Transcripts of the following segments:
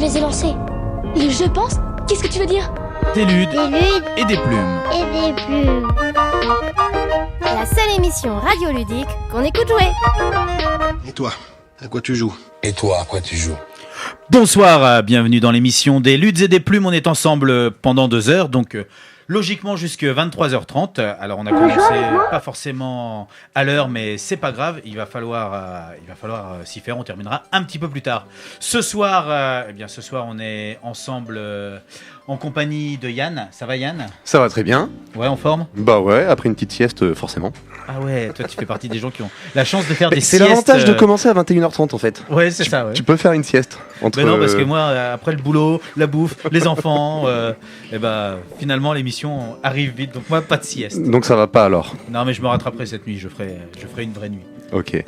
je les ai lancés. Je pense? Qu'est-ce que tu veux dire? Des ludes Des ludes et des plumes. et des plumes. La seule émission radioludique qu'on écoute jouer. Et toi, à quoi tu joues? Et toi, à quoi tu joues? Bonsoir, bienvenue dans l'émission des ludes et des plumes. On est ensemble pendant 2 heures, donc logiquement jusqu'à 23h30. Alors on a commencé pas forcément à l'heure, mais c'est pas grave. Il va falloir s'y faire. On terminera un petit peu plus tard. Ce soir, on est ensemble en compagnie de Yann. Ça va, Yann? Ça va très bien. Ouais, en forme? Bah ouais, après une petite sieste, forcément. Ah ouais, toi tu fais partie des gens qui ont la chance de faire des C'est siestes. l'avantage de commencer à 21h30 en fait. Ouais, c'est ça. Ouais. Tu peux faire une sieste entre. Mais non, parce que moi, après le boulot, la bouffe, les enfants, finalement l'émission arrive vite. Donc moi, pas de sieste. Donc ça va pas alors. Non, mais je me rattraperai cette nuit. Je ferai une vraie nuit. Ok.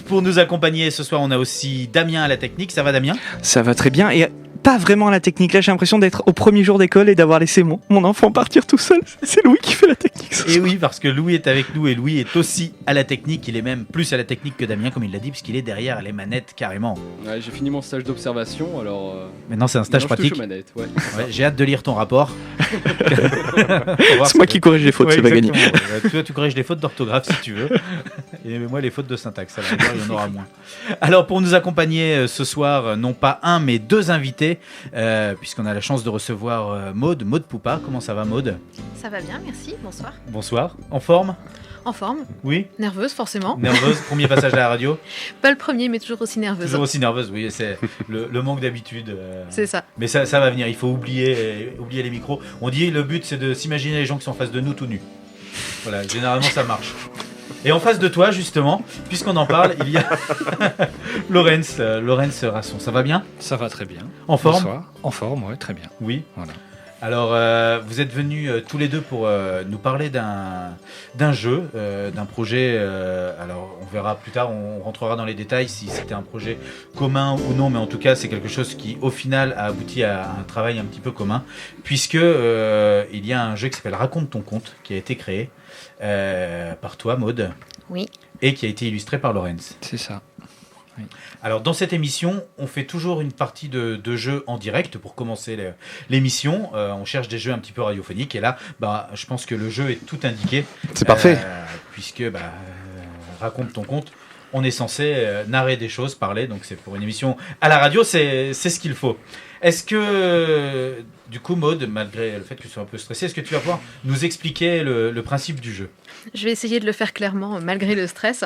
Pour nous accompagner ce soir, on a aussi Damien à la technique. Ça va, Damien? Ça va très bien et pas vraiment à la technique. Là, j'ai l'impression d'être au premier jour d'école et d'avoir laissé mon enfant partir tout seul. C'est Louis qui fait la technique. Et oui, parce que Louis est avec nous et Louis est aussi à la technique. Il est même plus à la technique que Damien, comme il l'a dit, puisqu'il est derrière les manettes carrément. Ouais, j'ai fini mon stage d'observation, alors. Maintenant, c'est un stage pratique. Ouais. Ouais, j'ai hâte de lire ton rapport. C'est moi qui corrige les fautes, Ouais, c'est pas gagné. Toi, tu corriges les fautes d'orthographe si tu veux. Et moi, les fautes de syntaxe. Alors, il y en aura moins. Alors, pour nous accompagner ce soir, non pas un, mais 2 invités, puisqu'on a la chance de recevoir Maud Poupa. Comment ça va, Maud? Ça va bien, merci. Bonsoir. Bonsoir. En forme? En forme. Oui. Nerveuse, forcément. Nerveuse. Premier passage à la radio? Pas le premier, mais toujours aussi nerveuse. Toujours aussi nerveuse, oui. C'est le manque d'habitude. C'est ça. Mais ça va venir. Il faut oublier les micros. On dit le but, c'est de s'imaginer les gens qui sont en face de nous tout nus. Voilà, généralement, ça marche. Et en face de toi, justement, puisqu'on en parle, il y a Laurence Rasson. Ça va bien? Ça va très bien. En forme? Bonsoir. En forme, ouais, très bien. Oui. Voilà. Alors, vous êtes venus tous les deux pour nous parler d'un jeu, d'un projet. Alors, on verra plus tard, on rentrera dans les détails si c'était un projet commun ou non, mais en tout cas, c'est quelque chose qui, au final, a abouti à un travail un petit peu commun, puisque il y a un jeu qui s'appelle Raconte ton conte, qui a été créé par toi, Maud. Oui. Et qui a été illustré par Laurence. C'est ça. Oui. Alors dans cette émission, on fait toujours une partie de jeu en direct pour commencer l'émission. On cherche des jeux un petit peu radiophoniques et là, je pense que le jeu est tout indiqué. C'est parfait. Puisque raconte ton conte. On est censé narrer des choses, parler. Donc c'est pour une émission à la radio, c'est ce qu'il faut. Est-ce que, du coup, Maud, malgré le fait que tu sois un peu stressée, est-ce que tu vas pouvoir nous expliquer le principe du jeu? Je vais essayer de le faire clairement, malgré le stress.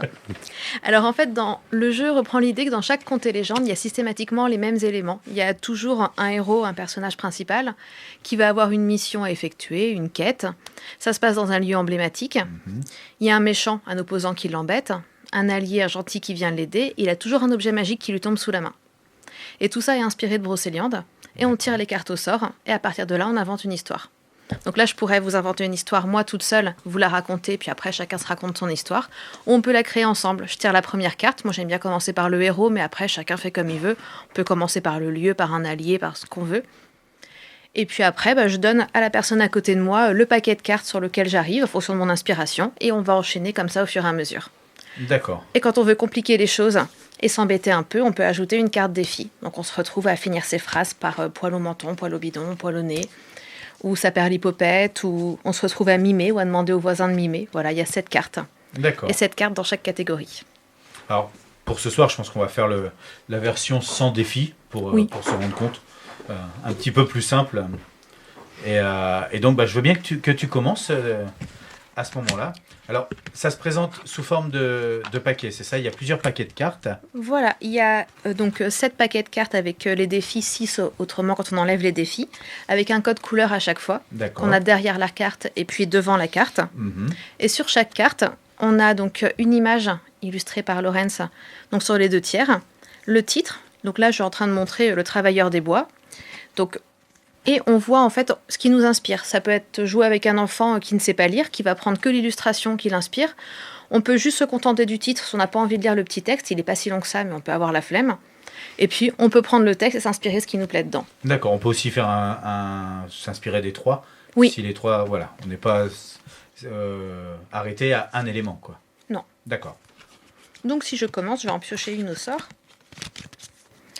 Alors en fait, le jeu reprend l'idée que dans chaque conte et légende, il y a systématiquement les mêmes éléments. Il y a toujours un héros, un personnage principal, qui va avoir une mission à effectuer, une quête. Ça se passe dans un lieu emblématique. Il y a un méchant, un opposant qui l'embête, un allié, un gentil qui vient l'aider. Il a toujours un objet magique qui lui tombe sous la main. Et tout ça est inspiré de Brocéliande. Et on tire les cartes au sort. Et à partir de là, on invente une histoire. Donc là, je pourrais vous inventer une histoire, moi toute seule, vous la raconter, puis après, chacun se raconte son histoire. Ou on peut la créer ensemble. Je tire la première carte. Moi, j'aime bien commencer par le héros, mais après, chacun fait comme il veut. On peut commencer par le lieu, par un allié, par ce qu'on veut. Et puis après, je donne à la personne à côté de moi le paquet de cartes sur lequel j'arrive, en fonction de mon inspiration. Et on va enchaîner comme ça au fur et à mesure. D'accord. Et quand on veut compliquer les choses et s'embêter un peu, on peut ajouter une carte défi. Donc on se retrouve à finir ses phrases par poil au menton, poil au bidon, poil au nez, ou saperlipopette, ou on se retrouve à mimer ou à demander aux voisins de mimer. Voilà, il y a 7 cartes. D'accord. Et 7 cartes dans chaque catégorie. Alors, pour ce soir, je pense qu'on va faire la version sans défi pour se rendre compte. Un petit peu plus simple. Et donc, je veux bien que tu commences à ce moment-là. Alors, ça se présente sous forme de paquets, c'est ça? Il y a plusieurs paquets de cartes. Voilà, il y a donc 7 paquets de cartes avec les défis, 6 autrement quand on enlève les défis, avec un code couleur à chaque fois, qu'on a derrière la carte et puis devant la carte. Et sur chaque carte, on a donc une image illustrée par Laurence, donc sur les 2 tiers, le titre, donc là je suis en train de montrer le travailleur des bois, donc. Et on voit en fait ce qui nous inspire. Ça peut être jouer avec un enfant qui ne sait pas lire, qui va prendre que l'illustration qui l'inspire. On peut juste se contenter du titre si on n'a pas envie de lire le petit texte. Il n'est pas si long que ça, mais on peut avoir la flemme. Et puis, on peut prendre le texte et s'inspirer ce qui nous plaît dedans. D'accord, on peut aussi faire s'inspirer des 3. Oui. Si les 3, voilà, on n'est pas arrêté à un élément, quoi. Non. D'accord. Donc, si je commence, je vais en piocher une au sort.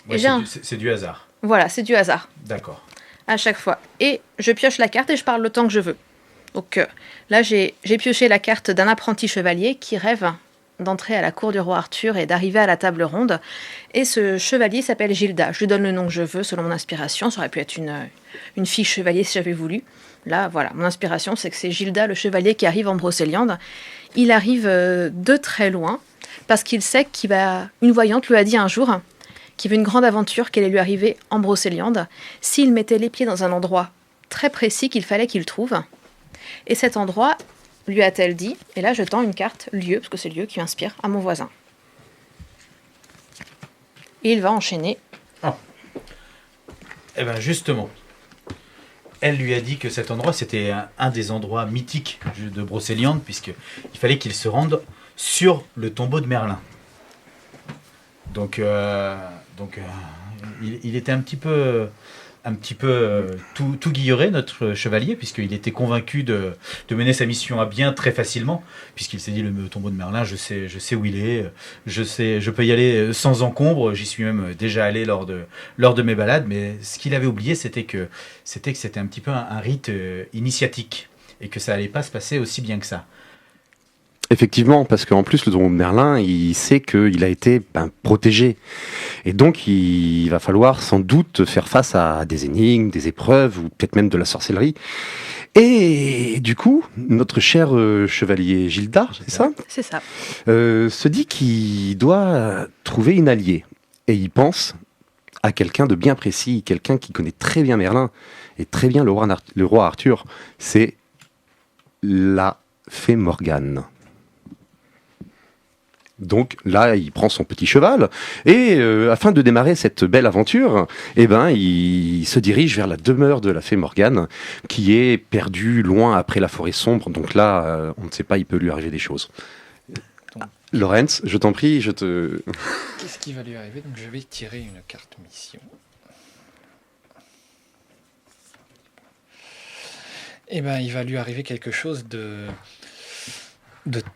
Ouais, c'est du hasard. Voilà, c'est du hasard. D'accord. À chaque fois. Et je pioche la carte et je parle le temps que je veux. Donc là, j'ai pioché la carte d'un apprenti chevalier qui rêve d'entrer à la cour du roi Arthur et d'arriver à la table ronde. Et ce chevalier s'appelle Gilda. Je lui donne le nom que je veux selon mon inspiration. Ça aurait pu être une fille chevalier si j'avais voulu. Là, voilà, mon inspiration, c'est que c'est Gilda, le chevalier, qui arrive en Brocéliande. Il arrive de très loin parce qu'il sait une voyante lui a dit un jour qu'il y avait une grande aventure qui allait lui arriver en Brocéliande s'il mettait les pieds dans un endroit très précis qu'il fallait qu'il trouve. Et cet endroit, lui a-t-elle dit, et là je tends une carte lieu, parce que c'est lieu qui m'inspire, à mon voisin. Et il va enchaîner. Eh bien justement, elle lui a dit que cet endroit, c'était un des endroits mythiques de Brocéliande, puisqu'il fallait qu'il se rende sur le tombeau de Merlin. Donc, il était un petit peu tout guilleré, notre chevalier, puisqu'il était convaincu de mener sa mission à bien très facilement, puisqu'il s'est dit, le tombeau de Merlin, je sais où il est, je peux y aller sans encombre, j'y suis même déjà allé lors de mes balades, mais ce qu'il avait oublié, c'était que c'était un petit peu un rite initiatique, et que ça allait pas se passer aussi bien que ça. Effectivement, parce qu'en plus, le tombeau de Merlin, il sait qu'il a été protégé. Et donc, il va falloir sans doute faire face à des énigmes, des épreuves, ou peut-être même de la sorcellerie. Et du coup, notre cher chevalier Gilda, c'est ça ? C'est ça. Se dit qu'il doit trouver une alliée. Et il pense à quelqu'un de bien précis, quelqu'un qui connaît très bien Merlin et très bien le roi Arthur. C'est la fée Morgane. Donc là, il prend son petit cheval et afin de démarrer cette belle aventure, il se dirige vers la demeure de la fée Morgane qui est perdue loin après la forêt sombre. Donc là, on ne sait pas, il peut lui arriver des choses. Lorenz, je t'en prie, Qu'est-ce qui va lui arriver ? Donc je vais tirer une carte mission. Il va lui arriver quelque chose de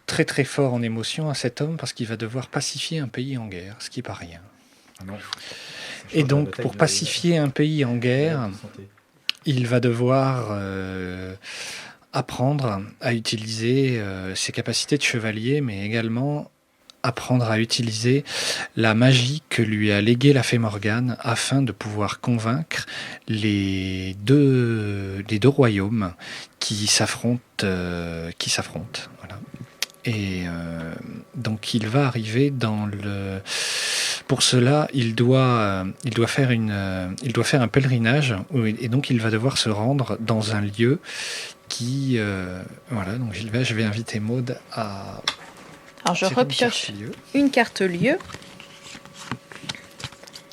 très très fort en émotion à cet homme parce qu'il va devoir pacifier un pays en guerre, ce qui n'est pas rien. Et donc pour pacifier un pays en guerre, il va devoir apprendre à utiliser ses capacités de chevalier, mais également apprendre à utiliser la magie que lui a léguée la fée Morgane afin de pouvoir convaincre les deux royaumes qui s'affrontent. Voilà. Et donc il va arriver dans le. Pour cela, il doit faire un pèlerinage et donc il va devoir se rendre dans un lieu qui voilà. Donc je vais inviter Maud à. Alors je repioche une carte lieu.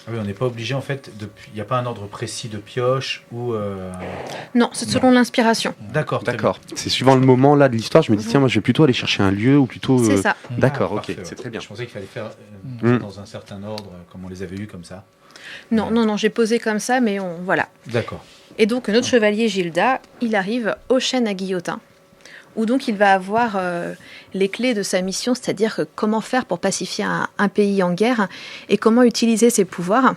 Ah oui, on n'est pas obligé en fait, il n'y a pas un ordre précis de pioche ou... Non, c'est selon l'inspiration. D'accord. C'est suivant le moment là de l'histoire, je me dis tiens, moi je vais plutôt aller chercher un lieu ou plutôt... C'est ça. D'accord, ok, parfait, c'est très bien. Je pensais qu'il fallait faire dans un certain ordre, comme on les avait eus comme ça. Non, j'ai posé comme ça, mais voilà. D'accord. Et donc notre chevalier Gilda, il arrive au chêne à guillotin, où donc il va avoir les clés de sa mission, c'est-à-dire comment faire pour pacifier un pays en guerre et comment utiliser ses pouvoirs.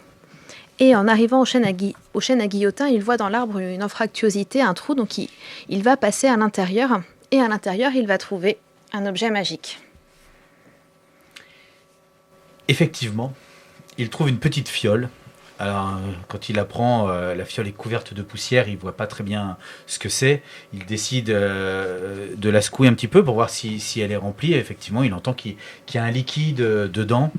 Et en arrivant au chêne à guillotin, il voit dans l'arbre une anfractuosité, un trou, donc il va passer à l'intérieur, et à l'intérieur, il va trouver un objet magique. Effectivement, il trouve une petite fiole. Alors, quand il apprend, la fiole est couverte de poussière, il ne voit pas très bien ce que c'est. Il décide de la secouer un petit peu pour voir si elle est remplie. Et effectivement, il entend qu'il y a un liquide dedans.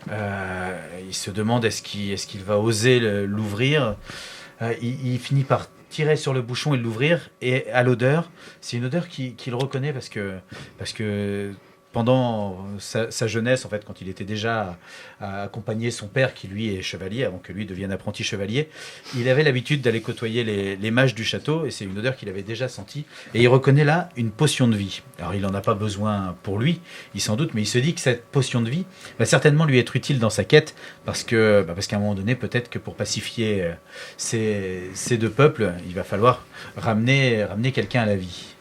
Il se demande est-ce qu'il va oser l'ouvrir. Il finit par tirer sur le bouchon et l'ouvrir. Et à l'odeur, c'est une odeur qu'il reconnaît parce que pendant sa jeunesse, en fait, quand il était déjà à accompagner son père, qui lui est chevalier, avant que lui devienne apprenti chevalier, il avait l'habitude d'aller côtoyer les mages du château, et c'est une odeur qu'il avait déjà sentie. Et il reconnaît là une potion de vie. Alors il n'en a pas besoin pour lui, il s'en doute, mais il se dit que cette potion de vie va certainement lui être utile dans sa quête, parce qu'à un moment donné, peut-être que pour pacifier ces deux peuples, il va falloir ramener quelqu'un à la vie.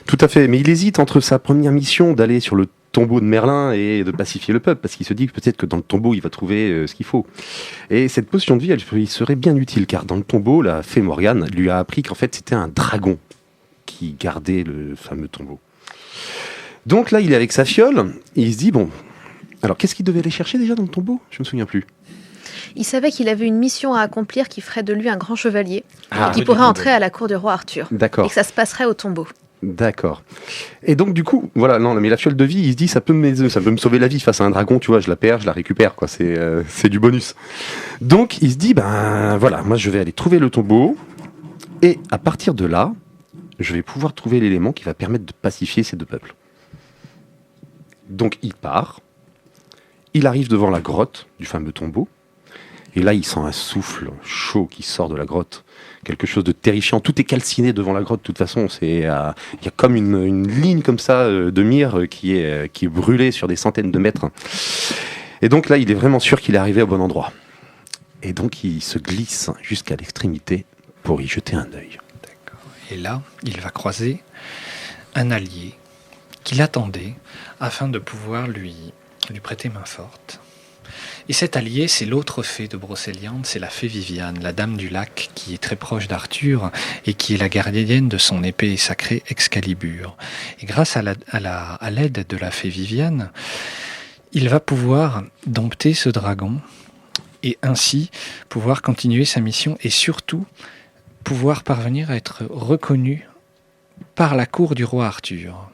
Tout à fait, mais il hésite entre sa première mission d'aller sur le tombeau de Merlin et de pacifier le peuple, parce qu'il se dit que peut-être que dans le tombeau, il va trouver ce qu'il faut. Et cette potion de vie, il serait bien utile, car dans le tombeau, la fée Morgane lui a appris qu'en fait, c'était un dragon qui gardait le fameux tombeau. Donc là, il est avec sa fiole, et il se dit, bon, alors qu'est-ce qu'il devait aller chercher déjà dans le tombeau ? Je me souviens plus. Il savait qu'il avait une mission à accomplir qui ferait de lui un grand chevalier, Ah, et qui pourrait entrer à la cour du roi Arthur. D'accord. Et que ça se passerait au tombeau. D'accord. Et donc du coup, voilà, non, mais la fiole de vie, il se dit, ça peut me sauver la vie face à un dragon, tu vois, je la perds, je la récupère, quoi, c'est du bonus. Donc il se dit, ben voilà, moi je vais aller trouver le tombeau, et à partir de là, je vais pouvoir trouver l'élément qui va permettre de pacifier ces deux peuples. Donc il part, il arrive devant la grotte du fameux tombeau, et là il sent un souffle chaud qui sort de la grotte. Quelque chose de terrifiant. Tout est calciné devant la grotte, de toute façon. Il y a comme une ligne comme ça de mire qui est brûlée sur des centaines de mètres. Et donc là, il est vraiment sûr qu'il est arrivé au bon endroit. Et donc, il se glisse jusqu'à l'extrémité pour y jeter un œil. D'accord. Et là, il va croiser un allié qui l'attendait afin de pouvoir lui prêter main forte. Et cet allié, c'est l'autre fée de Brocéliande, c'est la fée Viviane, la dame du lac, qui est très proche d'Arthur et qui est la gardienne de son épée sacrée Excalibur. Et grâce à l'aide de la fée Viviane, il va pouvoir dompter ce dragon et ainsi pouvoir continuer sa mission et surtout pouvoir parvenir à être reconnu par la cour du roi Arthur.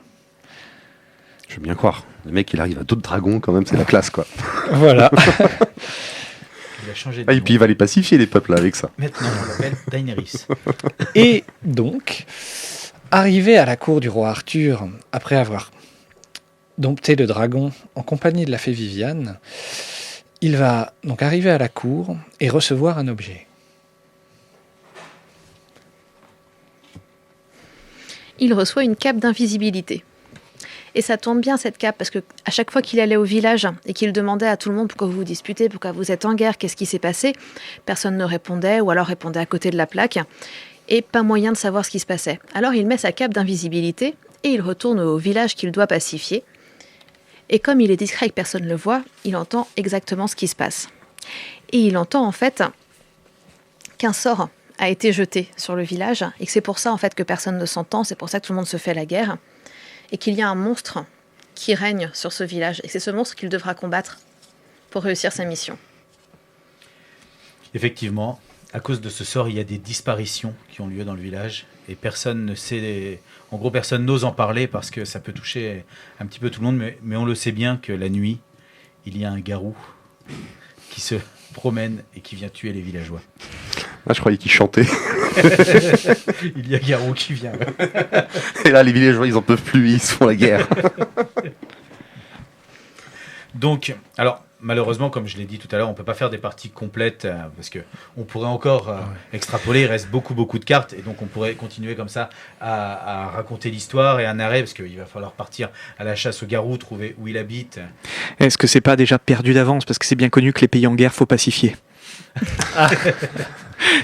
Je veux bien croire. Le mec, il arrive à d'autres dragons, quand même, c'est la classe, quoi. Voilà. Il a changé de Et puis, il va les pacifier, les peuples, là, avec ça. Maintenant, on l'appelle Daenerys. Et donc, arrivé à la cour du roi Arthur, après avoir dompté le dragon en compagnie de la fée Viviane, il va donc arriver à la cour et recevoir un objet. Il reçoit une cape d'invisibilité. Et ça tombe bien cette cape, parce que à chaque fois qu'il allait au village et qu'il demandait à tout le monde pourquoi vous vous disputez, pourquoi vous êtes en guerre, qu'est-ce qui s'est passé, personne ne répondait, ou alors répondait à côté de la plaque, et pas moyen de savoir ce qui se passait. Alors il met sa cape d'invisibilité et il retourne au village qu'il doit pacifier. Et comme il est discret et que personne ne le voit, il entend exactement ce qui se passe. Et il entend en fait qu'un sort a été jeté sur le village, et que c'est pour ça en fait que personne ne s'entend, c'est pour ça que tout le monde se fait la guerre. Et qu'il y a un monstre qui règne sur ce village. Et c'est ce monstre qu'il devra combattre pour réussir sa mission. Effectivement, à cause de ce sort, il y a des disparitions qui ont lieu dans le village. Et personne ne sait... En gros, personne n'ose en parler parce que ça peut toucher un petit peu tout le monde. Mais on le sait bien que la nuit, il y a un garou qui se promène et qui vient tuer les villageois. Ah, je croyais qu'il chantait. Il y a Garou qui vient. Et là, les villageois, ils en peuvent plus, ils se font la guerre. Donc, alors, malheureusement, comme je l'ai dit tout à l'heure, on ne peut pas faire des parties complètes parce qu'on pourrait encore extrapoler. Il reste beaucoup de cartes et donc on pourrait continuer comme ça à raconter l'histoire et un arrêt parce qu'il va falloir partir à la chasse au garou, trouver où il habite. Est-ce que c'est pas déjà perdu d'avance? Parce que c'est bien connu que les pays en guerre, faut pacifier.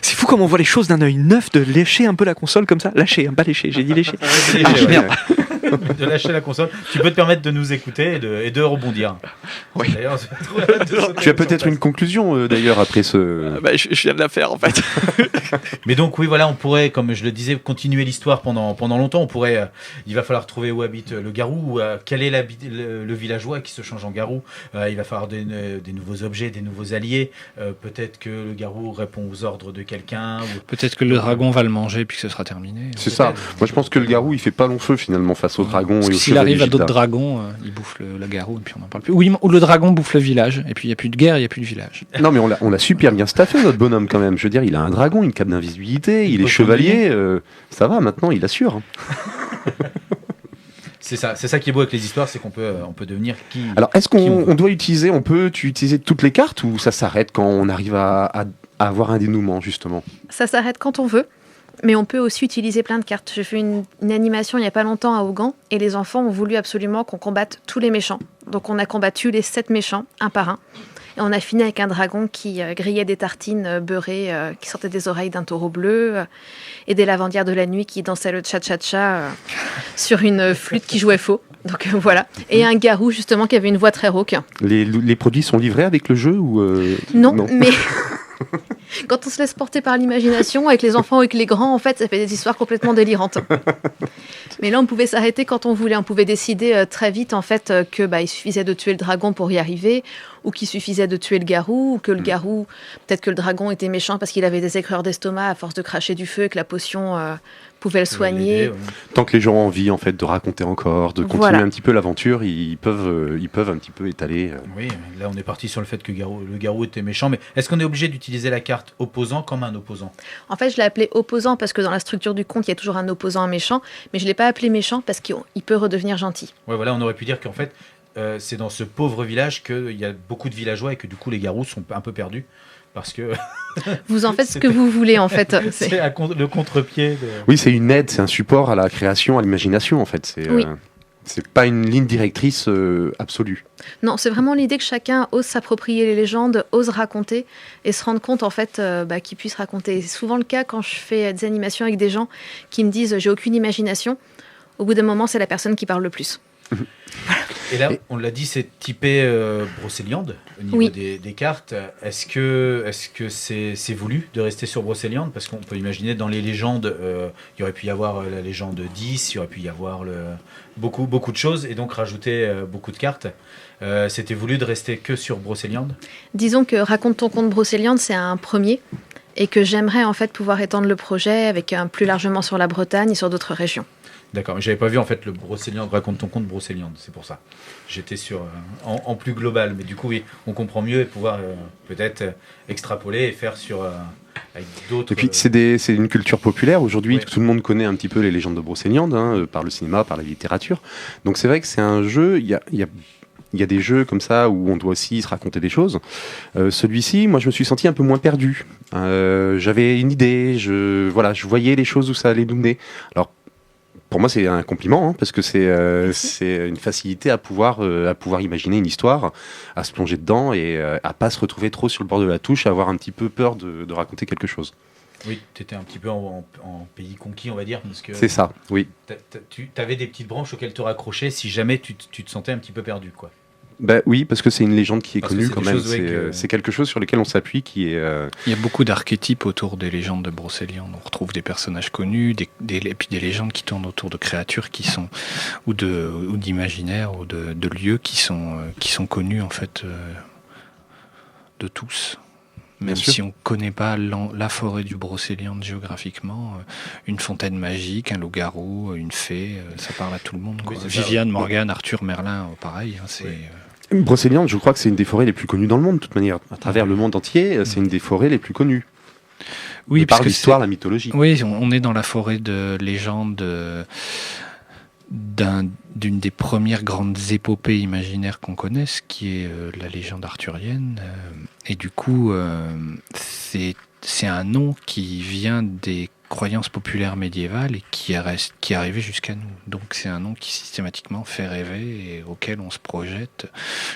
C'est fou comme on voit les choses d'un œil neuf, de lécher un peu la console comme ça. Lâcher, pas lécher, j'ai dit lécher. Merde. De lâcher la console. Tu peux te permettre de nous écouter et de rebondir. Oui. D'ailleurs, tu as peut-être une conclusion d'ailleurs après ce... je viens de la faire en fait. Mais donc oui, voilà, on pourrait, comme je le disais, continuer l'histoire pendant longtemps. On pourrait, il va falloir trouver où habite le garou, quel est le villageois qui se change en garou. Il va falloir des nouveaux objets, des nouveaux alliés. Peut-être que le garou répond aux ordres de quelqu'un. Peut-être que le dragon va le manger puis que ce sera terminé. C'est ça. Moi je pense que le garou il fait pas long feu finalement face au dragon. Parce que s'il arrive à d'autres dragons, il bouffe le garou et puis on n'en parle plus. Ou le dragon bouffe le village et puis il n'y a plus de guerre, il n'y a plus de village. Non mais on l'a super bien staffé notre bonhomme quand même. Je veux dire, il a un dragon, une cape d'invisibilité, il est chevalier. Ça va maintenant, il assure. C'est ça qui est beau avec les histoires, c'est qu'on peut devenir qui. Alors est-ce qu'on doit utiliser, utiliser toutes les cartes ou ça s'arrête quand on arrive à avoir un dénouement justement? Ça s'arrête quand on veut. Mais on peut aussi utiliser plein de cartes. J'ai fait une animation il n'y a pas longtemps à Augan et les enfants ont voulu absolument qu'on combatte tous les méchants. Donc on a combattu les 7 méchants, un par un. Et on a fini avec un dragon qui grillait des tartines beurrées qui sortaient des oreilles d'un taureau bleu et des lavandières de la nuit qui dansaient le cha-cha-cha sur une flûte qui jouait faux. Donc voilà. Et un garou justement qui avait une voix très rauque. Les produits sont livrés avec le jeu ou Non, mais quand on se laisse porter par l'imagination, avec les enfants ou avec les grands, en fait, ça fait des histoires complètement délirantes. Mais là, on pouvait s'arrêter quand on voulait. On pouvait décider très vite, en fait, que il suffisait de tuer le dragon pour y arriver, ou qu'il suffisait de tuer le garou, ou que le garou, peut-être que le dragon était méchant parce qu'il avait des écreurs d'estomac à force de cracher du feu et que la potion pouvait le soigner. Tant que les gens ont envie en fait de raconter encore, de continuer un petit peu l'aventure, ils peuvent un petit peu étaler. Oui, là on est parti sur le fait que le garou était méchant, mais est-ce qu'on est obligé d'utiliser la carte opposant comme un opposant ? En fait, je l'ai appelé opposant parce que dans la structure du conte, il y a toujours un opposant, un méchant, mais je l'ai pas appelé méchant parce qu'il peut redevenir gentil. Ouais, voilà, on aurait pu dire qu'en fait, c'est dans ce pauvre village qu'il y a beaucoup de villageois et que du coup les garous sont un peu perdus. Parce que vous en faites ce que vous voulez, en fait. C'est le contre-pied. Oui, c'est une aide, c'est un support à la création, à l'imagination, en fait. C'est pas une ligne directrice absolue. Non, c'est vraiment l'idée que chacun ose s'approprier les légendes, ose raconter et se rendre compte, en fait, qu'il puisse raconter. C'est souvent le cas quand je fais des animations avec des gens qui me disent « j'ai aucune imagination ». Au bout d'un moment, c'est la personne qui parle le plus. Et là, on l'a dit, c'est typé Brocéliande au niveau des cartes. Est-ce que c'est voulu de rester sur Brocéliande ? Parce qu'on peut imaginer dans les légendes, il y aurait pu y avoir la légende 10, il y aurait pu y avoir beaucoup de choses, et donc rajouter beaucoup de cartes. C'était voulu de rester que sur Brocéliande ? Disons que Raconte ton conte Brocéliande, c'est un premier, et que j'aimerais en fait pouvoir étendre le projet avec plus largement sur la Bretagne et sur d'autres régions. D'accord, mais j'avais pas vu en fait le Brocéliande, Raconte ton conte Brocéliande, c'est pour ça. J'étais sur en plus global, mais du coup oui, on comprend mieux et pouvoir peut-être extrapoler et faire sur avec d'autres. Et puis c'est une culture populaire aujourd'hui, tout le monde connaît un petit peu les légendes de Brocéliande par le cinéma, par la littérature. Donc c'est vrai que c'est un jeu, il y a des jeux comme ça où on doit aussi se raconter des choses. Celui-ci, moi je me suis senti un peu moins perdu. J'avais une idée, je voyais les choses où ça allait nous mener. Alors pour moi, c'est un compliment, parce que c'est une facilité à pouvoir imaginer une histoire, à se plonger dedans et à pas se retrouver trop sur le bord de la touche, à avoir un petit peu peur de raconter quelque chose. Oui, tu étais un petit peu en pays conquis, on va dire. C'est ça, oui. Tu avais des petites branches auxquelles te raccrocher si jamais tu te sentais un petit peu perdu, quoi. Oui, parce que c'est une légende qui est connue quand même. C'est quelque chose sur lequel on s'appuie qui est. Il y a beaucoup d'archétypes autour des légendes de Brocéliande. On retrouve des personnages connus, et puis des légendes qui tournent autour de créatures qui sont ou d'imaginaires ou de lieux qui sont connus en fait de tous. Même si on ne connaît pas la forêt du Brocéliande géographiquement, une fontaine magique, un loup-garou, une fée, ça parle à tout le monde. Oui, Viviane, Morgane, Arthur, Merlin, pareil. Brocéliande, je crois que c'est une des forêts les plus connues dans le monde, de toute manière. À travers le monde entier, c'est une des forêts les plus connues. Oui, par l'histoire, la mythologie. Oui, on est dans la forêt de légende d'une des premières grandes épopées imaginaires qu'on connaisse, qui est la légende arthurienne. Et du coup, c'est un nom qui vient des croyances populaires médiévales et qui est arrivé jusqu'à nous. Donc c'est un nom qui systématiquement fait rêver et auquel on se projette.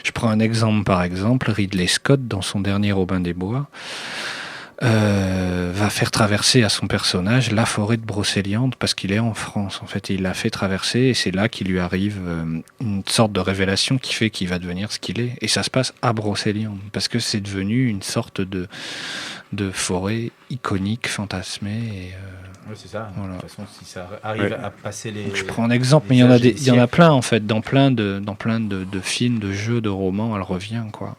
Je prends un exemple, par exemple, Ridley Scott, dans son dernier Robin des Bois, va faire traverser à son personnage la forêt de Brocéliande parce qu'il est en France en fait, et il l'a fait traverser et c'est là qu'il lui arrive une sorte de révélation qui fait qu'il va devenir ce qu'il est, et ça se passe à Brocéliande parce que c'est devenu une sorte de forêt iconique, fantasmée et oui, c'est ça. Voilà. De toute façon, si ça arrive à passer les. Je prends un exemple, mais il y en a plein en fait, dans plein de films, de jeux, de romans, elle revient quoi.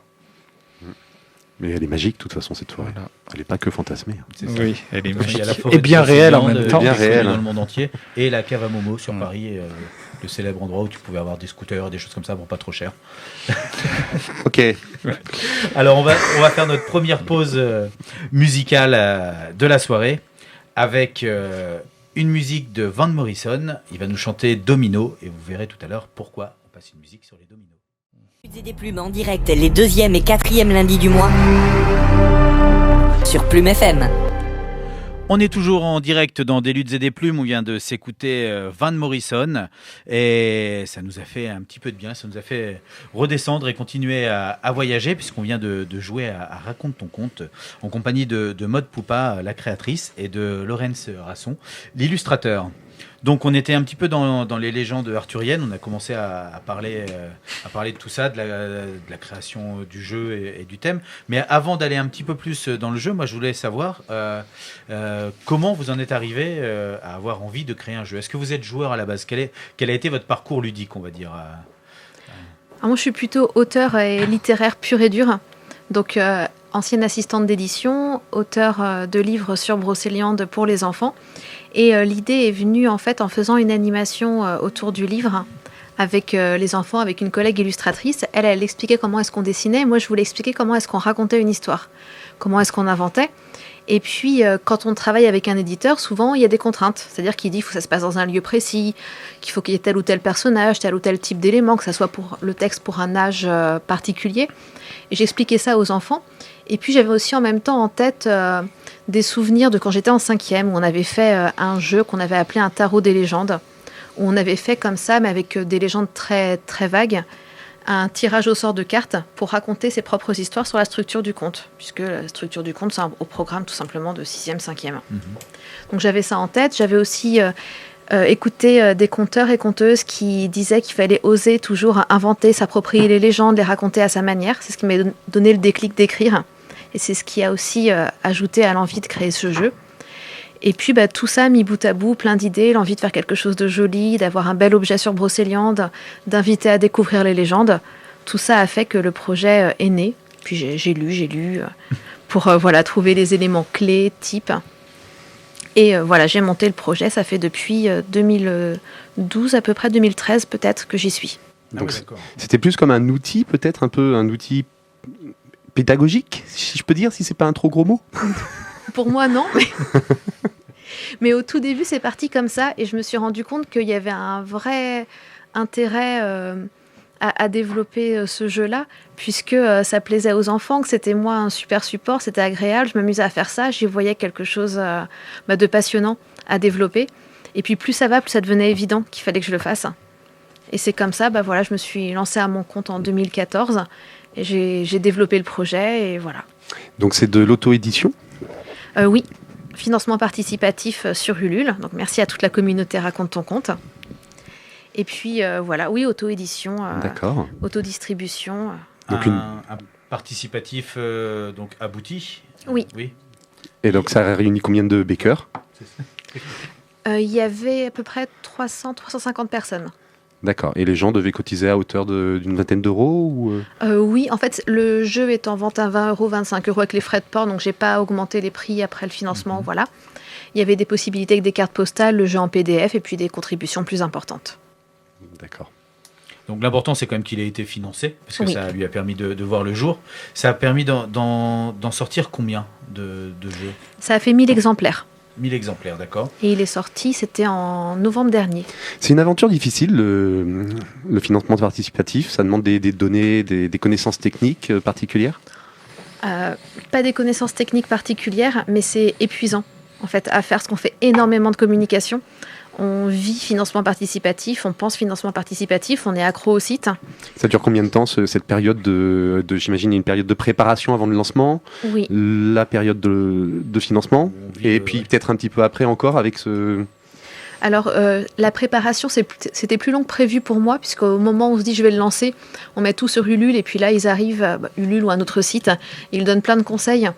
Mais elle est magique, de toute façon, cette forêt. Voilà. Elle n'est pas que fantasmée. Oui, elle est magique. Et bien réelle en même temps. Bien réelle dans le monde entier. Et la cave à Momo sur Paris, le célèbre endroit où tu pouvais avoir des scooters et des choses comme ça pour pas trop cher. Ok. Alors, on va faire notre première pause musicale de la soirée avec une musique de Van Morrison. Il va nous chanter Domino et vous verrez tout à l'heure pourquoi on passe une musique sur les dominos. Et des plumes en direct les 2e et 4e lundis du mois sur Plume FM. On est toujours en direct dans Des luttes et des plumes. On vient de s'écouter Van Morrison et ça nous a fait un petit peu de bien. Ça nous a fait redescendre et continuer à voyager puisqu'on vient de jouer à Raconte ton conte en compagnie de Maude Poupa, la créatrice, et de Laurence Rasson, l'illustrateur. Donc on était un petit peu dans les légendes arthuriennes, on a commencé à parler de tout ça, de la création du jeu et du thème. Mais avant d'aller un petit peu plus dans le jeu, moi je voulais savoir comment vous en êtes arrivé à avoir envie de créer un jeu. Est-ce que vous êtes joueur à la base ? Quel a été votre parcours ludique, on va dire Alors moi je suis plutôt auteur et littéraire pur et dur. Donc ancienne assistante d'édition, auteur de livres sur Brocéliande pour les enfants. Et l'idée est venue en fait en faisant une animation autour du livre avec les enfants, avec une collègue illustratrice. Elle expliquait comment est-ce qu'on dessinait. Moi, je voulais expliquer comment est-ce qu'on racontait une histoire, comment est-ce qu'on inventait. Et puis, quand on travaille avec un éditeur, souvent, il y a des contraintes. C'est-à-dire qu'il dit qu'il faut que ça se passe dans un lieu précis, qu'il faut qu'il y ait tel ou tel personnage, tel ou tel type d'élément, que ça soit pour le texte pour un âge particulier. Et j'expliquais ça aux enfants. Et puis, j'avais aussi en même temps en tête des souvenirs de quand j'étais en 5e, où on avait fait un jeu qu'on avait appelé un tarot des légendes, où on avait fait comme ça, mais avec des légendes très, très vagues, un tirage au sort de cartes pour raconter ses propres histoires sur la structure du conte, puisque la structure du conte, c'est au programme tout simplement de 6e, 5e. Donc j'avais ça en tête. J'avais aussi écouté des conteurs et conteuses qui disaient qu'il fallait oser toujours inventer, s'approprier les légendes, les raconter à sa manière. C'est ce qui m'a donné le déclic d'écrire. Et c'est ce qui a aussi ajouté à l'envie de créer ce jeu. Et puis tout ça mis bout à bout, plein d'idées, l'envie de faire quelque chose de joli, d'avoir un bel objet sur Brocéliande, d'inviter à découvrir les légendes. Tout ça a fait que le projet est né. Puis j'ai lu pour trouver les éléments clés, types. Et j'ai monté le projet. Ça fait depuis 2012, à peu près 2013 peut-être, que j'y suis. Donc c'était plus comme un outil, peut-être un peu un outil pédagogique, si je peux dire, si c'est pas un trop gros mot. Pour moi, non. Mais au tout début, c'est parti comme ça. Et je me suis rendu compte qu'il y avait un vrai intérêt à développer ce jeu-là, puisque ça plaisait aux enfants, que c'était moi un super support, c'était agréable, je m'amusais à faire ça, j'y voyais quelque chose de passionnant à développer. Et puis plus ça va, plus ça devenait évident qu'il fallait que je le fasse. Et c'est comme ça, je me suis lancée à mon compte en 2014. Et j'ai développé le projet et voilà. Donc c'est de l'auto-édition ? Oui, financement participatif sur Ulule. Donc merci à toute la communauté Raconte ton compte. Et puis oui, auto-édition, autodistribution. Donc un participatif donc abouti ? Oui. Et donc ça réunit combien de backers ? Il y avait à peu près 300-350 personnes. D'accord. Et les gens devaient cotiser à hauteur d'une vingtaine d'euros ou Oui, en fait, le jeu est en vente à 20 €, 25 € avec les frais de port, donc j'ai pas augmenté les prix après le financement, voilà. Il y avait des possibilités avec des cartes postales, le jeu en PDF et puis des contributions plus importantes. D'accord. Donc l'important, c'est quand même qu'il ait été financé, parce que ça lui a permis de voir le jour. Ça a permis d'en sortir combien de jeux ? Ça a fait 1000 exemplaires. 1000 exemplaires, d'accord. Et il est sorti, c'était en novembre dernier. C'est une aventure difficile, le financement participatif. Ça demande des données, des connaissances techniques particulières ? Pas des connaissances techniques particulières, mais c'est épuisant, en fait, à faire, parce qu'on fait énormément de communication. On vit financement participatif, on pense financement participatif, on est accro au site. Ça dure combien de temps, cette période j'imagine, une période de préparation avant le lancement ? Oui. La période de financement ? Et puis peut-être un petit peu après encore avec ce... Alors, la préparation, c'était plus long que prévu pour moi, puisqu'au moment où on se dit je vais le lancer, on met tout sur Ulule, et puis là, ils arrivent, Ulule ou un autre site, ils donnent plein de conseils.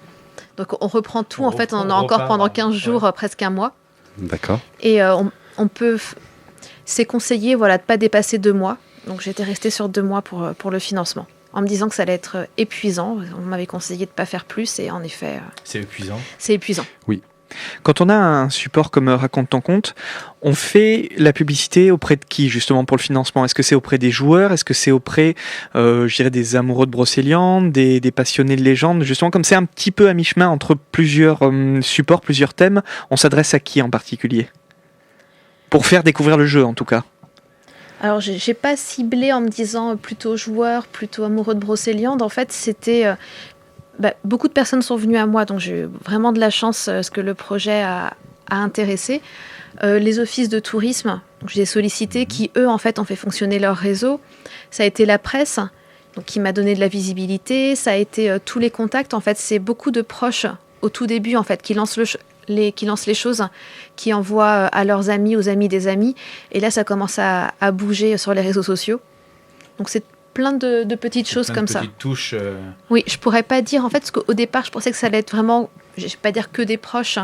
Donc, on reprend tout, on a encore pendant 15 jours, presque un mois. D'accord. Et on peut... C'est conseillé de ne pas dépasser 2 mois. Donc, j'étais restée sur 2 mois pour le financement, en me disant que ça allait être épuisant. On m'avait conseillé de ne pas faire plus, et en effet... C'est épuisant. C'est épuisant. Oui. Quand on a un support comme Raconte ton compte, on fait la publicité auprès de qui, justement, pour le financement ? Est-ce que c'est auprès des joueurs ? Est-ce que c'est auprès, je dirais, des amoureux de Brocéliande, des passionnés de légende ? Justement, comme c'est un petit peu à mi-chemin entre plusieurs supports, plusieurs thèmes, on s'adresse à qui en particulier ? Pour faire découvrir le jeu, en tout cas. Alors, j'ai pas ciblé en me disant plutôt joueurs, plutôt amoureux de Brocéliande. En fait, c'était... beaucoup de personnes sont venues à moi, donc j'ai eu vraiment de la chance, ce que le projet a intéressé. Les offices de tourisme, donc je les ai sollicités, qui eux, en fait, ont fait fonctionner leur réseau. Ça a été la presse, donc qui m'a donné de la visibilité. Ça a été tous les contacts. En fait, c'est beaucoup de proches au tout début, en fait, qui lancent qui lancent les choses, qui envoient à leurs amis, aux amis des amis. Et là, ça commence à bouger sur les réseaux sociaux. Donc c'est plein de petites choses comme ça. Petites touches. Oui, je pourrais pas dire, en fait, parce qu'au départ, je pensais que ça allait être vraiment, je vais pas dire que des proches,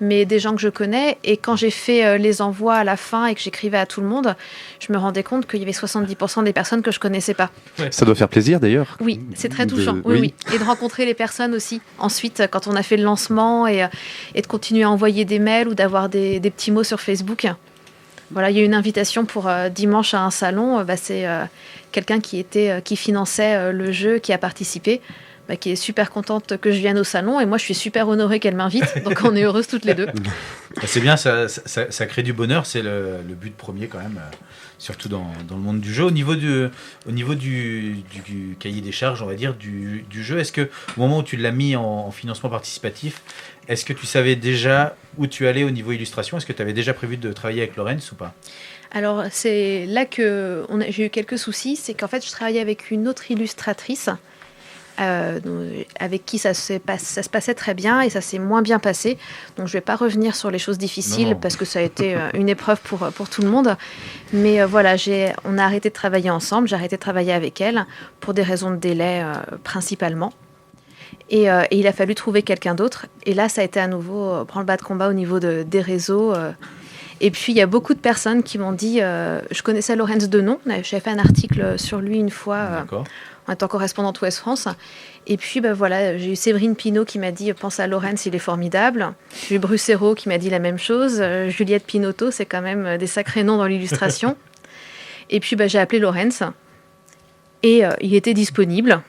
mais des gens que je connais. Et quand j'ai fait les envois à la fin et que j'écrivais à tout le monde, je me rendais compte qu'il y avait 70% des personnes que je connaissais pas. Ça doit faire plaisir d'ailleurs. Oui, c'est très touchant. Oui. Et de rencontrer les personnes aussi. Ensuite, quand on a fait le lancement et de continuer à envoyer des mails ou d'avoir des petits mots sur Facebook. Voilà, il y a une invitation pour dimanche à un salon. C'est quelqu'un qui finançait le jeu, qui a participé, qui est super contente que je vienne au salon. Et moi, je suis super honorée qu'elle m'invite. Donc, on est heureuses toutes les deux. C'est bien, ça crée du bonheur. C'est le but premier quand même, surtout dans le monde du jeu. Au niveau du cahier des charges, on va dire, du jeu, est-ce que au moment où tu l'as mis en financement participatif, est-ce que tu savais déjà où tu allais au niveau illustration? Est-ce que tu avais déjà prévu de travailler avec Laurence ou pas? Alors, c'est là que j'ai eu quelques soucis. C'est qu'en fait, je travaillais avec une autre illustratrice avec qui ça se passait très bien et ça s'est moins bien passé. Donc, je ne vais pas revenir sur les choses difficiles parce que ça a été une épreuve pour tout le monde. Mais voilà, on a arrêté de travailler ensemble. J'ai arrêté de travailler avec elle pour des raisons de délai principalement. Et il a fallu trouver quelqu'un d'autre. Et là, ça a été à nouveau branle-bas de combat au niveau des réseaux. Et puis, il y a beaucoup de personnes qui m'ont dit... je connaissais Laurence de nom. J'avais fait un article sur lui une fois en étant correspondante Ouest France. Et puis, voilà, j'ai eu Séverine Pinault qui m'a dit « Pense à Laurence, il est formidable ». J'ai eu Bruce Hérault qui m'a dit la même chose. Juliette Pinotto, c'est quand même des sacrés noms dans l'illustration. Et puis, j'ai appelé Laurence. Et il était disponible.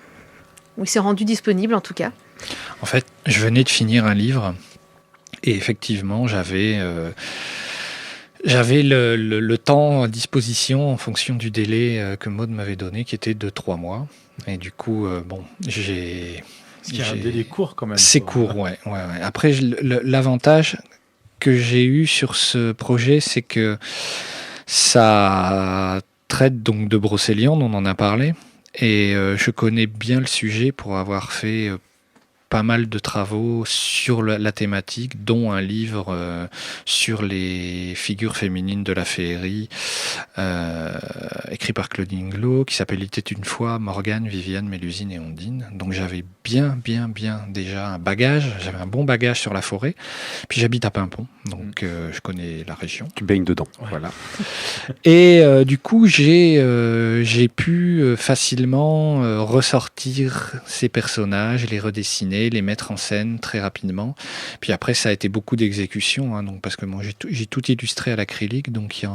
Ou il s'est rendu disponible, en tout cas. En fait, je venais de finir un livre. Et effectivement, j'avais le temps à disposition en fonction du délai que Maud m'avait donné, qui était de 3 mois. Et du coup, j'ai... Parce qu'il y a un délai court quand même. C'est court, ouais. Après, l'avantage que j'ai eu sur ce projet, c'est que ça traite donc de Brocéliande, on en a parlé. Et je connais bien le sujet pour avoir fait pas mal de travaux sur la thématique, dont un livre sur les figures féminines de la féerie, écrit par Claudine Glo, qui s'appelle « Il était une fois Morgane, Viviane, Mélusine et Ondine ». Donc j'avais bien déjà un bagage, j'avais un bon bagage sur la forêt. Puis j'habite à Paimpont, donc je connais la région. Tu baignes dedans. Voilà. Et du coup, j'ai pu facilement ressortir ces personnages, les redessiner, les mettre en scène très rapidement. Puis après, ça a été beaucoup d'exécution, donc parce que moi, j'ai tout illustré à l'acrylique, donc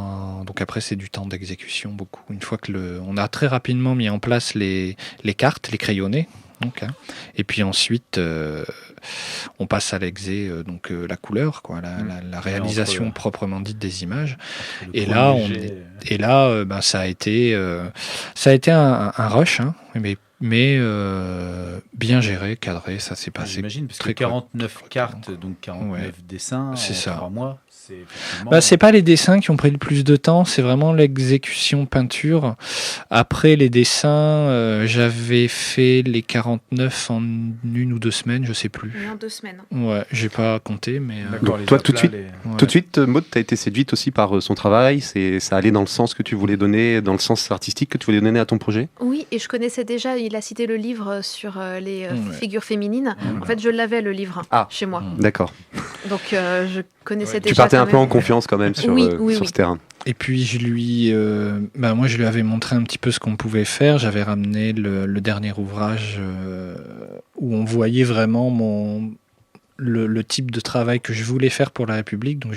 après, c'est du temps d'exécution beaucoup. Une fois que on a très rapidement mis en place les cartes, les crayonnés. Et puis ensuite, on passe à l'exé, donc la couleur, la réalisation proprement dite des images. Et là, ça a été un rush, mais bien géré, cadré, ça s'est passé. J'imagine, parce que 49 cartes, donc 49 dessins en 3 mois. C'est pas les dessins qui ont pris le plus de temps, c'est vraiment l'exécution peinture. Après les dessins, j'avais fait les 49 en 1 ou 2 semaines, je sais plus. Oui, en 2 semaines. Ouais, j'ai pas compté, mais... Donc, toi, tout de suite, Maud, t'as été séduite aussi par son travail, ça allait dans le sens que tu voulais donner, dans le sens artistique que tu voulais donner à ton projet? Oui, et je connaissais déjà, il a cité le livre sur les figures féminines. En fait, je l'avais, le livre, chez moi. D'accord. Donc, je connaissais déjà... Tu partais un peu en confiance quand même sur ce terrain. Et puis moi je lui avais montré un petit peu ce qu'on pouvait faire. J'avais ramené le dernier ouvrage où on voyait vraiment le type de travail que je voulais faire pour la République, donc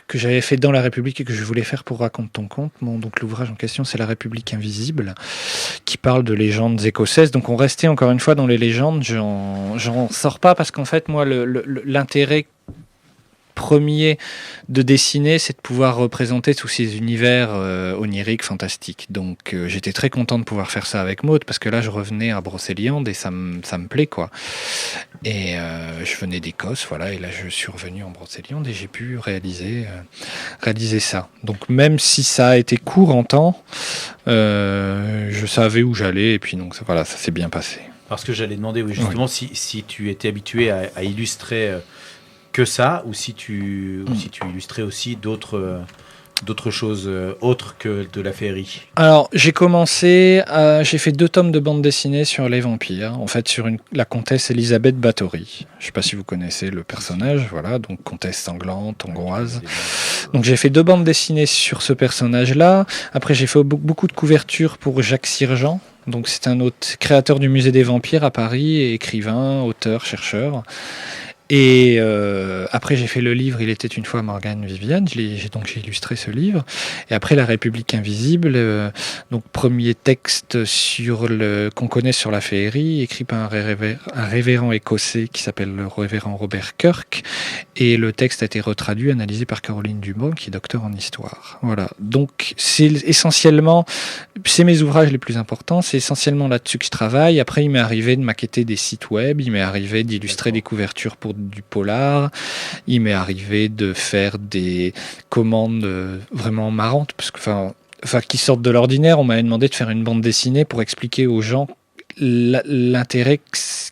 que j'avais fait dans la République et que je voulais faire pour Raconte ton conte. Donc l'ouvrage en question, c'est La République invisible, qui parle de légendes écossaises. Donc on restait encore une fois dans les légendes. J'en sors pas parce qu'en fait moi l'intérêt premier de dessiner, c'est de pouvoir représenter tous ces univers oniriques, fantastiques. Donc j'étais très content de pouvoir faire ça avec Maud, parce que là je revenais à Brocéliande et ça me plaît, quoi. Et je venais d'Écosse, voilà, et là je suis revenu en Brocéliande et j'ai pu réaliser ça. Donc même si ça a été court en temps, je savais où j'allais, et puis donc ça s'est bien passé. Parce que j'allais demander, justement, si tu étais habitué à illustrer que ça, ou si tu illustrais aussi d'autres choses autres que de la féerie. Alors, j'ai fait 2 tomes de bande dessinée sur les vampires, en fait sur la comtesse Elisabeth Bathory. Je ne sais pas si vous connaissez le personnage, voilà, donc comtesse sanglante, hongroise. Donc j'ai fait 2 bandes dessinées sur ce personnage-là. Après, j'ai fait beaucoup de couvertures pour Jacques Sirjean. Donc c'est un autre créateur du musée des vampires à Paris, écrivain, auteur, chercheur. Et après j'ai fait le livre Il était une fois Morgane Viviane, j'ai illustré ce livre. Et après La République invisible, donc premier texte qu'on connaît sur la féerie, écrit par un révérend écossais qui s'appelle le révérend Robert Kirk. Et le texte a été retraduit, analysé par Caroline Dumont, qui est docteur en histoire. Voilà. Donc c'est mes ouvrages les plus importants, c'est essentiellement là-dessus que je travaille. Après il m'est arrivé de maqueter des sites web, il m'est arrivé d'illustrer des couvertures pour du polar, il m'est arrivé de faire des commandes vraiment marrantes, parce que, qui sortent de l'ordinaire. On m'avait demandé de faire une bande dessinée pour expliquer aux gens l'intérêt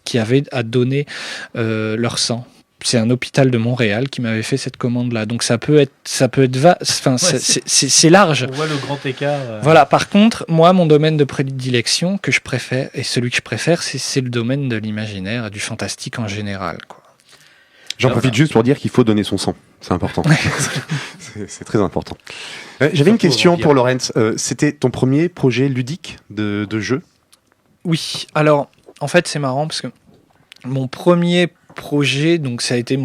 qu'il y avait à donner leur sang. C'est un hôpital de Montréal qui m'avait fait cette commande-là. Donc ça peut être c'est large. On voit le grand écart. Voilà. Par contre, moi, mon domaine de prédilection que je préfère, et celui que je préfère, c'est le domaine de l'imaginaire et du fantastique en général, quoi. J'en profite juste pour dire qu'il faut donner son sang. C'est important. c'est très important. J'avais une question pour Laurence. C'était ton premier projet ludique de jeu ? Oui. Alors, en fait, c'est marrant parce que mon premier projet, donc ça a été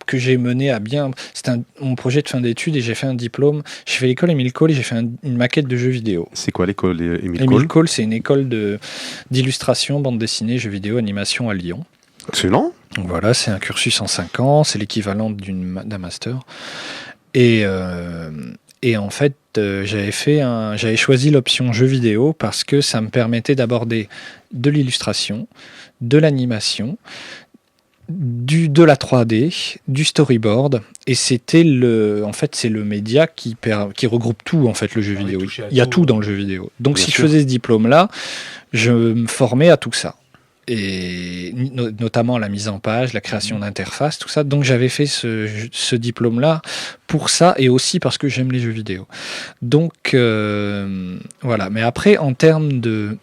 que j'ai mené à bien. C'était mon projet de fin d'études et j'ai fait un diplôme. J'ai fait l'école Émile Cole et j'ai fait une maquette de jeux vidéo. C'est quoi l'école Émile Cole ? Émile Cole, c'est une école d'illustration, bande dessinée, jeux vidéo, animation à Lyon. Excellent. Donc voilà, c'est un cursus en 5 ans, c'est l'équivalent d'un master. Et en fait, j'avais choisi l'option jeu vidéo parce que ça me permettait d'aborder de l'illustration, de l'animation, de la 3D, du storyboard, et c'était c'est le média qui regroupe tout, en fait, le jeu vidéo. Il y a tout dans le jeu vidéo. Donc bien si sûr. Je faisais ce diplôme-là, je me formais à tout ça. Et notamment la mise en page, la création d'interfaces, tout ça. Donc j'avais fait ce diplôme-là pour ça, et aussi parce que j'aime les jeux vidéo. Donc voilà. Mais après, en termes de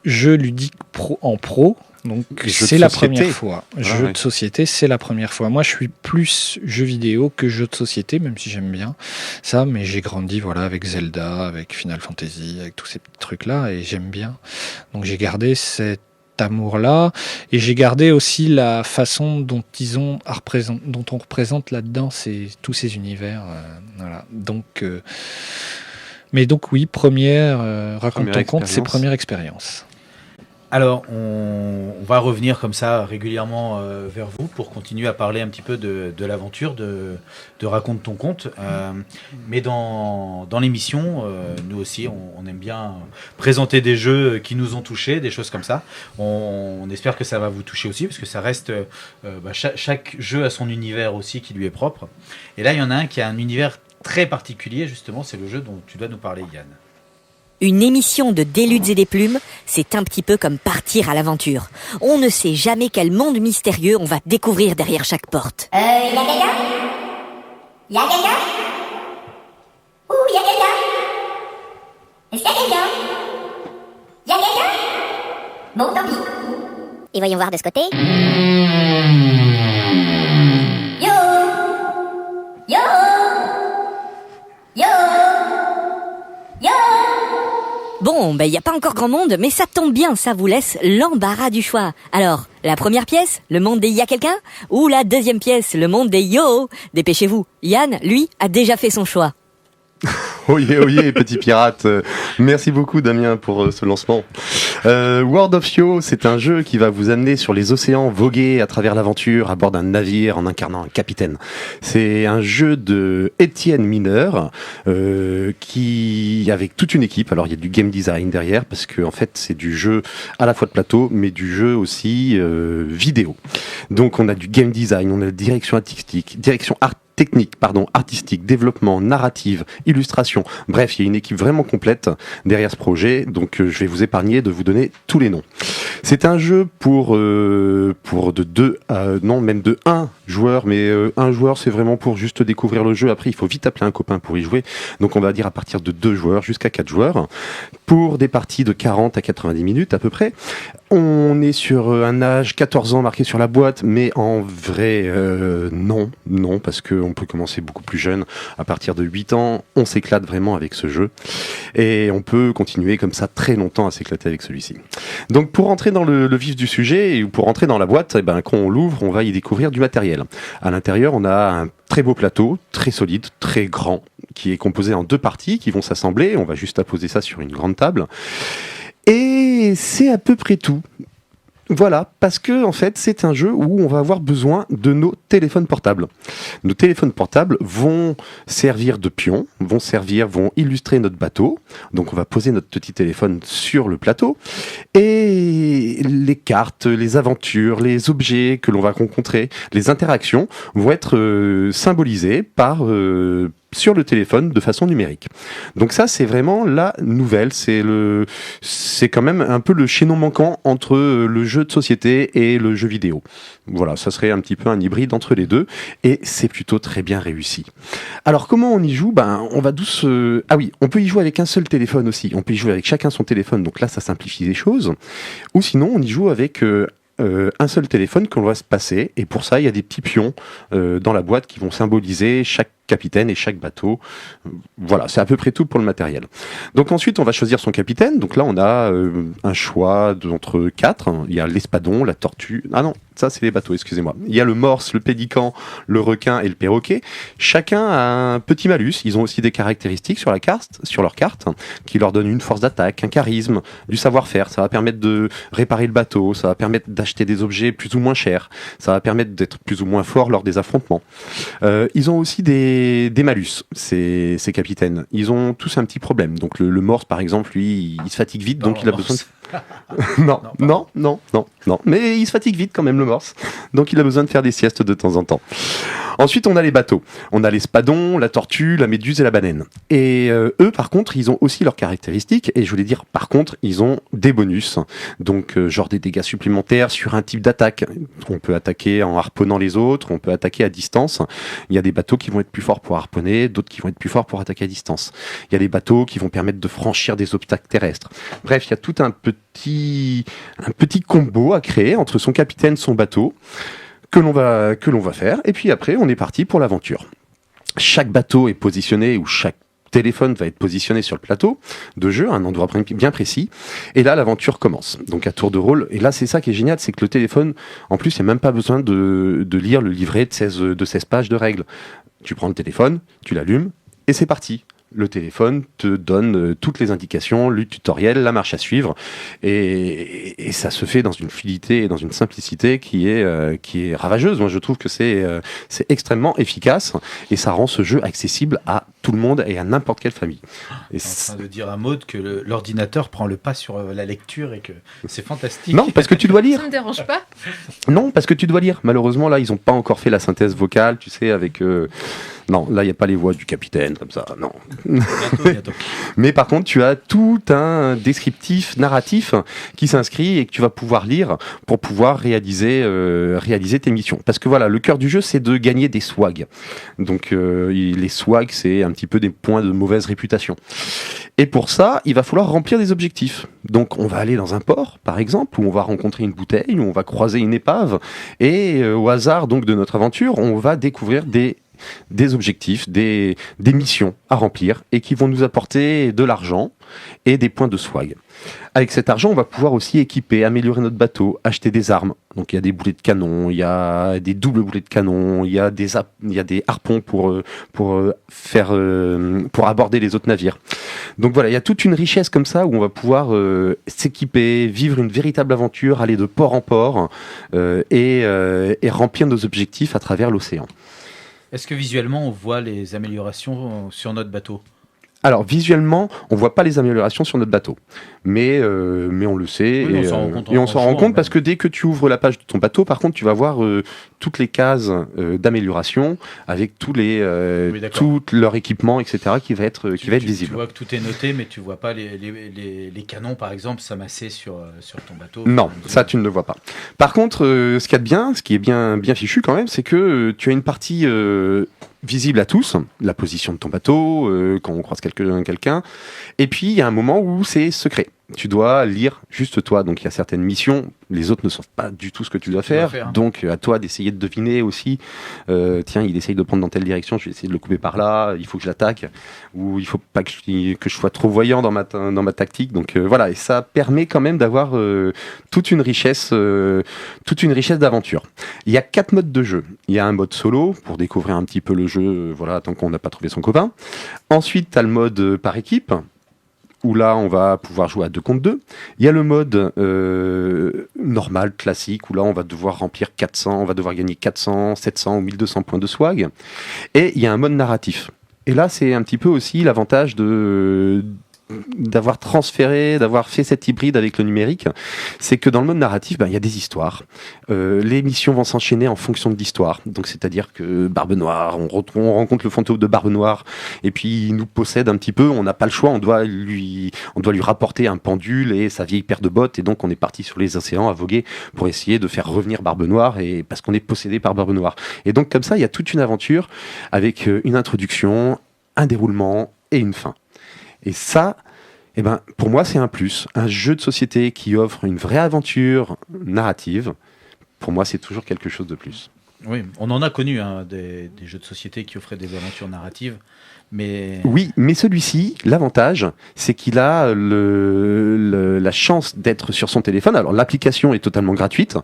jeux ludiques en pro, donc c'est la première fois. Jeux de société, c'est la première fois. Moi, je suis plus jeux vidéo que jeux de société, même si j'aime bien ça. Mais j'ai grandi avec Zelda, avec Final Fantasy, avec tous ces petits trucs-là, et j'aime bien. Donc j'ai gardé cet amour-là, et j'ai gardé aussi la façon dont dont on représente là-dedans tous ces univers. Voilà. Donc, mais donc oui, raconte ton conte, c'est première expérience. Alors, on va revenir comme ça régulièrement vers vous pour continuer à parler un petit peu de l'aventure de Raconte ton conte. Mais dans l'émission, nous aussi, on aime bien présenter des jeux qui nous ont touchés, des choses comme ça. On espère que ça va vous toucher aussi, parce que ça reste... chaque jeu a son univers aussi qui lui est propre. Et là, il y en a un qui a un univers très particulier, justement, c'est le jeu dont tu dois nous parler, Yann. Une émission de Des Luttes et des Plumes, c'est un petit peu comme partir à l'aventure. On ne sait jamais quel monde mystérieux on va découvrir derrière chaque porte. Y'a quelqu'un? Y'a quelqu'un? Ouh, y'a quelqu'un? Est-ce qu'il y a quelqu'un? Y'a quelqu'un? Bon, tant pis. Et voyons voir de ce côté. Yo! Yo! Yo! Yo! Bon, il n'y a pas encore grand monde, mais ça tombe bien, ça vous laisse l'embarras du choix. Alors, la première pièce, le monde des y a quelqu'un, ou la deuxième pièce, le monde des yo? Dépêchez-vous, Yann, lui, a déjà fait son choix. Oyez, petit pirate. Merci beaucoup, Damien, pour ce lancement. World of Yo, c'est un jeu qui va vous amener sur les océans, voguer à travers l'aventure à bord d'un navire en incarnant un capitaine. C'est un jeu de Étienne Mineur, avec toute une équipe. Alors, il y a du game design derrière, parce que en fait, c'est du jeu à la fois de plateau, mais du jeu aussi vidéo. Donc, on a du game design, on a direction artistique, direction technique, artistique, développement, narrative, illustration. Bref, il y a une équipe vraiment complète derrière ce projet, donc je vais vous épargner de vous donner tous les noms. C'est un jeu pour de 1 joueur, mais un joueur c'est vraiment pour juste découvrir le jeu. Après, il faut vite appeler un copain pour y jouer, donc on va dire à partir de 2 joueurs jusqu'à 4 joueurs, pour des parties de 40 à 90 minutes à peu près. On est sur un âge 14 ans marqué sur la boîte, mais en vrai, non, parce qu'on peut commencer beaucoup plus jeune. À partir de 8 ans, on s'éclate vraiment avec ce jeu. Et on peut continuer comme ça très longtemps à s'éclater avec celui-ci. Donc pour rentrer dans le vif du sujet, ou pour rentrer dans la boîte, quand on l'ouvre, on va y découvrir du matériel. À l'intérieur, on a un très beau plateau, très solide, très grand, qui est composé en 2 parties qui vont s'assembler. On va juste apposer ça sur une grande table. Et c'est à peu près tout. Voilà, parce que en fait, c'est un jeu où on va avoir besoin de nos téléphones portables. Nos téléphones portables vont servir de pions, vont illustrer notre bateau. Donc on va poser notre petit téléphone sur le plateau et les cartes, les aventures, les objets que l'on va rencontrer, les interactions vont être symbolisées sur le téléphone de façon numérique. Donc ça, c'est vraiment la nouvelle. C'est quand même un peu le chaînon manquant entre le jeu de société et le jeu vidéo. Voilà, ça serait un petit peu un hybride entre les deux, et c'est plutôt très bien réussi. Alors comment on y joue ? On va on peut y jouer avec un seul téléphone aussi. On peut y jouer avec chacun son téléphone, donc là, ça simplifie les choses. Ou sinon, on y joue avec un seul téléphone qu'on va se passer, et pour ça, il y a des petits pions dans la boîte qui vont symboliser chaque capitaine et chaque bateau. Voilà, c'est à peu près tout pour le matériel. Donc ensuite, on va choisir son capitaine. Donc là, on a un choix entre 4. Il y a l'espadon, la tortue. Ah non, ça c'est les bateaux, excusez-moi. Il y a le morse, le pélican, le requin et le perroquet. Chacun a un petit malus. Ils ont aussi des caractéristiques sur leur carte, qui leur donnent une force d'attaque, un charisme, du savoir-faire. Ça va permettre de réparer le bateau, ça va permettre d'acheter des objets plus ou moins chers, ça va permettre d'être plus ou moins fort lors des affrontements. Ils ont aussi des malus, ces capitaines. Ils ont tous un petit problème. Donc le morse, par exemple, lui, il se fatigue vite, donc il a besoin de... Non. Mais il se fatigue vite quand même, le morse. Donc il a besoin de faire des siestes de temps en temps. Ensuite, on a les bateaux. On a l'espadon, la tortue, la méduse et la baleine. Et eux, par contre, ils ont aussi leurs caractéristiques. Et je voulais dire, par contre, ils ont des bonus. Donc, genre des dégâts supplémentaires sur un type d'attaque. On peut attaquer en harponnant les autres. On peut attaquer à distance. Il y a des bateaux qui vont être plus forts pour harponner, d'autres qui vont être plus forts pour attaquer à distance. Il y a des bateaux qui vont permettre de franchir des obstacles terrestres. Bref, il y a tout un petit combo à créer entre son capitaine, son bateau, que l'on va faire, et puis après on est parti pour l'aventure. Chaque bateau est positionné, ou chaque téléphone va être positionné sur le plateau de jeu, à un endroit bien précis, et là l'aventure commence. Donc à tour de rôle, et là c'est ça qui est génial, c'est que le téléphone, en plus il n'y a même pas besoin de lire le livret de 16 pages de règles. Tu prends le téléphone, tu l'allumes, et c'est parti. Le téléphone te donne toutes les indications, le tutoriel, la marche à suivre, et ça se fait dans une fluidité et dans une simplicité qui est ravageuse. Moi, je trouve que c'est extrêmement efficace, et ça rend ce jeu accessible à tout le monde et à n'importe quelle famille. Et en train de dire à Maud que l'ordinateur prend le pas sur la lecture et que c'est fantastique. Non, parce que tu dois lire. Ça me dérange pas. Non, parce que tu dois lire. Malheureusement, là, ils n'ont pas encore fait la synthèse vocale, tu sais, avec... Non, là, il n'y a pas les voix du capitaine, comme ça, non. Bientôt. Mais par contre, tu as tout un descriptif narratif qui s'inscrit et que tu vas pouvoir lire pour pouvoir réaliser tes missions. Parce que voilà, le cœur du jeu, c'est de gagner des swags. Donc, les swags, c'est un petit peu des points de mauvaise réputation. Et pour ça, il va falloir remplir des objectifs. Donc, on va aller dans un port, par exemple, où on va rencontrer une bouteille, où on va croiser une épave, et au hasard donc de notre aventure, on va découvrir des objectifs, des missions à remplir, et qui vont nous apporter de l'argent et des points de swag. Avec cet argent, on va pouvoir aussi équiper, améliorer notre bateau, acheter des armes. Donc il y a des boulets de canon, il y a des doubles boulets de canon, il y a des harpons pour aborder les autres navires. Donc voilà, il y a toute une richesse comme ça où on va pouvoir s'équiper, vivre une véritable aventure, aller de port en port et remplir nos objectifs à travers l'océan. Est-ce que visuellement on voit les améliorations sur notre bateau ? Alors visuellement, on voit pas les améliorations sur notre bateau, mais on le sait Oui, on s'en rend compte parce que dès que tu ouvres la page de ton bateau, par contre, tu vas voir toutes les cases d'amélioration avec tous les tout leur équipement, etc. qui va être visible. Tu vois que tout est noté, mais tu vois pas les canons, par exemple, s'amasser sur ton bateau. Non, ça tu ne le vois pas. Par contre, ce qui est bien fichu quand même, c'est que tu as une partie visible à tous, la position de ton bateau, quand on croise quelqu'un, et puis il y a un moment où c'est secret. Tu dois lire juste toi, donc il y a certaines missions, les autres ne savent pas du tout ce que tu dois faire, donc à toi d'essayer de deviner aussi, tiens, il essaye de prendre dans telle direction, je vais essayer de le couper par là, il faut que je l'attaque, ou il faut pas que je sois trop voyant dans ma tactique, donc voilà, et ça permet quand même d'avoir toute une richesse d'aventure. Il y a 4 modes de jeu. Il y a un mode solo, pour découvrir un petit peu le jeu, voilà, tant qu'on n'a pas trouvé son copain. Ensuite, tu as le mode par équipe, où là, on va pouvoir jouer à 2 contre 2. Il y a le mode normal, classique, où là, on va devoir remplir 400, on va devoir gagner 400, 700 ou 1200 points de swag. Et il y a un mode narratif. Et là, c'est un petit peu aussi l'avantage d'avoir fait cet hybride avec le numérique, c'est que dans le mode narratif, il y a des histoires. Les missions vont s'enchaîner en fonction de l'histoire. Donc, c'est-à-dire que Barbe Noire, on rencontre le fantôme de Barbe Noire, et puis il nous possède un petit peu. On n'a pas le choix. On doit lui rapporter un pendule et sa vieille paire de bottes. Et donc, on est parti sur les océans à voguer pour essayer de faire revenir Barbe Noire, et parce qu'on est possédé par Barbe Noire. Et donc, comme ça, il y a toute une aventure avec une introduction, un déroulement et une fin. Et ça, pour moi, c'est un plus. Un jeu de société qui offre une vraie aventure narrative, pour moi, c'est toujours quelque chose de plus. Oui, on en a connu des jeux de société qui offraient des aventures narratives. Mais... Oui, mais celui-ci, l'avantage, c'est qu'il a la chance d'être sur son téléphone. Alors, l'application est totalement gratuite.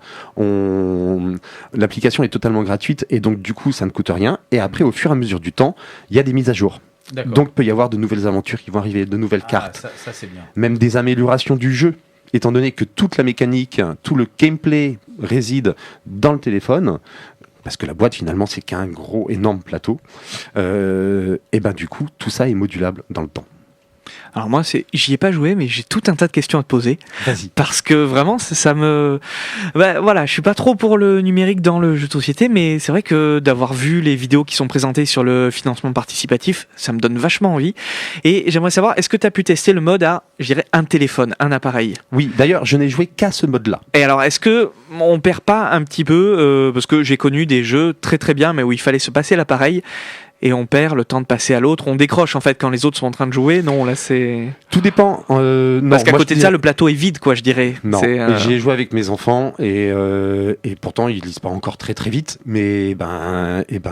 L'application est totalement gratuite et donc, du coup, ça ne coûte rien. Et après, au fur et à mesure du temps, il y a des mises à jour. D'accord. Donc, il peut y avoir de nouvelles aventures qui vont arriver, de nouvelles cartes. Ça, c'est bien. Même des améliorations du jeu, étant donné que toute la mécanique, tout le gameplay réside dans le téléphone, parce que la boîte, finalement, c'est qu'un gros, énorme plateau. Et du coup, tout ça est modulable dans le temps. Alors moi, j'y ai pas joué, mais j'ai tout un tas de questions à te poser. Vas-y. Parce que vraiment, ça me... voilà, je suis pas trop pour le numérique dans le jeu de société, mais c'est vrai que d'avoir vu les vidéos qui sont présentées sur le financement participatif, ça me donne vachement envie. Et j'aimerais savoir, est-ce que tu as pu tester le mode à, je dirais, un téléphone, un appareil ? Oui, d'ailleurs, je n'ai joué qu'à ce mode-là. Et alors, est-ce que on perd pas un petit peu, parce que j'ai connu des jeux très très bien, mais où il fallait se passer l'appareil, et on perd le temps de passer à l'autre, on décroche en fait quand les autres sont en train de jouer. Non, là c'est... Tout dépend. Parce qu'à côté de ça, le plateau est vide, quoi, je dirais. Non, j'ai joué avec mes enfants et pourtant ils lisent pas encore très très vite, mais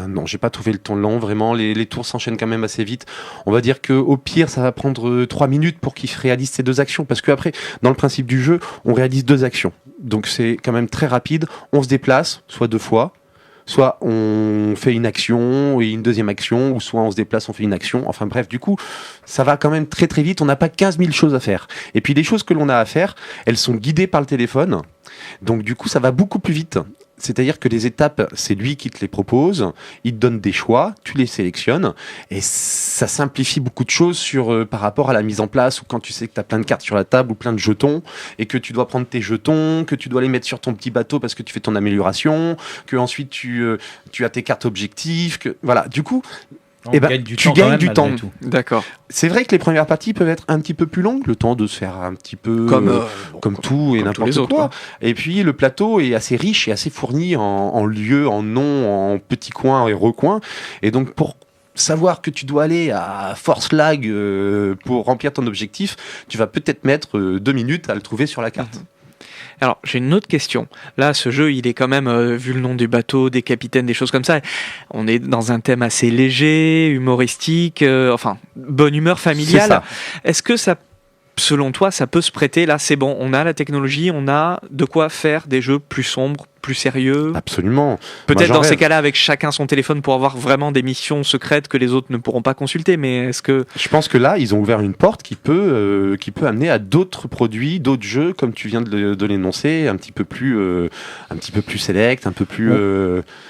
non, j'ai pas trouvé le temps lent, vraiment, les tours s'enchaînent quand même assez vite. On va dire qu'au pire, ça va prendre 3 minutes pour qu'ils réalisent ces 2 actions, parce qu'après, dans le principe du jeu, on réalise 2 actions. Donc c'est quand même très rapide, on se déplace, soit 2 fois, soit on fait une action et une deuxième action, ou soit on se déplace, on fait une action. Enfin bref, du coup, ça va quand même très très vite. On n'a pas 15 000 choses à faire. Et puis les choses que l'on a à faire, elles sont guidées par le téléphone. Donc du coup, ça va beaucoup plus vite. C'est-à-dire que les étapes, c'est lui qui te les propose, il te donne des choix, tu les sélectionnes, et ça simplifie beaucoup de choses par rapport à la mise en place, ou quand tu sais que tu as plein de cartes sur la table, ou plein de jetons, et que tu dois prendre tes jetons, que tu dois les mettre sur ton petit bateau parce que tu fais ton amélioration, que ensuite tu as tes cartes objectifs, voilà. Du coup, tu gagnes du temps. D'accord. C'est vrai que les premières parties peuvent être un petit peu plus longues, le temps de se faire un petit peu comme tout et n'importe quoi. Et puis le plateau est assez riche et assez fourni en lieux, en noms, en petits coins et recoins. Et donc pour savoir que tu dois aller à Force Lag pour remplir ton objectif, tu vas peut-être mettre 2 minutes à le trouver sur la carte. Alors, j'ai une autre question. Là, ce jeu, il est quand même, vu le nom du bateau, des capitaines, des choses comme ça, on est dans un thème assez léger, humoristique, bonne humeur familiale. C'est ça. Est-ce que ça, selon toi, ça peut se prêter, là, c'est bon, on a la technologie, on a de quoi faire des jeux plus sombres, plus sérieux. Absolument. Peut-être Moi, dans j'en ces rêve. cas-là avec chacun son téléphone pour avoir vraiment des missions secrètes que les autres ne pourront pas consulter. Mais est-ce que Je pense que là, ils ont ouvert une porte qui peut amener à d'autres produits, d'autres jeux, comme tu viens de l'énoncer, un petit peu plus select, un peu plus.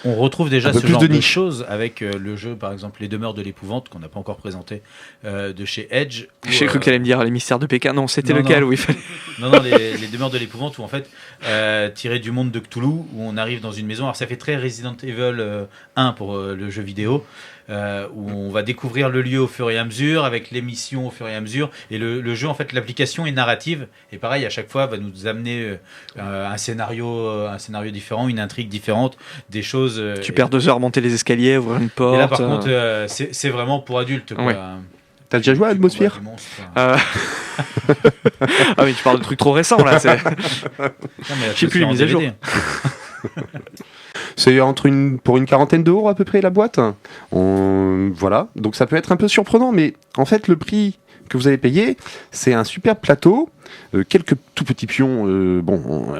On retrouve déjà un peu ce plus genre de de niche. choses avec le jeu, par exemple, Les Demeures de l'épouvante, qu'on n'a pas encore présenté, de chez Edge. où, j'ai cru que tu allais me dire les mystères de Pékin. Non, c'était non, lequel non. où il fallait. Non, les Demeures de l'épouvante, où en fait, tiré du monde de Cthulhu, où on arrive dans une maison. Alors ça fait très Resident Evil 1 pour le jeu vidéo, où on va découvrir le lieu au fur et à mesure, avec les missions au fur et à mesure. Et le jeu, en fait, l'application est narrative. Et pareil, à chaque fois, va nous amener un scénario différent, une intrigue différente, des choses. Tu perds 2 heures à monter les escaliers, ouvrir une porte. Et là, par contre, c'est vraiment pour adultes, quoi. Ouais. T'as déjà joué à Atmosphere ? Ah oui, tu parles de trucs trop récents là. Je sais plus les mises à jour. C'est pour une quarantaine d'euros à peu près la boîte. Voilà, donc ça peut être un peu surprenant, mais en fait le prix que vous avez payé, c'est un superbe plateau, quelques tout petits pions.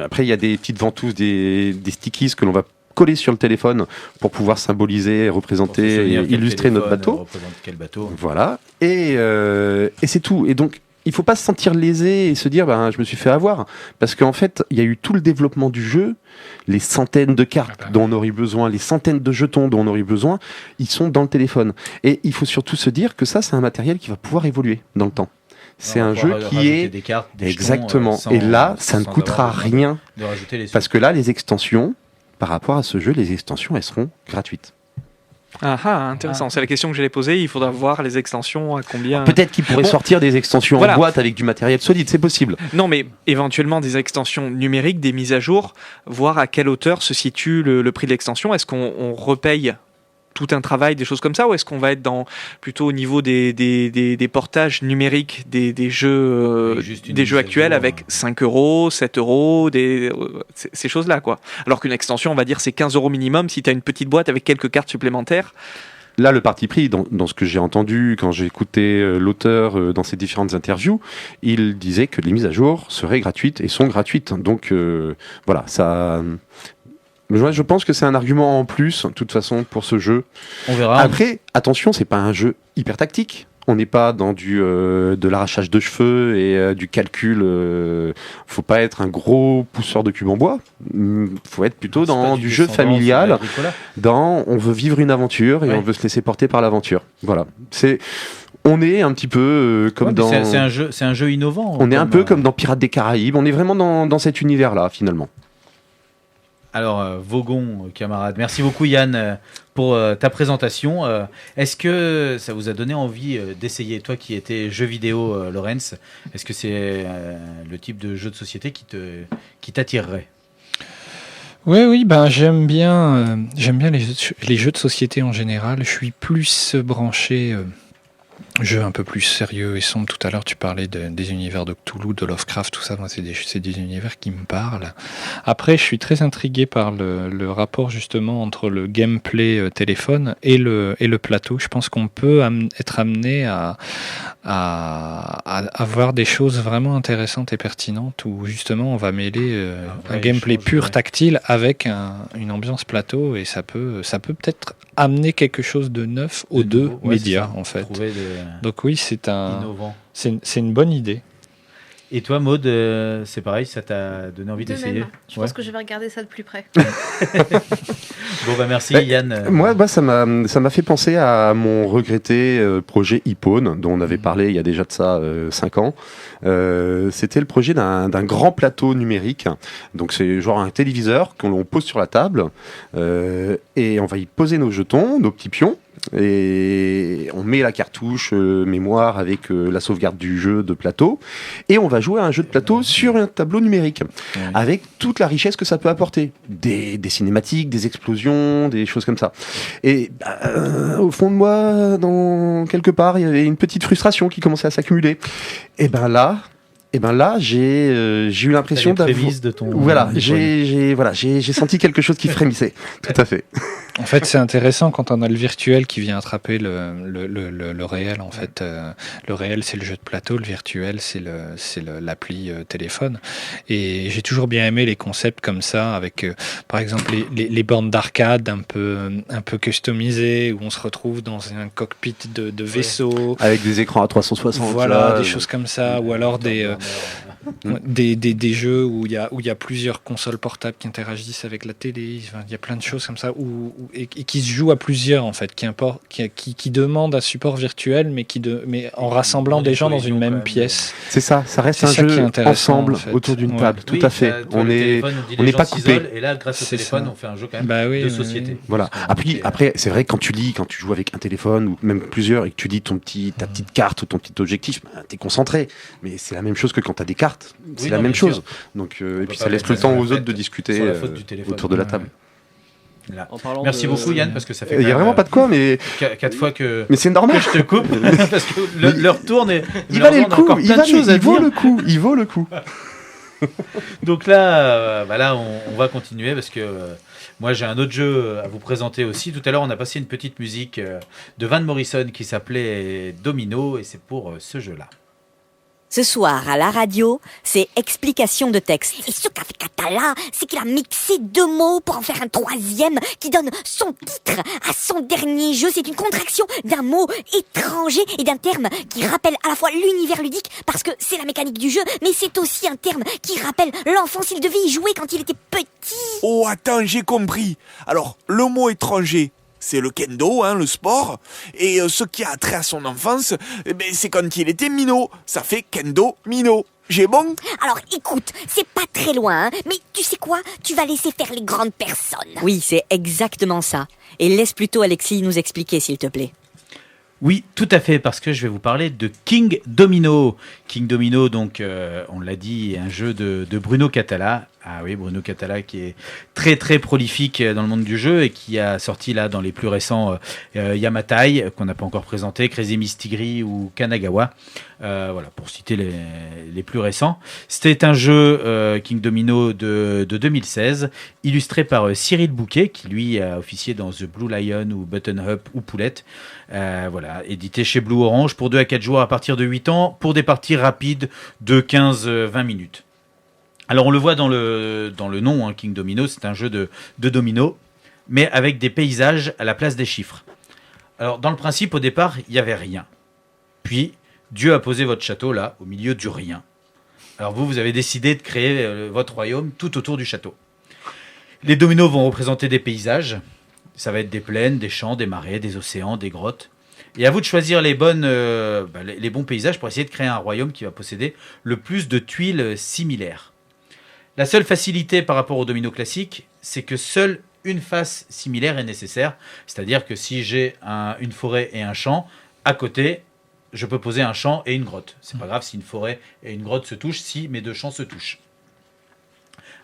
Après il y a des petites ventouses, des stickies que l'on va coller sur le téléphone pour pouvoir symboliser, représenter et illustrer notre bateau. Quel bateau. Voilà, et c'est tout. Et donc il faut pas se sentir lésé et se dire je me suis fait avoir, parce qu'en fait il y a eu tout le développement du jeu, les centaines de cartes dont on aurait besoin, les centaines de jetons dont on aurait besoin, ils sont dans le téléphone. Et il faut surtout se dire que ça c'est un matériel qui va pouvoir évoluer dans le temps. C'est un jeu qui est des cartes, des exactement. jetons, et là ça ne sans coûtera avoir rien, de rajouter les sous. parce que là les extensions, par rapport à ce jeu, les extensions elles seront gratuites. Intéressant. C'est la question que j'allais poser. Il faudra voir les extensions à combien. Peut-être qu'ils pourraient sortir des extensions en boîte avec du matériel solide, c'est possible. Non, mais éventuellement des extensions numériques, des mises à jour, voir à quelle hauteur se situe le prix de l'extension. Est-ce qu'on repaye tout un travail, des choses comme ça, ou est-ce qu'on va être plutôt au niveau des portages numériques des jeux actuels avec 5 euros, 7 euros, ces choses-là, quoi. Alors qu'une extension, on va dire, c'est 15 euros minimum si tu as une petite boîte avec quelques cartes supplémentaires. Là, le parti pris, dans ce que j'ai entendu quand j'ai écouté l'auteur dans ses différentes interviews, il disait que les mises à jour seraient gratuites et sont gratuites. Donc voilà, ça. Je pense que c'est un argument en plus, de toute façon, pour ce jeu. On verra. Après, attention, c'est pas un jeu hyper tactique. On n'est pas dans de l'arrachage de cheveux et du calcul. Faut pas être un gros pousseur de cubes en bois. Faut être plutôt dans du jeu familial. On veut vivre une aventure et on veut se laisser porter par l'aventure. Voilà. On est un petit peu comme dans. C'est un jeu innovant. On est un peu comme dans Pirates des Caraïbes. On est vraiment dans cet univers-là, finalement. Alors, Vogon, camarade, merci beaucoup Yann pour ta présentation. Est-ce que ça vous a donné envie d'essayer, toi qui étais jeu vidéo, Laurence, est-ce que c'est le type de jeu de société qui t'attirerait ? Oui, j'aime bien les jeux de société en général. Je suis plus branché jeu un peu plus sérieux et sombre. Tout à l'heure, tu parlais des univers de Cthulhu, de Lovecraft, tout ça. Moi, c'est des univers qui me parlent. Après, je suis très intrigué par le rapport justement entre le gameplay téléphone et le plateau. Je pense qu'on peut être amené à avoir des choses vraiment intéressantes et pertinentes où justement on va mêler un gameplay pur tactile avec une ambiance plateau, et ça peut peut-être amener quelque chose de neuf aux deux médias en fait. Donc oui, c'est une bonne idée. Et toi, Maud, c'est pareil, ça t'a donné envie d'essayer ? Je pense que je vais regarder ça de plus près. Bon, merci Yann. Moi, ça m'a fait penser à mon regretté projet Hippone, dont on avait parlé il y a déjà de ça 5 ans. C'était le projet d'un grand plateau numérique. Donc c'est genre un téléviseur qu'on pose sur la table et on va y poser nos jetons, nos petits pions. Et on met la cartouche mémoire avec la sauvegarde du jeu de plateau, et on va jouer à un jeu de plateau sur un tableau numérique avec toute la richesse que ça peut apporter, des cinématiques, des explosions, des choses comme ça. Et au fond de moi, quelque part, il y avait une petite frustration qui commençait à s'accumuler. Et là, j'ai eu l'impression de ton... Voilà, j'ai senti quelque chose qui frémissait. Tout à fait. En fait, c'est intéressant quand on a le virtuel qui vient attraper le réel. En fait, le réel, c'est le jeu de plateau, le virtuel, c'est l'appli téléphone. Et j'ai toujours bien aimé les concepts comme ça, avec par exemple les bornes d'arcade un peu customisées, où on se retrouve dans un cockpit de vaisseau. Avec des écrans à 360. Voilà, là, des choses comme ça, ou alors des jeux où il y a plusieurs consoles portables qui interagissent avec la télé. Enfin, il y a plein de choses comme ça et qui se jouent à plusieurs en fait, qui demandent un support virtuel, mais en rassemblant des gens dans une même pièce. C'est ça reste C'est un ça qui est jeu intéressant, ensemble en fait. autour d'une Ouais. table. Tout à fait. On n'est pas coupé. Et là, grâce au C'est téléphone, ça. on fait un jeu quand même de société. Voilà. Après, c'est vrai que quand tu joues avec un téléphone ou même plusieurs et que tu lis ta petite carte ou ton petit objectif, t'es concentré. Mais c'est la même chose que quand t'as des cartes. C'est la même chose. Donc, et puis ça laisse le temps aux autres de discuter autour de la table. Là. Merci beaucoup Yann, parce que ça fait. Il y a vraiment pas de quoi, mais 4 fois que. Mais c'est normal. Que je te coupe parce que leur tourne et il valait le coup. Il vaut le coup. Donc là, on va continuer parce que moi j'ai un autre jeu à vous présenter aussi. Tout à l'heure, on a passé une petite musique de Van Morrison qui s'appelait Domino, et c'est pour ce jeu-là. Ce soir, à la radio, c'est explication de texte. Et ce qu'a fait Catala, c'est qu'il a mixé 2 mots pour en faire un 3e qui donne son titre à son dernier jeu. C'est une contraction d'un mot étranger et d'un terme qui rappelle à la fois l'univers ludique, parce que c'est la mécanique du jeu, mais c'est aussi un terme qui rappelle l'enfance. Il devait y jouer quand il était petit. Oh, attends, j'ai compris. Alors, le mot étranger, c'est le kendo, le sport. Et ce qui a trait à son enfance, c'est quand il était minot. Ça fait kendo minot. J'ai bon? Alors écoute, c'est pas très loin, mais tu sais quoi? Tu vas laisser faire les grandes personnes. Oui, c'est exactement ça. Et laisse plutôt Alexis nous expliquer, s'il te plaît. Oui, tout à fait, parce que je vais vous parler de King Domino. King Domino, donc, on l'a dit, un jeu de Bruno Catala. Ah oui, Bruno Catala qui est très très prolifique dans le monde du jeu et qui a sorti là dans les plus récents Yamatai, qu'on n'a pas encore présenté, Crazy Miss Tigri ou Kanagawa. Voilà, pour citer les plus récents. C'était un jeu King Domino de 2016, illustré par Cyril Bouquet, qui lui a officié dans The Blue Lion ou Button Up ou Poulette. Voilà, édité chez Blue Orange pour 2 à 4 joueurs à partir de 8 ans, pour des parties rapides de 15-20 minutes. Alors on le voit dans le nom, King Domino, c'est un jeu de domino, mais avec des paysages à la place des chiffres. Alors dans le principe, au départ, il n'y avait rien. Puis, Dieu a posé votre château là, au milieu du rien. Alors vous avez décidé de créer votre royaume tout autour du château. Les dominos vont représenter des paysages. Ça va être des plaines, des champs, des marais, des océans, des grottes. Et à vous de choisir les bons paysages pour essayer de créer un royaume qui va posséder le plus de tuiles similaires. La seule facilité par rapport au domino classique, c'est que seule une face similaire est nécessaire. C'est-à-dire que si j'ai une forêt et un champ, à côté, je peux poser un champ et une grotte. C'est pas grave si une forêt et une grotte se touchent, si mes 2 champs se touchent.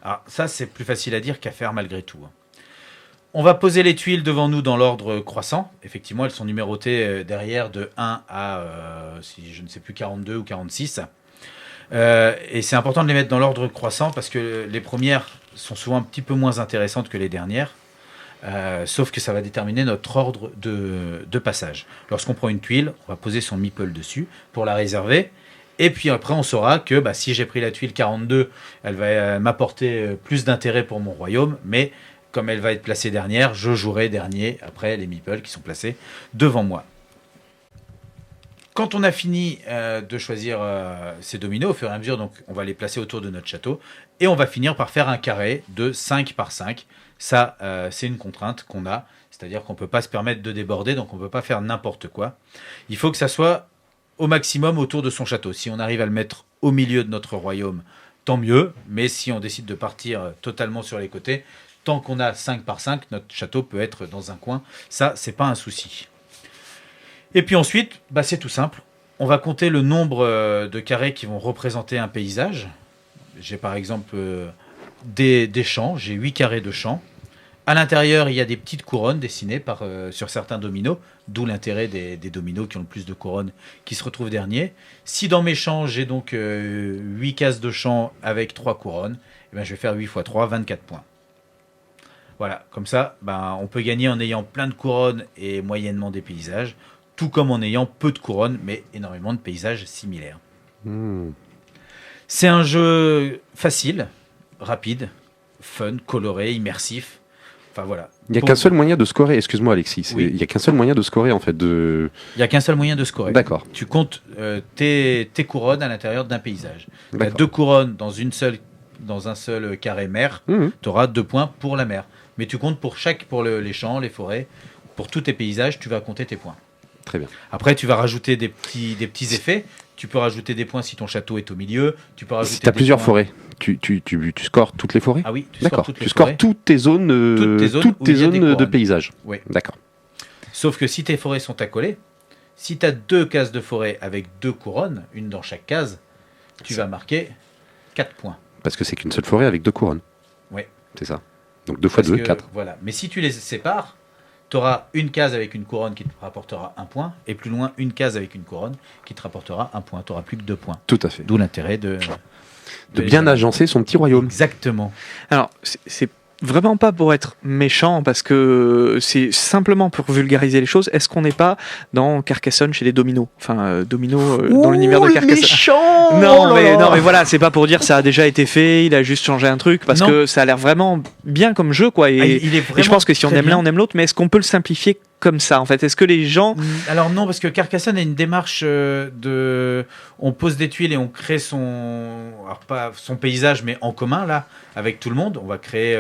Alors ça, c'est plus facile à dire qu'à faire malgré tout. On va poser les tuiles devant nous dans l'ordre croissant. Effectivement, elles sont numérotées derrière de 1 à, si je ne sais plus, 42 ou 46. Et c'est important de les mettre dans l'ordre croissant parce que les premières sont souvent un petit peu moins intéressantes que les dernières. Sauf que ça va déterminer notre ordre de passage. Lorsqu'on prend une tuile, on va poser son meeple dessus pour la réserver. Et puis après, on saura que si j'ai pris la tuile 42, elle va m'apporter plus d'intérêt pour mon royaume. Mais comme elle va être placée dernière, je jouerai dernier après les meeples qui sont placés devant moi. Quand on a fini de choisir ces dominos, au fur et à mesure, donc, on va les placer autour de notre château. Et on va finir par faire un carré de 5 par 5. Ça, c'est une contrainte qu'on a. C'est-à-dire qu'on ne peut pas se permettre de déborder, donc on ne peut pas faire n'importe quoi. Il faut que ça soit au maximum autour de son château. Si on arrive à le mettre au milieu de notre royaume, tant mieux. Mais si on décide de partir totalement sur les côtés, tant qu'on a 5 par 5, notre château peut être dans un coin. Ça, c'est pas un souci. Et puis ensuite, c'est tout simple. On va compter le nombre de carrés qui vont représenter un paysage. J'ai par exemple des champs. J'ai 8 carrés de champs. À l'intérieur, il y a des petites couronnes dessinées sur certains dominos, d'où l'intérêt des dominos qui ont le plus de couronnes qui se retrouvent derniers. Si dans mes champs, j'ai donc 8 cases de champs avec 3 couronnes, je vais faire 8 x 3, 24 points. Voilà, comme ça, on peut gagner en ayant plein de couronnes et moyennement des paysages, tout comme en ayant peu de couronnes, mais énormément de paysages similaires. C'est un jeu facile, rapide, fun, coloré, immersif. Enfin voilà. Il n'y a qu'un seul moyen de scorer, excuse-moi Alexis, il n'y a qu'un seul moyen de scorer en fait. Il n'y a qu'un seul moyen de scorer. D'accord. Tu comptes tes couronnes à l'intérieur d'un paysage. Tu as 2 couronnes dans un seul carré mer, tu auras 2 points pour la mer. Mais tu comptes pour les champs, les forêts, pour tous tes paysages, tu vas compter tes points. Très bien. Après, tu vas rajouter des petits effets. Tu peux rajouter des points si ton château est au milieu. Tu peux rajouter si tu as plusieurs points. Forêts, tu scores toutes les forêts? Ah oui, tu D'accord. scores toutes les Tu scores forêts. toutes tes zones, de paysage. Oui. D'accord. Sauf que si tes forêts sont accolées, si tu as 2 cases de forêt avec 2 couronnes, une dans chaque case, tu vas marquer 4 points. Parce que c'est qu'une seule forêt avec 2 couronnes. Oui. C'est ça. Donc 2 fois 2, 4. Voilà. Mais si tu les sépares, tu auras une case avec une couronne qui te rapportera 1 point, et plus loin, une case avec une couronne qui te rapportera 1 point. Tu n'auras plus que 2 points. Tout à fait. D'où l'intérêt de bien agencer son petit royaume. Exactement. Alors, c'est vraiment pas pour être méchant, parce que c'est simplement pour vulgariser les choses. Est-ce qu'on n'est pas dans Carcassonne chez les Dominos? Enfin, Dominos dans l'univers de Carcassonne. Méchant. Non, mais voilà, c'est pas pour dire ça a déjà été fait, il a juste changé un truc, parce que ça a l'air vraiment bien comme jeu, quoi. Et je pense que si on aime l'un, on aime l'autre, mais est-ce qu'on peut le simplifier comme ça, en fait? Est-ce que les gens... Alors non, parce que Carcassonne a une démarche on pose des tuiles et on crée alors pas son paysage, mais en commun, là, avec tout le monde. On va créer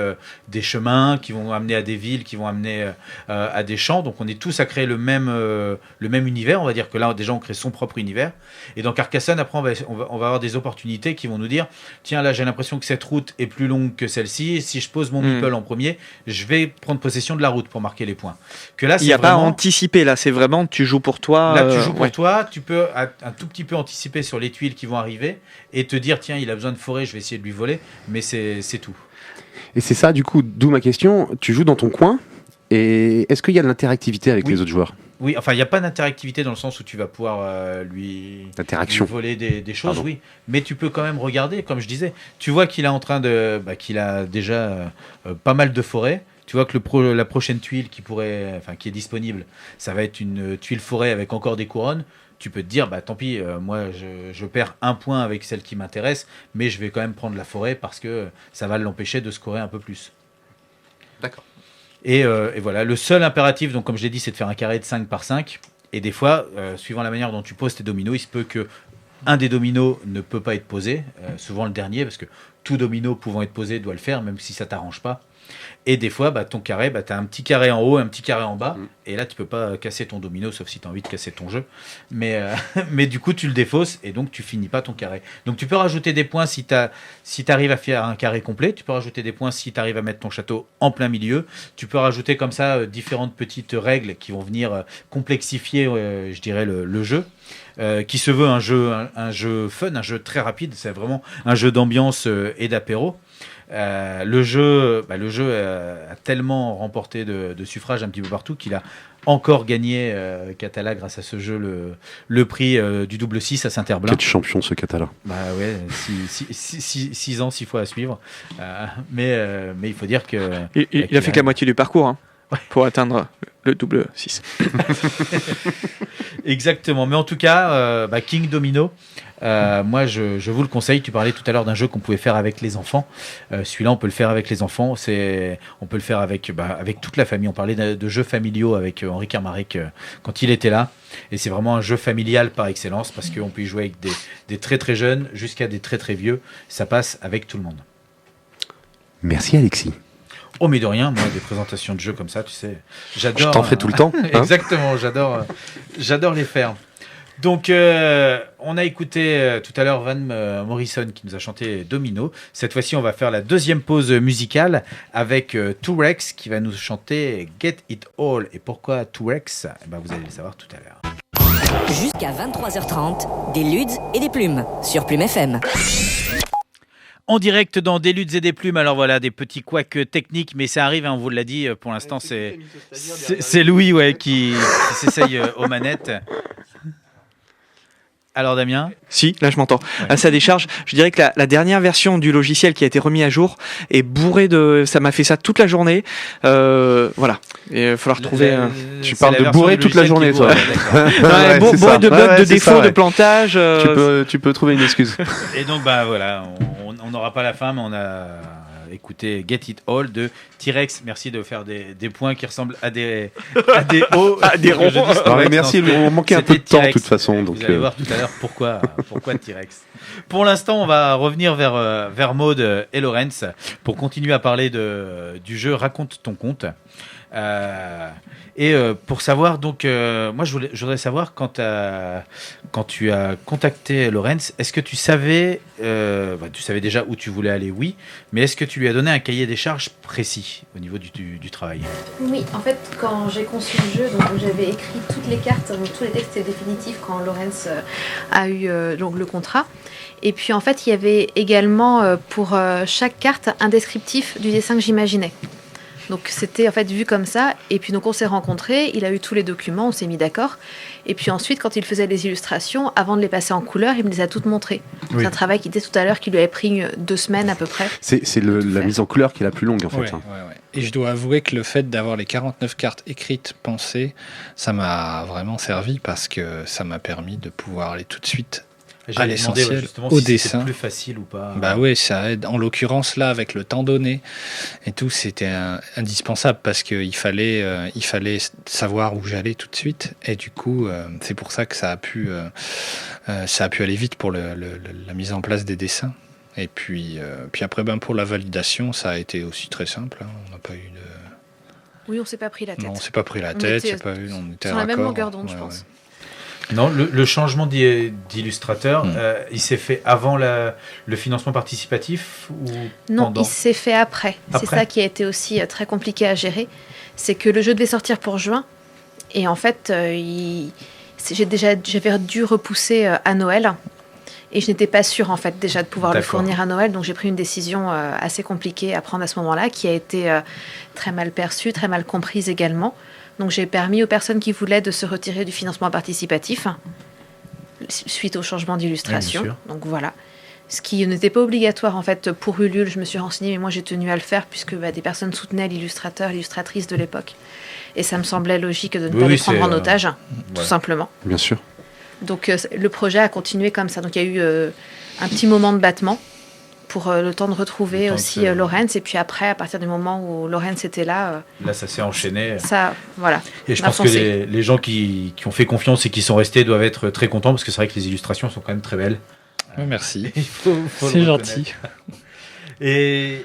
des chemins qui vont amener à des villes, qui vont amener à des champs. Donc on est tous à créer le même univers. On va dire que là, déjà, on crée son propre univers. Et dans Carcassonne, après, on va avoir des opportunités qui vont nous dire, tiens, là, j'ai l'impression que cette route est plus longue que celle-ci. Si je pose mon meeple en premier, je vais prendre possession de la route pour marquer les points. Que là, il n'y a pas à anticiper, là, c'est vraiment, tu joues pour toi. Là, tu joues pour toi, tu peux un tout petit peu anticiper sur les tuiles qui vont arriver et te dire, tiens, il a besoin de forêt, je vais essayer de lui voler, mais c'est tout. Et c'est ça, du coup, d'où ma question, tu joues dans ton coin, et est-ce qu'il y a de l'interactivité avec les autres joueurs? Oui, enfin, il n'y a pas d'interactivité dans le sens où tu vas pouvoir lui voler des choses, oui. Mais tu peux quand même regarder, comme je disais. Tu vois qu'il est en train qu'il a déjà pas mal de forêts. Tu vois que la prochaine tuile qui est disponible, ça va être une tuile forêt avec encore des couronnes. Tu peux te dire, tant pis, moi je perds 1 point avec celle qui m'intéresse, mais je vais quand même prendre la forêt parce que ça va l'empêcher de scorer un peu plus. D'accord. Et voilà, le seul impératif, donc comme je l'ai dit, c'est de faire un carré de 5 par 5. Et des fois, suivant la manière dont tu poses tes dominos, il se peut que un des dominos ne peut pas être posé, souvent le dernier, parce que tout domino pouvant être posé doit le faire, même si ça t'arrange pas. Et des fois, ton carré, tu as un petit carré en haut, un petit carré en bas, et là tu peux pas casser ton domino, sauf si tu as envie de casser ton jeu. Mais du coup, tu le défausses, et donc tu finis pas ton carré. Donc tu peux rajouter des points si tu arrives à faire un carré complet, tu peux rajouter des points si tu arrives à mettre ton château en plein milieu, tu peux rajouter comme ça différentes petites règles qui vont venir complexifier, je dirais, le jeu. Qui se veut un jeu fun, un jeu très rapide, c'est vraiment un jeu d'ambiance et d'apéro. Le jeu a tellement remporté de suffrages un petit peu partout qu'il a encore gagné Catala grâce à ce jeu le prix du double 6 à Saint-Herblain. Quel champion ce Catala. Ouais, 6 ans, 6 fois à suivre. Mais il faut dire que... Il a fait que la moitié du parcours. Hein. Pour atteindre le double 6. Exactement. Mais en tout cas, King Domino, moi je vous le conseille. Tu parlais tout à l'heure d'un jeu qu'on pouvait faire avec les enfants. Celui-là, on peut le faire avec les enfants. On peut le faire avec toute la famille. On parlait de jeux familiaux avec Henri Kermarek quand il était là. Et c'est vraiment un jeu familial par excellence parce qu'on peut y jouer avec des très très jeunes jusqu'à des très très vieux. Ça passe avec tout le monde. Merci Alexis. Oh mais de rien, moi des présentations de jeux comme ça, tu sais, j'adore. Je t'en fais tout le temps. Exactement, j'adore les faire. Donc on a écouté tout à l'heure Van Morrison qui nous a chanté Domino. Cette fois-ci, on va faire la deuxième pause musicale avec Tourex qui va nous chanter Get It All. Et pourquoi Tourex ? Vous allez le savoir tout à l'heure. Jusqu'à 23h30, des ludes et des plumes sur Plume FM. En direct dans Des luttes et des plumes. Alors voilà, des petits couacs techniques, mais ça arrive, on vous l'a dit, pour l'instant c'est Louis qui s'essaye aux manettes. Alors Damien ? Si, là je m'entends. À sa décharge, je dirais que la dernière version du logiciel qui a été remis à jour est bourrée de... Ça m'a fait ça toute la journée. Voilà. Et il va falloir trouver... Tu parles de bourrer toute la journée, toi. Bourré de bugs, de défauts, de plantage. Tu peux trouver une excuse. Et donc, bah voilà, on n'aura pas la fin, mais on a écouté Get It All de T-Rex. Merci de faire des points qui ressemblent à des hauts. À des ronds. Merci, on manquait un peu de temps de toute façon. Donc vous allez voir tout à l'heure pourquoi T-Rex. Pour l'instant, on va revenir vers Maud et Laurence pour continuer à parler du jeu Raconte ton conte. Pour savoir, donc, moi je voudrais savoir quand tu as contacté Laurence, est-ce que tu savais déjà où tu voulais aller, oui, mais est-ce que tu lui as donné un cahier des charges précis au niveau du travail ? Oui, en fait, quand j'ai conçu le jeu, donc j'avais écrit toutes les cartes, donc tous les textes étaient définitifs quand Laurence a eu donc le contrat. Et puis en fait, il y avait également pour chaque carte un descriptif du dessin que j'imaginais. Donc c'était en fait vu comme ça, et puis donc on s'est rencontrés, il a eu tous les documents, on s'est mis d'accord, et puis ensuite quand il faisait les illustrations, avant de les passer en couleur, il me les a toutes montrées. Oui. C'est un travail qui était tout à l'heure, qui lui avait pris 2 semaines à peu près. C'est la mise en couleur qui est la plus longue en fait. Ouais. Et je dois avouer que le fait d'avoir les 49 cartes écrites, pensées, ça m'a vraiment servi parce que ça m'a permis de pouvoir aller tout de suite à l'essentiel, au dessin. C'est plus facile ou pas. Bah oui, ça aide. En l'occurrence, là, avec le temps donné et tout, c'était indispensable parce qu'il fallait savoir où j'allais tout de suite. Et du coup, c'est pour ça que ça a pu aller vite pour la mise en place des dessins. Et puis après, pour la validation, ça a été aussi très simple. Hein. On n'a pas eu de... Oui, on s'est pas pris la tête. Non, on s'est pas pris la tête. On était sur la même longueur d'onde, je pense. Ouais. Non, le changement d'illustrateur, il s'est fait avant le financement participatif ou non, pendant ? Il s'est fait après. C'est ça qui a été aussi très compliqué à gérer. C'est que le jeu devait sortir pour juin. Et en fait, j'avais dû repousser à Noël. Et je n'étais pas sûre, en fait, déjà de pouvoir le fournir à Noël. Donc j'ai pris une décision assez compliquée à prendre à ce moment-là, qui a été très mal perçue, très mal comprise également. Donc j'ai permis aux personnes qui voulaient de se retirer du financement participatif suite au changement d'illustration. Donc voilà. Ce qui n'était pas obligatoire en fait pour Ulule, je me suis renseignée, mais moi j'ai tenu à le faire puisque des personnes soutenaient l'illustratrice de l'époque. Et ça me semblait logique de ne pas les prendre en otage, tout simplement. Bien sûr. Donc le projet a continué comme ça. Donc il y a eu un petit moment de battement pour le temps de retrouver aussi Laurence. Et puis après, à partir du moment où Laurence était là... là, ça s'est enchaîné. Ça, voilà. Et je pense que les gens qui ont fait confiance et qui sont restés doivent être très contents parce que c'est vrai que les illustrations sont quand même très belles. Merci. C'est gentil. Et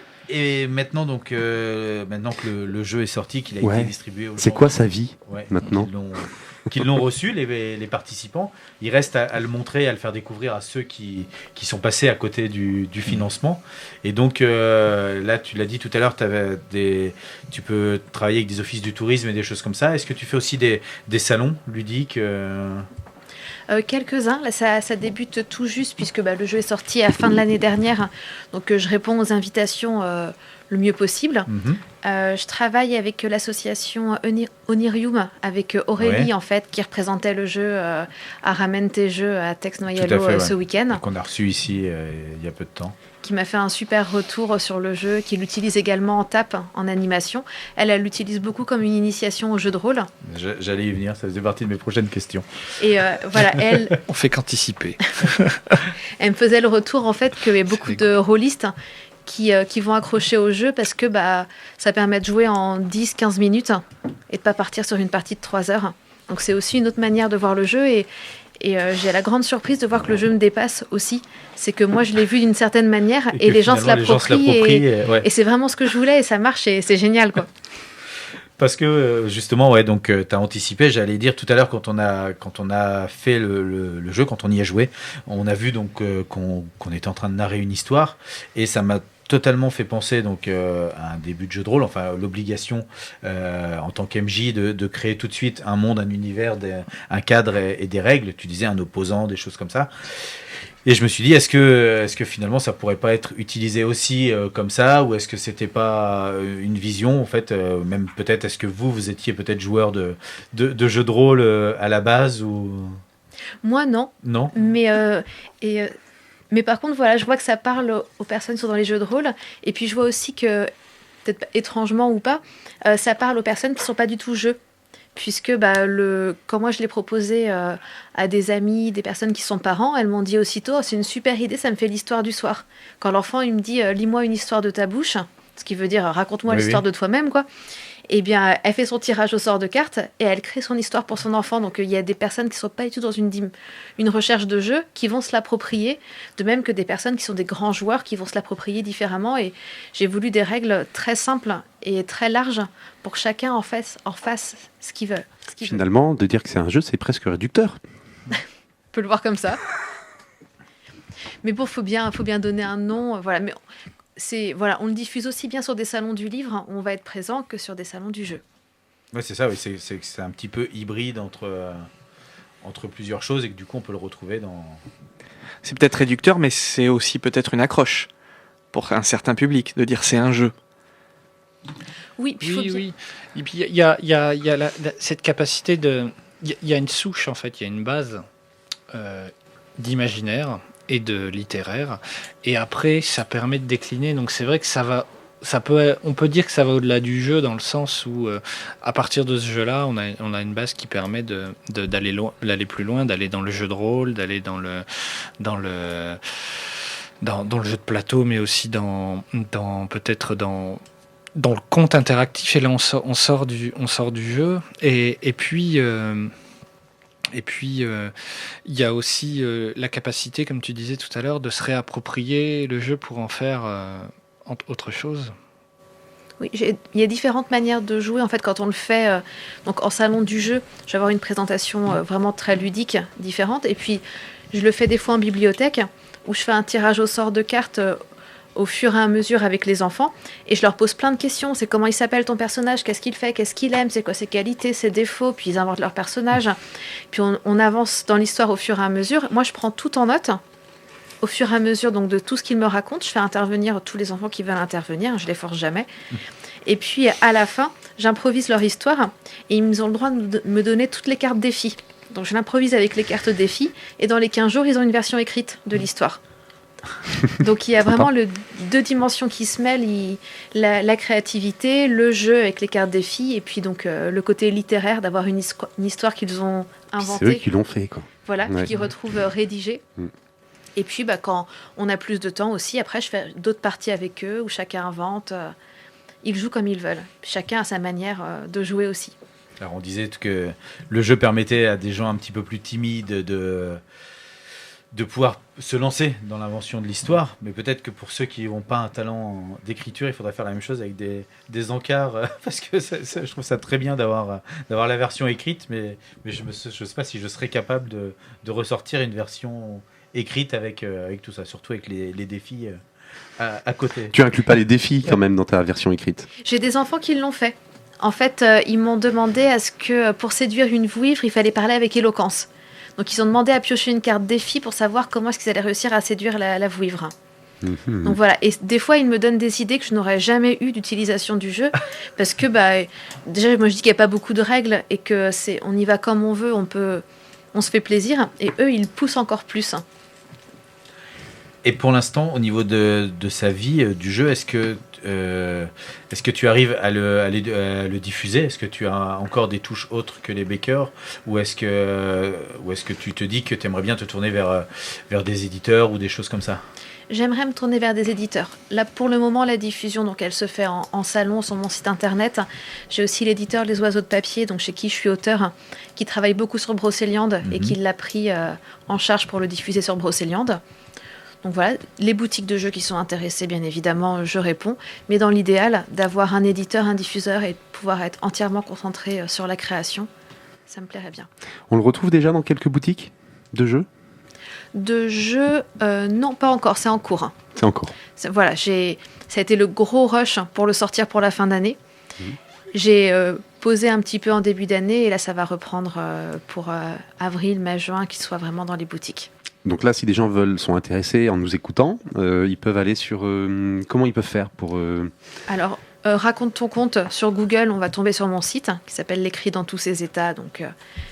maintenant, donc, maintenant que le jeu est sorti, qu'il a été distribué aux gens... C'est quoi sa vie maintenant qu'ils l'ont reçu, les participants. Il reste à le montrer, à le faire découvrir à ceux qui sont passés à côté du financement. Et donc, là, tu l'as dit tout à l'heure, tu peux travailler avec des offices du tourisme et des choses comme ça. Est-ce que tu fais aussi des salons ludiques quelques-uns, là ça débute tout juste puisque le jeu est sorti à la fin de l'année dernière, donc je réponds aux invitations le mieux possible. Je travaille avec l'association Onirium, avec Aurélie en fait, qui représentait le jeu à Ramène tes jeux à Tex-Noyalo ce week-end. Qu'on a reçu ici il y a peu de temps. Qui m'a fait un super retour sur le jeu, qui l'utilise également en tape, en animation. Elle l'utilise beaucoup comme une initiation au jeu de rôle. J'allais y venir, ça faisait partie de mes prochaines questions. Et voilà, elle... On fait qu'anticiper. Elle me faisait le retour, en fait, qu'il y a beaucoup de rôlistes qui vont accrocher au jeu parce que ça permet de jouer en 10-15 minutes et de ne pas partir sur une partie de 3 heures. Donc c'est aussi une autre manière de voir le jeu et j'ai la grande surprise de voir que le jeu me dépasse aussi. C'est que moi, je l'ai vu d'une certaine manière et les gens se l'approprient. Et c'est vraiment ce que je voulais et ça marche et c'est génial, quoi. Parce que justement, donc tu as anticipé, j'allais dire tout à l'heure quand on a fait le jeu, quand on y a joué, on a vu donc qu'on était en train de narrer une histoire et ça m'a totalement fait penser donc à un début de jeu de rôle, enfin l'obligation en tant qu'MJ de créer tout de suite un monde, un univers, un cadre et des règles. Tu disais un opposant, des choses comme ça. Et je me suis dit, est-ce que finalement ça pourrait pas être utilisé aussi comme ça, ou est-ce que c'était pas une vision en fait, même peut-être est-ce que vous étiez peut-être joueur de jeux de rôle à la base ou... Moi, non. Non. Mais par contre, voilà, je vois que ça parle aux personnes qui sont dans les jeux de rôle. Et puis, je vois aussi que, peut-être étrangement ou pas, ça parle aux personnes qui ne sont pas du tout jeux. Puisque quand moi je l'ai proposé à des amis, des personnes qui sont parents, elles m'ont dit aussitôt « c'est une super idée, ça me fait l'histoire du soir ». Quand l'enfant il me dit « lis-moi une histoire de ta bouche », ce qui veut dire « raconte-moi l'histoire de toi-même », quoi. Eh bien, elle fait son tirage au sort de cartes et elle crée son histoire pour son enfant. Donc, il y a des personnes qui ne sont pas du tout dans une recherche de jeu qui vont se l'approprier, de même que des personnes qui sont des grands joueurs qui vont se l'approprier différemment. Et j'ai voulu des règles très simples et très larges pour que chacun en fasse ce qu'il veut. Finalement, de dire que c'est un jeu, c'est presque réducteur. On peut le voir comme ça. Mais bon, faut bien donner un nom. Voilà. Mais on le diffuse aussi bien sur des salons du livre, où on va être présent, que sur des salons du jeu. Ouais, c'est ça, oui, c'est un petit peu hybride entre plusieurs choses et que du coup on peut le retrouver dans... C'est peut-être réducteur, mais c'est aussi peut-être une accroche pour un certain public, de dire c'est un jeu. Oui, oui. Et puis il y a cette capacité de... Il y a une souche, en fait, il y a une base d'imaginaire et de littéraire, et après ça permet de décliner. Donc c'est vrai que on peut dire que ça va au-delà du jeu, dans le sens où à partir de ce jeu-là, on a une base qui permet d'aller plus loin, d'aller dans le jeu de rôle, d'aller dans le jeu de plateau, mais aussi peut-être dans le conte interactif. Et là on sort du jeu, et puis il y a aussi la capacité, comme tu disais tout à l'heure, de se réapproprier le jeu pour en faire autre chose. Oui, il y a différentes manières de jouer. En fait, quand on le fait donc en salon du jeu, je vais avoir une présentation vraiment très ludique, différente. Et puis, je le fais des fois en bibliothèque, où je fais un tirage au sort de cartes au fur et à mesure avec les enfants, et je leur pose plein de questions. C'est comment il s'appelle ton personnage, qu'est-ce qu'il fait, qu'est-ce qu'il aime, c'est quoi ses qualités, ses défauts, puis ils inventent leur personnage. Puis on avance dans l'histoire au fur et à mesure. Moi, je prends tout en note. Au fur et à mesure donc, de tout ce qu'ils me racontent, je fais intervenir tous les enfants qui veulent intervenir, je les force jamais. Et puis à la fin, j'improvise leur histoire, et ils ont le droit de me donner toutes les cartes défis. Donc je l'improvise avec les cartes défis, et dans les 15 jours, ils ont une version écrite de l'histoire. Donc il y a vraiment deux dimensions qui se mêlent, la créativité, le jeu avec les cartes défis, et puis donc le côté littéraire d'avoir une histoire qu'ils ont inventée. C'est eux qui l'ont fait, quoi. Voilà, Ouais. puis qu'ils retrouvent rédigée. Et puis quand on a plus de temps aussi, après je fais d'autres parties avec eux où chacun invente, ils jouent comme ils veulent. Chacun a sa manière de jouer aussi. Alors on disait que le jeu permettait à des gens un petit peu plus timides de pouvoir se lancer dans l'invention de l'histoire, mais peut-être que pour ceux qui n'ont pas un talent d'écriture, il faudrait faire la même chose avec des encarts, parce que je trouve ça très bien d'avoir la version écrite, mais je ne sais pas si je serais capable de ressortir une version écrite avec tout ça, surtout avec les défis à côté. Tu inclus pas les défis quand même dans ta version écrite? J'ai des enfants qui l'ont fait. En fait, ils m'ont demandé à ce que pour séduire une vouivre, il fallait parler avec éloquence. Donc ils ont demandé à piocher une carte défi pour savoir comment est-ce qu'ils allaient réussir à séduire la vouivre. Donc voilà, et des fois ils me donnent des idées que je n'aurais jamais eu d'utilisation du jeu, parce que déjà moi je dis qu'il n'y a pas beaucoup de règles et que on y va comme on veut, on se fait plaisir, et eux ils poussent encore plus. Et pour l'instant, au niveau de sa vie, du jeu, est-ce que tu arrives à le diffuser? Est-ce que tu as encore des touches autres que les Bakers? Ou est-ce que tu te dis que tu aimerais bien te tourner vers des éditeurs ou des choses comme ça? J'aimerais me tourner vers des éditeurs. Là, pour le moment, la diffusion, donc, elle se fait en salon sur mon site internet. J'ai aussi l'éditeur Les Oiseaux de Papier, donc, chez qui je suis auteur, qui travaille beaucoup sur Brocéliande et qui l'a pris en charge pour le diffuser sur Brocéliande. Donc voilà, les boutiques de jeux qui sont intéressées, bien évidemment, je réponds. Mais dans l'idéal, d'avoir un éditeur, un diffuseur et de pouvoir être entièrement concentré sur la création, ça me plairait bien. On le retrouve déjà dans quelques boutiques de jeux? De jeux, non, pas encore, c'est en cours. C'est en cours. Voilà, ça a été le gros rush pour le sortir pour la fin d'année. J'ai posé un petit peu en début d'année et là, ça va reprendre pour avril, mai, juin, qu'il soit vraiment dans les boutiques. Donc là, si des gens sont intéressés en nous écoutant, ils peuvent aller sur... comment ils peuvent faire pour... Alors, Raconte ton compte sur Google, on va tomber sur mon site qui s'appelle L'écrit dans tous ses états, donc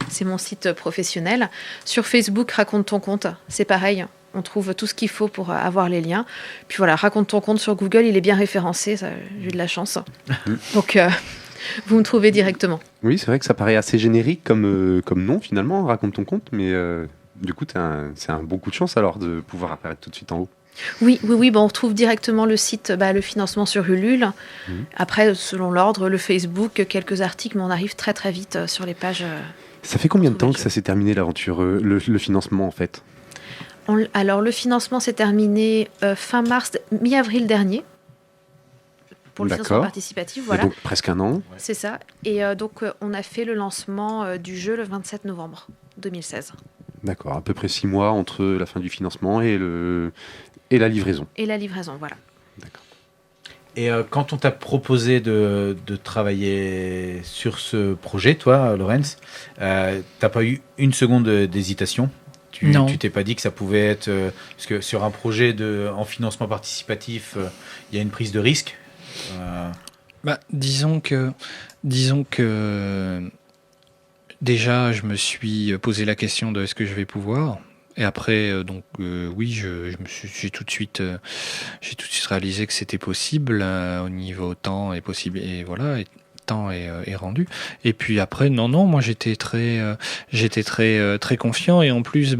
c'est mon site professionnel. Sur Facebook, Raconte ton compte, c'est pareil, on trouve tout ce qu'il faut pour avoir les liens. Puis voilà, Raconte ton compte sur Google, il est bien référencé, ça, j'ai eu de la chance. Donc vous me trouvez directement. Oui, c'est vrai que ça paraît assez générique comme nom finalement, Raconte ton compte, mais du coup c'est un bon coup de chance alors de pouvoir apparaître tout de suite en haut. Oui, bon, on retrouve directement le site, le financement sur Ulule. Après, selon l'ordre, le Facebook, quelques articles, mais on arrive très très vite sur les pages. Ça fait combien de temps que ça s'est terminé l'aventure, le financement en fait ? Alors, le financement s'est terminé fin mars, mi-avril dernier. Pour le financement participatif, voilà. Et donc presque un an. C'est ça. Et donc, on a fait le lancement du jeu le 27 novembre 2016. D'accord, à peu près 6 mois entre la fin du financement et la livraison. Et la livraison, voilà. D'accord. Et quand on t'a proposé de travailler sur ce projet, toi, Laurence, t'as pas eu une seconde d'hésitation ? Non. Tu t'es pas dit que ça pouvait être... parce que sur un projet en financement participatif, il y a une prise de risque. Disons que déjà, je me suis posé la question de est-ce que je vais pouvoir. Et après, oui, j'ai tout de suite réalisé que c'était possible au niveau temps et possible et voilà. Et temps est rendu. Et puis après, non, moi j'étais très confiant et en plus,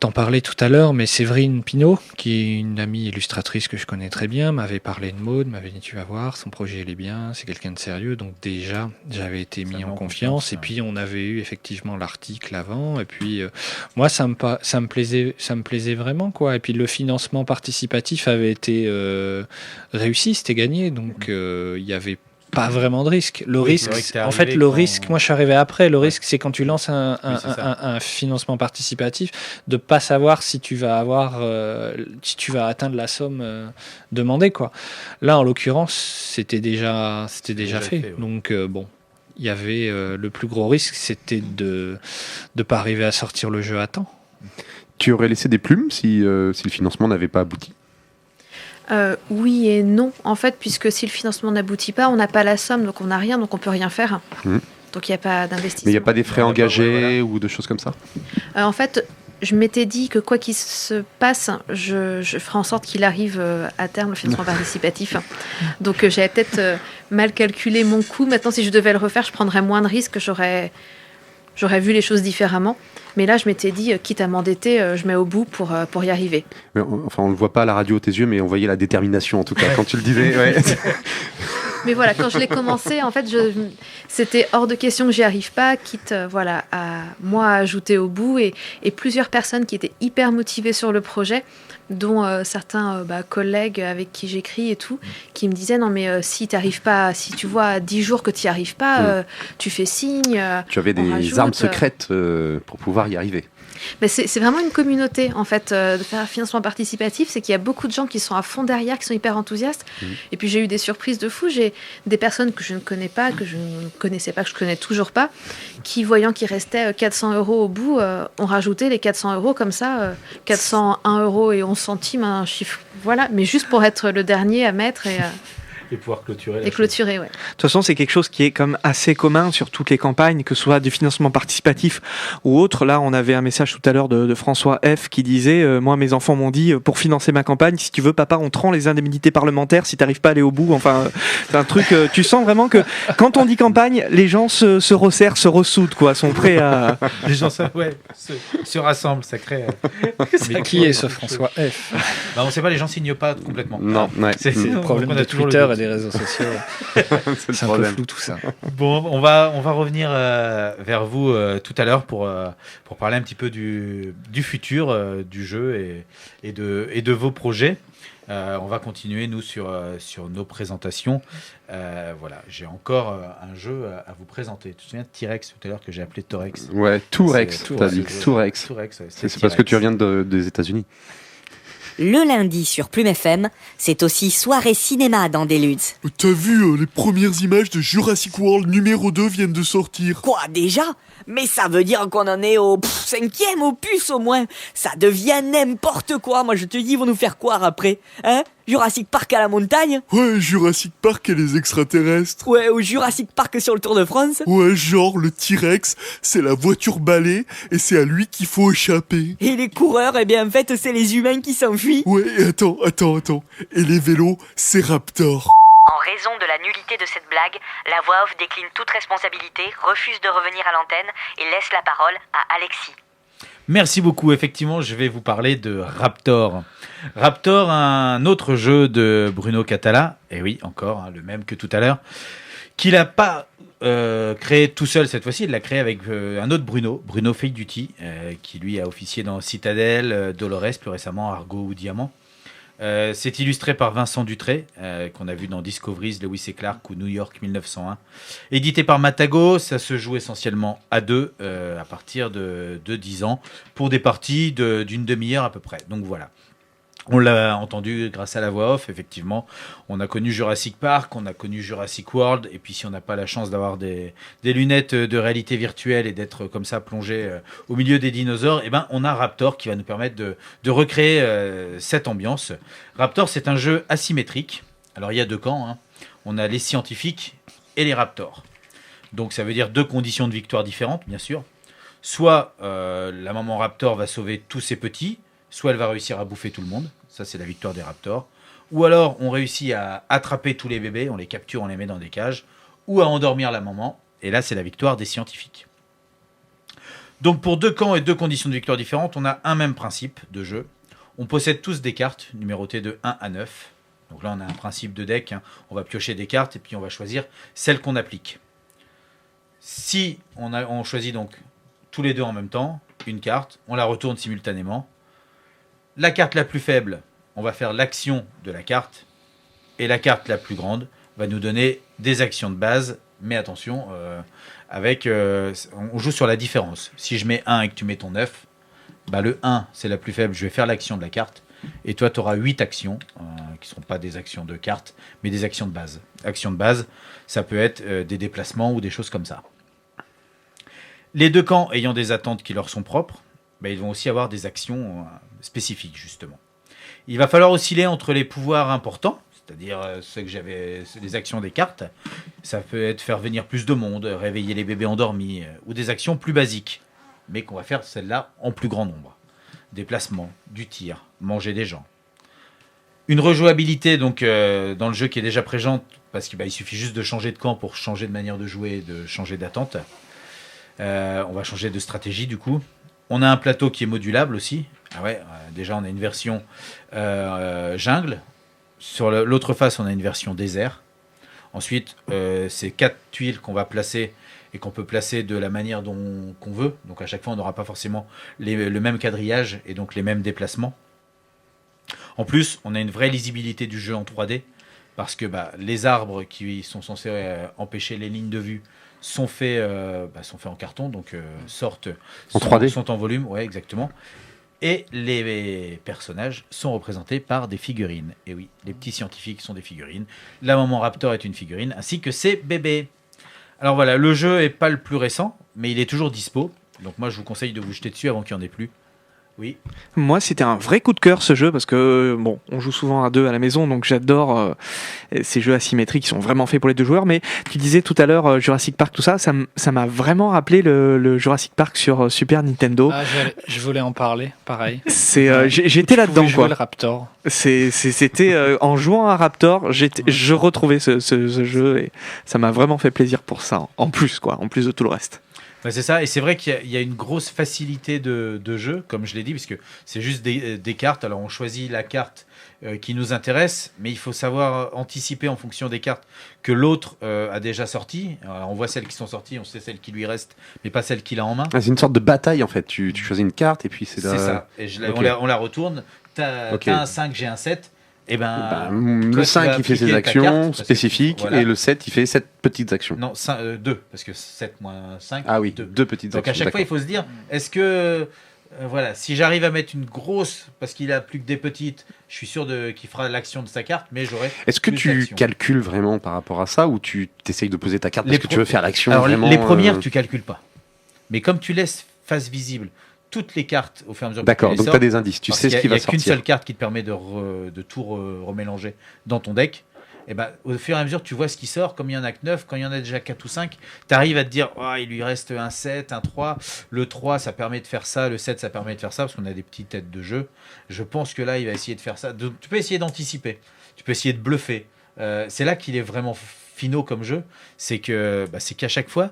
t'en parlais tout à l'heure, mais Séverine Pinault, qui est une amie illustratrice que je connais très bien, m'avait parlé de Maud, m'avait dit tu vas voir, son projet il est bien, c'est quelqu'un de sérieux, donc déjà j'avais été mis en confiance, et puis on avait eu effectivement l'article avant, et puis moi ça me plaisait vraiment quoi, et puis le financement participatif avait été réussi, c'était gagné, donc il y avait pas vraiment de risque. Le risque, moi je suis arrivé après. Le risque, c'est quand tu lances un financement participatif, de pas savoir si tu vas atteindre la somme demandée, quoi. Là, en l'occurrence, c'était déjà fait. Ouais. Donc il y avait le plus gros risque, c'était de pas arriver à sortir le jeu à temps. Tu aurais laissé des plumes si le financement n'avait pas abouti ? Oui et non, en fait, puisque si le financement n'aboutit pas, on n'a pas la somme, donc on n'a rien, donc on peut rien faire. Donc il n'y a pas d'investissement. Mais il n'y a pas des frais engagés ou de choses comme ça ? En fait, je m'étais dit que quoi qu'il se passe, je ferai en sorte qu'il arrive à terme le financement participatif. Donc j'avais peut-être mal calculé mon coût. Maintenant, si je devais le refaire, je prendrais moins de risques, j'aurais vu les choses différemment. Mais là, je m'étais dit, quitte à m'endetter, je mets au bout pour y arriver. Mais enfin, on ne le voit pas à la radio, tes yeux, mais on voyait la détermination, en tout cas, quand tu le disais. Ouais. Mais voilà, quand je l'ai commencé, en fait, c'était hors de question que j'y arrive pas, quitte à moi ajouter au bout. Et plusieurs personnes qui étaient hyper motivées sur le projet, dont certains collègues avec qui j'écris et tout, qui me disaient non mais si t'arrives pas, si tu vois à 10 jours que tu n'y arrives pas, tu fais signe. Tu avais des armes secrètes pour pouvoir y arriver. Mais c'est vraiment une communauté en fait de faire un financement participatif, c'est qu'il y a beaucoup de gens qui sont à fond derrière, qui sont hyper enthousiastes. Et puis j'ai eu des surprises de fou, j'ai des personnes que je ne connais pas, que je ne connaissais pas, que je connais toujours pas, qui voyant qu'il restait 400 € au bout, ont rajouté les 400 € comme ça, 401 € et 11 centimes, un chiffre, voilà, mais juste pour être le dernier à mettre et pouvoir clôturer. Et clôturer, ouais. De toute façon, c'est quelque chose qui est comme assez commun sur toutes les campagnes, que ce soit du financement participatif ou autre. Là, on avait un message tout à l'heure de François F qui disait moi, mes enfants m'ont dit pour financer ma campagne, si tu veux, papa, on te rend les indemnités parlementaires si t'arrives pas à aller au bout. Enfin, c'est un truc. Tu sens vraiment que quand on dit campagne, les gens se resserrent, se ressoudent, quoi, sont prêts à. Les gens se rassemblent, ça crée. Mais qui est ce François F? On sait pas, les gens signent pas complètement. Non, ouais. C'est le problème de Twitter et des réseaux sociaux. C'est un peu flou tout ça. Bon, on va revenir vers vous tout à l'heure pour parler un petit peu du futur du jeu et de vos projets. On va continuer nous sur nos présentations. Voilà, j'ai encore un jeu à vous présenter. Tu te souviens de T-Rex tout à l'heure que j'ai appelé Torex? Ouais, Tourex. T'as dit Tourex. C'est parce que tu reviens des États-Unis. Le lundi sur Plume FM, c'est aussi soirée cinéma dans Deluxe. T'as vu, les premières images de Jurassic World numéro 2 viennent de sortir. Quoi, déjà? Mais ça veut dire qu'on en est au 5e opus au moins. Ça devient n'importe quoi. Moi je te dis, ils vont nous faire croire après. Hein? Jurassic Park à la montagne. Ouais, Jurassic Park et les extraterrestres. Ouais, ou Jurassic Park sur le Tour de France. Ouais, genre le T-Rex, c'est la voiture balai et c'est à lui qu'il faut échapper. Et les coureurs, eh bien en fait, c'est les humains qui s'enfuient. Ouais, et attends. Et les vélos, c'est Raptor. En raison de la nullité de cette blague, la voix off décline toute responsabilité, refuse de revenir à l'antenne et laisse la parole à Alexis. Merci beaucoup. Effectivement, je vais vous parler de Raptor. Raptor, un autre jeu de Bruno Catala, et oui, encore, le même que tout à l'heure, qu'il n'a pas créé tout seul cette fois-ci, il l'a créé avec un autre Bruno Feilduti, qui lui a officié dans Citadel, Dolores, plus récemment Argo ou Diamant. C'est illustré par Vincent Dutré, qu'on a vu dans Discoveries, Lewis et Clark ou New York 1901. Édité par Matago, ça se joue essentiellement à deux, à partir de 10 ans, pour des parties d'une demi-heure à peu près. Donc voilà. On l'a entendu grâce à la voix off, effectivement. On a connu Jurassic Park, on a connu Jurassic World, et puis si on n'a pas la chance d'avoir des lunettes de réalité virtuelle et d'être comme ça plongé au milieu des dinosaures, eh ben, on a Raptor qui va nous permettre de recréer cette ambiance. Raptor, c'est un jeu asymétrique. Alors il y a deux camps, hein. On a les scientifiques et les Raptors. Donc ça veut dire deux conditions de victoire différentes, bien sûr. Soit la maman Raptor va sauver tous ses petits, soit elle va réussir à bouffer tout le monde, ça c'est la victoire des Raptors, ou alors on réussit à attraper tous les bébés, on les capture, on les met dans des cages, ou à endormir la maman, et là c'est la victoire des scientifiques. Donc pour deux camps et deux conditions de victoire différentes, on a un même principe de jeu. On possède tous des cartes numérotées de 1 à 9. Donc là on a un principe de deck, hein. On va piocher des cartes et puis on va choisir celles qu'on applique. Si on choisit donc tous les deux en même temps, une carte, on la retourne simultanément. La carte la plus faible, on va faire l'action de la carte. Et la carte la plus grande va nous donner des actions de base. Mais attention, on joue sur la différence. Si je mets 1 et que tu mets ton 9, bah le 1, c'est la plus faible. Je vais faire l'action de la carte. Et toi, tu auras 8 actions, qui ne seront pas des actions de carte, mais des actions de base. Actions de base, ça peut être des déplacements ou des choses comme ça. Les deux camps ayant des attentes qui leur sont propres, bah, ils vont aussi avoir des actions spécifiques, justement. Il va falloir osciller entre les pouvoirs importants, c'est-à-dire ceux que j'avais, les actions des cartes. Ça peut être faire venir plus de monde, réveiller les bébés endormis, ou des actions plus basiques, mais qu'on va faire celles-là en plus grand nombre. Déplacement, du tir, manger des gens. Une rejouabilité donc dans le jeu qui est déjà présente, parce qu'il suffit juste de changer de camp pour changer de manière de jouer, de changer d'attente. On va changer de stratégie du coup. On a un plateau qui est modulable aussi. Ah ouais, déjà on a une version jungle. Sur l'autre face, on a une version désert. Ensuite, c'est 4 tuiles qu'on va placer et qu'on peut placer de la manière qu'on veut. Donc à chaque fois, on n'aura pas forcément le même quadrillage et donc les mêmes déplacements. En plus, on a une vraie lisibilité du jeu en 3D parce que les arbres qui sont censés empêcher les lignes de vue sont faits en carton, donc sont en volume, ouais, exactement. Et les personnages sont représentés par des figurines. Et oui, les petits scientifiques sont des figurines. La maman Raptor est une figurine, ainsi que ses bébés. Alors voilà, le jeu n'est pas le plus récent, mais il est toujours dispo. Donc moi, je vous conseille de vous jeter dessus avant qu'il n'y en ait plus. Oui. Moi, c'était un vrai coup de cœur ce jeu parce que bon, on joue souvent à deux à la maison, donc j'adore ces jeux asymétriques qui sont vraiment faits pour les deux joueurs. Mais tu disais tout à l'heure Jurassic Park, tout ça, ça m'a vraiment rappelé le Jurassic Park sur Super Nintendo. Ah, je voulais en parler, pareil. J'étais là-dedans quoi. Le Raptor. C'était en jouant à Raptor, je retrouvais ce jeu et ça m'a vraiment fait plaisir pour ça. En plus de tout le reste. C'est ça, et c'est vrai qu'il y a une grosse facilité de jeu, comme je l'ai dit, parce que c'est juste des cartes. Alors on choisit la carte qui nous intéresse, mais il faut savoir anticiper en fonction des cartes que l'autre a déjà sorties. On voit celles qui sont sorties, on sait celles qui lui restent, mais pas celles qu'il a en main. C'est une sorte de bataille en fait, tu choisis une carte et puis c'est ça, et on la retourne, t'as un 5, j'ai un 7. Et le 5 il fait ses actions spécifiques et le 7 il fait 7 petites actions. Non, 2 parce que 7 moins 5. Ah oui, 2 petites actions. Donc à chaque fois il faut se dire, est-ce que si j'arrive à mettre une grosse parce qu'il a plus que des petites, je suis sûr qu'il fera l'action de sa carte, mais j'aurai. Est-ce que tu calcules vraiment par rapport à ça ou tu t'essayes de poser ta carte parce que tu veux faire l'action vraiment les premières tu calcules pas, mais comme tu laisses face visible toutes les cartes au fur et à mesure que D'accord, tu les donc sors. tu as des indices, tu Parce sais ce qui va Il n'y a qu'une sortir. seule carte qui te permet de tout remélanger dans ton deck. Et ben, au fur et à mesure, tu vois ce qui sort. Comme il y en a que 9, quand il y en a déjà 4 ou 5, tu arrives à te dire il lui reste un 7, un 3. Le 3, ça permet de faire ça. Le 7, ça permet de faire ça. Parce qu'on a des petites têtes de jeu. Je pense que là, il va essayer de faire ça. Tu peux essayer d'anticiper. Tu peux essayer de bluffer. C'est là qu'il est vraiment finaux comme jeu. C'est qu'à chaque fois,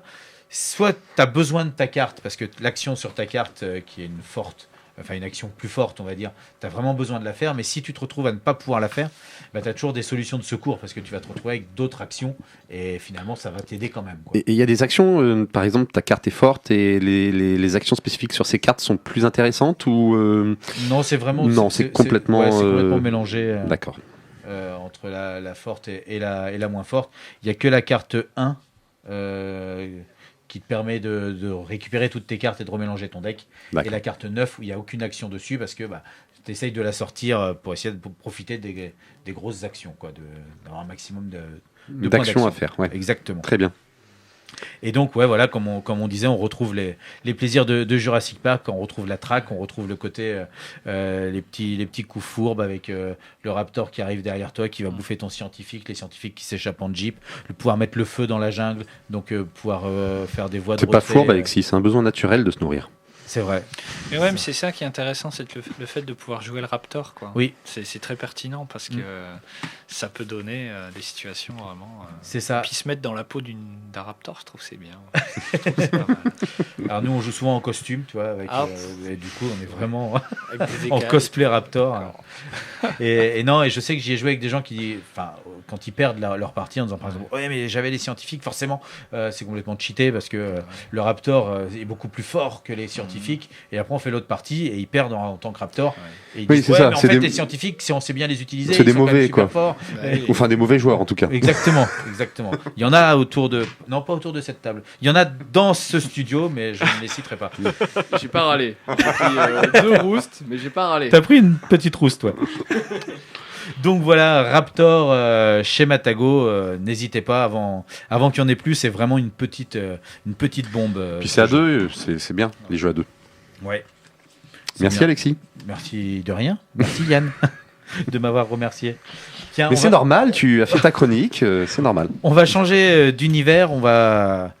soit tu as besoin de ta carte, parce que l'action sur ta carte, qui est une action plus forte, on va dire, tu as vraiment besoin de la faire, mais si tu te retrouves à ne pas pouvoir la faire, tu as toujours des solutions de secours, parce que tu vas te retrouver avec d'autres actions, et finalement, ça va t'aider quand même. Et il y a des actions, par exemple, ta carte est forte, et les actions spécifiques sur ces cartes sont plus intéressantes, ou Non, c'est vraiment... Non, c'est complètement... c'est complètement mélangé. D'accord. Entre la forte et la moins forte. Il n'y a que la carte 1 qui te permet de récupérer toutes tes cartes et de remélanger ton deck. D'accord. Et la carte 9 où il n'y a aucune action dessus parce que tu essayes de la sortir pour essayer de profiter des grosses actions, d'avoir un maximum de points d'actions à faire. Ouais. Exactement. Très bien. Et donc, voilà, comme on disait, on retrouve les plaisirs de Jurassic Park, on retrouve la traque, on retrouve le côté, les petits coups fourbes avec le raptor qui arrive derrière toi, qui va bouffer ton scientifique, les scientifiques qui s'échappent en jeep, pouvoir mettre le feu dans la jungle, donc pouvoir faire des voies de C'est pas reflet, fourbe, Alexis, c'est un besoin naturel de se nourrir. C'est vrai. Mais ouais, mais c'est ça qui est intéressant, c'est le fait de pouvoir jouer le raptor, quoi. Oui. C'est très pertinent parce que ça peut donner des situations vraiment. C'est ça. Puis se mettre dans la peau d'un raptor, je trouve que c'est bien. C'est pas mal. Alors nous, on joue souvent en costume, tu vois, et du coup, on est vraiment Avec des en écailles. cosplay raptor. Alors. Et je sais que j'y ai joué avec des gens qui, quand ils perdent leur partie en disant par exemple, ouais, mais j'avais les scientifiques, forcément, c'est complètement cheaté parce que le raptor est beaucoup plus fort que les scientifiques. Et après, on fait l'autre partie et ils perdent en tant que raptor. Et ils disent, c'est ouais, ça, mais en c'est fait, des- les scientifiques, si on sait bien les utiliser, C'est ils des sont quand même mauvais, super quoi. forts. Enfin, des mauvais joueurs, en tout cas. Exactement. Il y en a autour de... Non, pas autour de cette table. Il y en a dans ce studio, mais je ne les citerai pas. J'ai pas râlé. J'ai pris 2 roustes, mais j'ai pas râlé. T'as pris une petite rousse, toi. Donc voilà, Raptor chez Matago, n'hésitez pas avant qu'il n'y en ait plus, c'est vraiment une petite bombe. Puis c'est à deux, c'est bien, les jeux à deux. Ouais. Merci bien. Alexis. Merci de rien. Merci Yann de m'avoir remercié. Tiens, Mais c'est normal, tu as fait ta chronique, c'est normal. On va changer d'univers, on va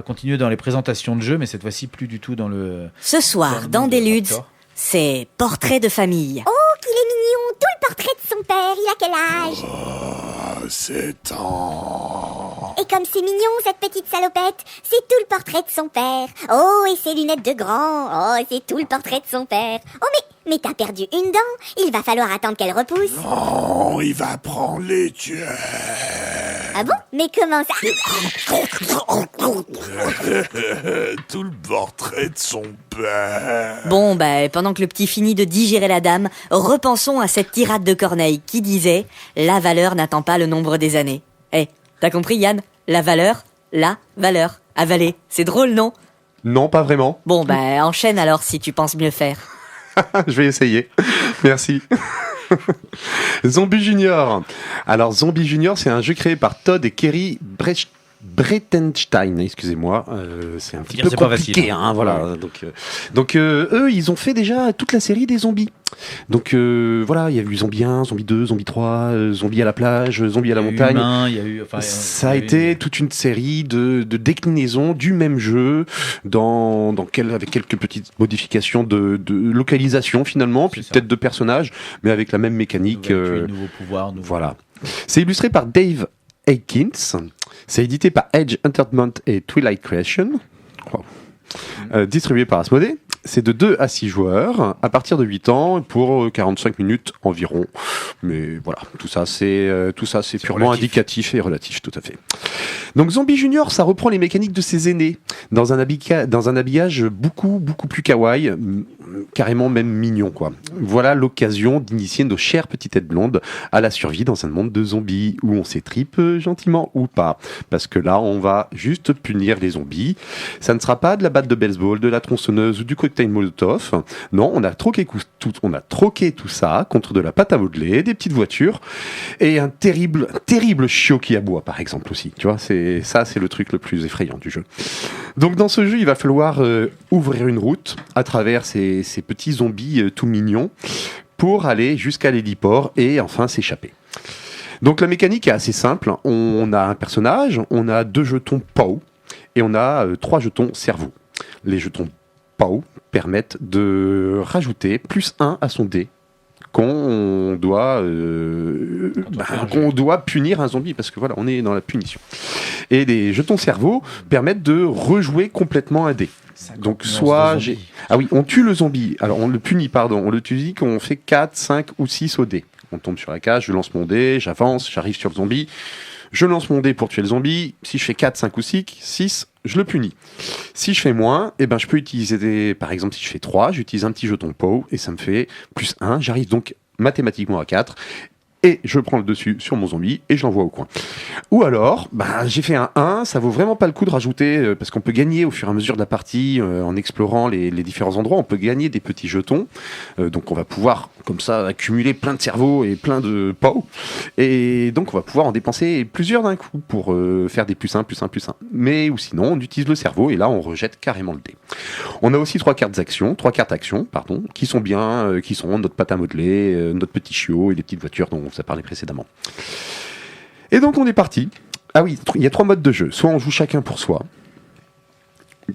continuer dans les présentations de jeux, mais cette fois-ci plus du tout dans le... Ce soir, dans Deludes, c'est Portrait de famille. Oh, qu'il est mignon, tout le portrait de son père, il a quel âge? 7 ans. Et comme c'est mignon, cette petite salopette, c'est tout le portrait de son père. Oh, et ses lunettes de grand, oh, c'est tout le portrait de son père. Oh, mais t'as perdu une dent, il va falloir attendre qu'elle repousse. Oh, il va prendre les tueurs. Ah bon? Mais comment ça? Tout le portrait de son père. Bon, pendant que le petit finit de digérer la dame, repensons à cette tirade de Corneille qui disait « La valeur n'attend pas le nombre des années ». T'as compris Yann? La valeur, avaler. C'est drôle, non? Non, pas vraiment. Bon, enchaîne alors si tu penses mieux faire. Je vais essayer. Merci. Zombie Junior. Alors, Zombie Junior, c'est un jeu créé par Todd et Kerry Breitenstein, excusez-moi, c'est un petit peu compliqué, hein, voilà. Donc eux, ils ont fait déjà toute la série des zombies. Donc voilà, il y a eu Zombie 1, Zombie 2, Zombie 3, Zombie à la plage, Zombie à la montagne. Ça a été toute une série de déclinaisons du même jeu avec quelques petites modifications de localisation finalement, puis peut-être de personnages, mais avec la même mécanique. Nouveau pouvoir. Voilà. C'est illustré par Dave Aikins. C'est édité par Edge Entertainment et Twilight Creation. Distribué par Asmodée. C'est de 2 à 6 joueurs à partir de 8 ans pour 45 minutes environ. Mais voilà, tout ça c'est purement indicatif et relatif, tout à fait. Donc Zombie Junior, ça reprend les mécaniques de ses aînés dans un habillage beaucoup plus kawaii, carrément même mignon quoi. Voilà l'occasion d'initier nos chères petites têtes blondes à la survie dans un monde de zombies où on s'étripe gentiment ou pas. Parce que là, on va juste punir les zombies. Ça ne sera pas de la batte de baseball, de la tronçonneuse ou du coup cocktail Molotov. Non, on a troqué tout ça contre de la pâte à modeler, des petites voitures et un terrible chiot qui aboie, par exemple aussi. Tu vois, c'est le truc le plus effrayant du jeu. Donc dans ce jeu, il va falloir ouvrir une route à travers ces petits zombies tout mignons pour aller jusqu'à l'héliport et enfin s'échapper. Donc la mécanique est assez simple. On a un personnage, on a 2 jetons POW et on a 3 jetons cerveau. Les jetons POW permettent de rajouter +1 à son dé qu'on doit punir un zombie, parce que voilà, on est dans la punition. Et les jetons cerveau permettent de rejouer complètement un dé. Donc soit on tue le zombie, alors on le punit, on le tue quand on fait 4, 5 ou 6 au dé. On tombe sur la case, je lance mon dé, j'avance, j'arrive sur le zombie, je lance mon dé pour tuer le zombie. Si je fais 4, 5 ou 6, je le punis. Si je fais moins, je peux utiliser par exemple, si je fais 3, j'utilise un petit jeton POW et ça me fait +1. J'arrive donc mathématiquement à 4. Et je prends le dessus sur mon zombie et je l'envoie au coin. Ou alors, j'ai fait un 1, ça vaut vraiment pas le coup de rajouter, parce qu'on peut gagner au fur et à mesure de la partie, en explorant les différents endroits, on peut gagner des petits jetons. Donc on va pouvoir, comme ça, accumuler plein de cerveaux et plein de POW. Et donc on va pouvoir en dépenser plusieurs d'un coup pour faire des +1, +1, +1. Mais ou sinon, on utilise le cerveau et là, on rejette carrément le dé. On a aussi 3 cartes action, qui sont bien, qui sont notre pâte à modeler, notre petit chiot et les petites voitures dont on vous a parlé précédemment. Et donc on est parti. Ah oui, il y a 3 modes de jeu. Soit on joue chacun pour soi.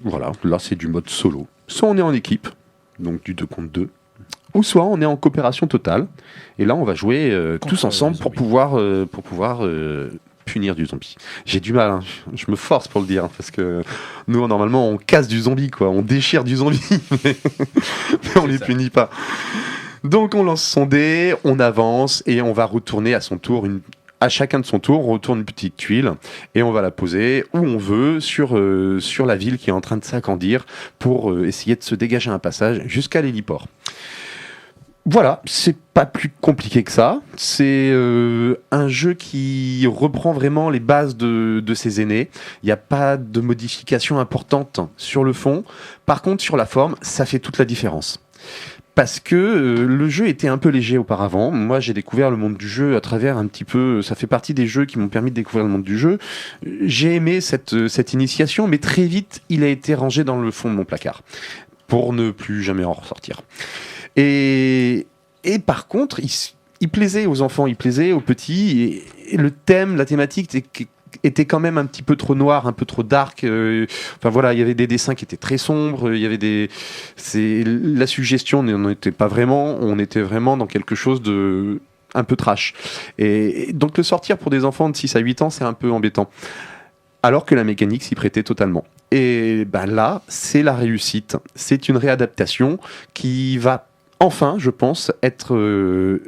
Voilà, là c'est du mode solo. Soit on est en équipe, donc du 2 contre 2. Ou soit on est en coopération totale. Et là on va jouer tous ensemble pour pouvoir punir du zombie. J'ai du mal, je me force pour le dire, parce que nous normalement on casse du zombie, quoi. On déchire du zombie, mais on les punit pas. Donc on lance son dé, on avance et on va retourner à son tour, à chacun de son tour, on retourne une petite tuile et on va la poser où on veut sur la ville qui est en train de s'agrandir pour essayer de se dégager un passage jusqu'à l'héliport. Voilà, c'est pas plus compliqué que ça. C'est un jeu qui reprend vraiment les bases de ses aînés. Il n'y a pas de modification importante sur le fond. Par contre, sur la forme, ça fait toute la différence. Parce que le jeu était un peu léger auparavant. Moi, j'ai découvert le monde du jeu à travers un petit peu... Ça fait partie des jeux qui m'ont permis de découvrir le monde du jeu. J'ai aimé cette initiation, mais très vite, il a été rangé dans le fond de mon placard pour ne plus jamais en ressortir. Et par contre, il plaisait aux enfants, il plaisait aux petits. Et le thème, la thématique était quand même un petit peu trop noir, un peu trop dark. Enfin voilà, il y avait des dessins qui étaient très sombres. Il y avait la suggestion n'en était pas vraiment. On était vraiment dans quelque chose de un peu trash. Et donc le sortir pour des enfants de 6 à 8 ans, c'est un peu embêtant. Alors que la mécanique s'y prêtait totalement. Et là, c'est la réussite. C'est une réadaptation qui va enfin, je pense,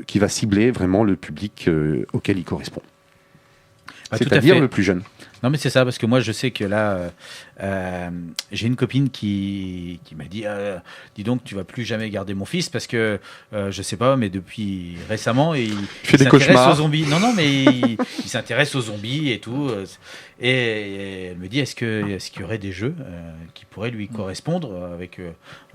qui va cibler vraiment le public auquel il correspond. C'est-à-dire le plus jeune. Non mais c'est ça, parce que moi je sais que là j'ai une copine qui m'a dit dis donc tu vas plus jamais garder mon fils parce que je sais pas, mais depuis récemment il s'intéresse aux zombies. Non mais il s'intéresse aux zombies et tout, et elle me dit est-ce qu'il y aurait des jeux qui pourraient lui correspondre avec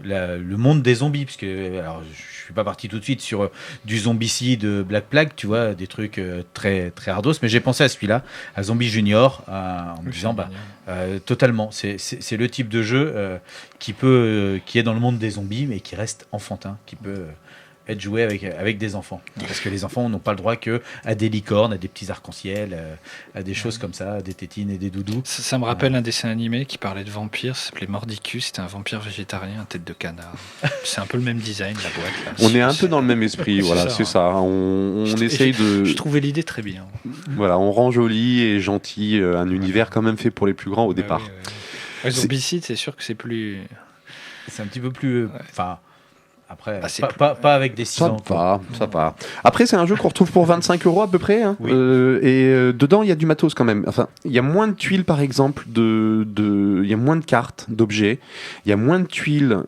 le monde des zombies, parce que alors je suis pas parti tout de suite sur du zombicide Black Plague, tu vois, des trucs très très hardos, mais j'ai pensé à celui-là, à Zombie Junior, en me disant totalement, c'est le type de jeu qui est dans le monde des zombies mais qui reste enfantin, qui peut être joué avec des enfants, parce que les enfants n'ont pas le droit que à des licornes, à des petits arcs-en-ciel, à des choses comme ça, à des tétines et des doudous. Ça me rappelle un dessin animé qui parlait de vampires, ça s'appelait Mordicus, c'était un vampire végétarien à tête de canard. C'est un peu le même design, la boîte. Là. On est un peu dans le même esprit, voilà, c'est ça. On essaye de... Je trouvais l'idée très bien. Voilà, on rend joli et gentil un univers quand même fait pour les plus grands au départ. Zombicide, c'est sûr que c'est plus... C'est un petit peu plus... Après, pas avec des 6 ans. Ça va. Après, c'est un jeu qu'on retrouve pour 25 € à peu près. Hein. Oui. Dedans, il y a du matos quand même. Enfin, il y a moins de tuiles, par exemple, il y a moins de cartes, d'objets. Il y a moins de tuiles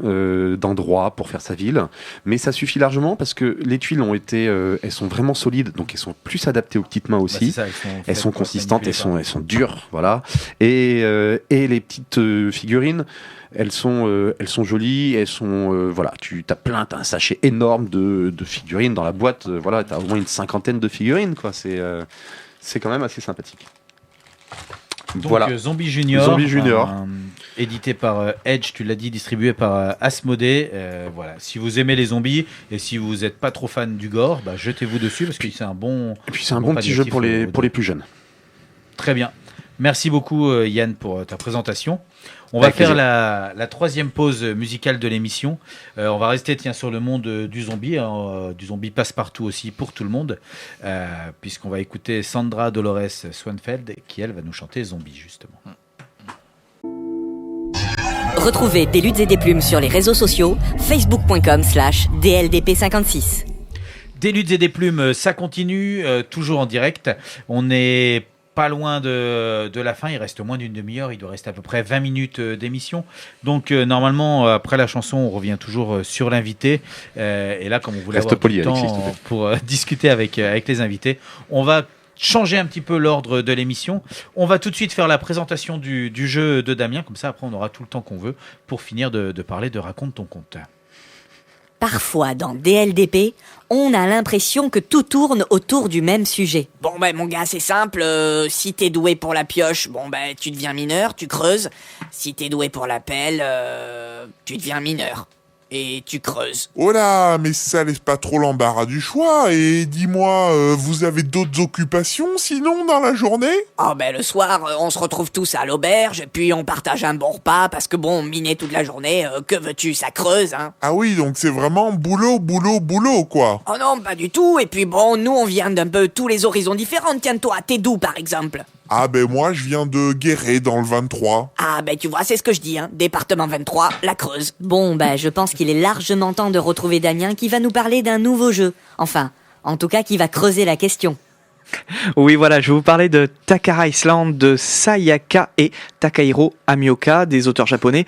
d'endroits pour faire sa ville. Mais ça suffit largement parce que les tuiles elles sont vraiment solides. Donc, elles sont plus adaptées aux petites mains aussi. Ça, elles sont consistantes, elles sont dures. Voilà. Et les petites figurines, elles sont jolies, elles sont voilà, t'as un sachet énorme de figurines dans la boîte, voilà, t'as au moins une 50aine de figurines, quoi. C'est quand même assez sympathique. Donc Voilà. Zombie Junior, Zombie Junior. édité par Edge, tu l'as dit, distribué par Asmodée. Voilà. Si vous aimez les zombies et si vous n'êtes pas trop fan du gore, jetez-vous dessus parce que c'est un bon. Et puis c'est un bon petit jeu pour les plus jeunes. Très bien. Merci beaucoup Yann pour ta présentation. On va faire la troisième pause musicale de l'émission. On va rester sur le monde du zombie passe-partout aussi pour tout le monde, puisqu'on va écouter Sandra Dolores Swanfeld qui, elle, va nous chanter Zombie, justement. Retrouvez Des Luttes et des Plumes sur les réseaux sociaux, facebook.com/DLDP56. Des Luttes et des Plumes, ça continue, toujours en direct. On est pas loin de la fin, il reste moins d'une demi-heure, il doit rester à peu près 20 minutes d'émission. Donc normalement, après la chanson, on revient toujours sur l'invité. Et là, comme on voulait avoir du temps pour discuter avec les invités, on va changer un petit peu l'ordre de l'émission. On va tout de suite faire la présentation du jeu de Damien, comme ça après on aura tout le temps qu'on veut pour finir de parler de Raconte ton conte. Parfois, dans DLDP, on a l'impression que tout tourne autour du même sujet. Bon, mon gars, c'est simple. Si t'es doué pour la pioche, tu deviens mineur, tu creuses. Si t'es doué pour la pelle, tu deviens mineur. Et tu creuses. Oh là, mais ça laisse pas trop l'embarras du choix. Et dis-moi, vous avez d'autres occupations sinon dans la journée ? Le soir, on se retrouve tous à l'auberge, puis on partage un bon repas, parce que miner toute la journée, que veux-tu, ça creuse, hein. Ah oui, donc c'est vraiment boulot, quoi. Oh non, pas du tout. Et puis nous, on vient d'un peu tous les horizons différents. Tiens, toi, t'es d'où, par exemple ? Ah moi, je viens de Guéret, dans le 23. Ah tu vois, c'est ce que je dis, hein. Département 23, la Creuse. Bon, je pense qu'il est largement temps de retrouver Damien qui va nous parler d'un nouveau jeu. Enfin, en tout cas, qui va creuser la question. Oui, voilà, je vais vous parler de Takara Island de Sayaka et Takahiro Amioka, des auteurs japonais.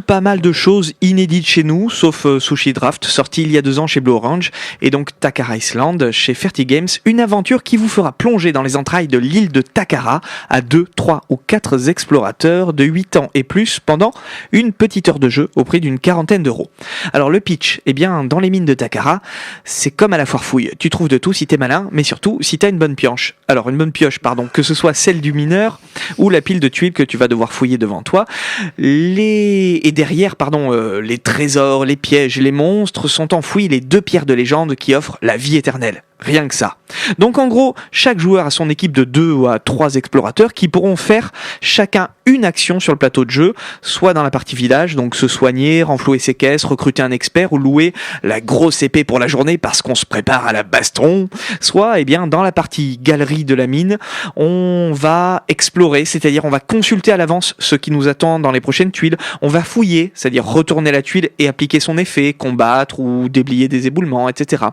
Pas mal de choses inédites chez nous, sauf Sushi Draft, sorti il y a 2 ans chez Blue Orange, et donc Takara Island chez Fertig Games, une aventure qui vous fera plonger dans les entrailles de l'île de Takara à 2, 3 ou 4 explorateurs de 8 ans et plus pendant une petite heure de jeu au prix d'une 40aine d'euros. Alors le pitch, dans les mines de Takara, c'est comme à la foire fouille. Tu trouves de tout si t'es malin, mais surtout si t'as une bonne pioche. Alors une bonne pioche, que ce soit celle du mineur ou la pile de tuiles que tu vas devoir fouiller devant toi. Et derrière, les trésors, les pièges, les monstres sont enfouis les 2 pierres de légende qui offrent la vie éternelle. Rien que ça. Donc en gros, chaque joueur a son équipe de 2 à 3 explorateurs qui pourront faire chacun une action sur le plateau de jeu, soit dans la partie village, donc se soigner, renflouer ses caisses, recruter un expert ou louer la grosse épée pour la journée parce qu'on se prépare à la baston, soit dans la partie galerie de la mine, on va explorer, c'est-à-dire on va consulter à l'avance ce qui nous attend dans les prochaines tuiles, on va fouiller, c'est-à-dire retourner la tuile et appliquer son effet, combattre ou déblayer des éboulements, etc.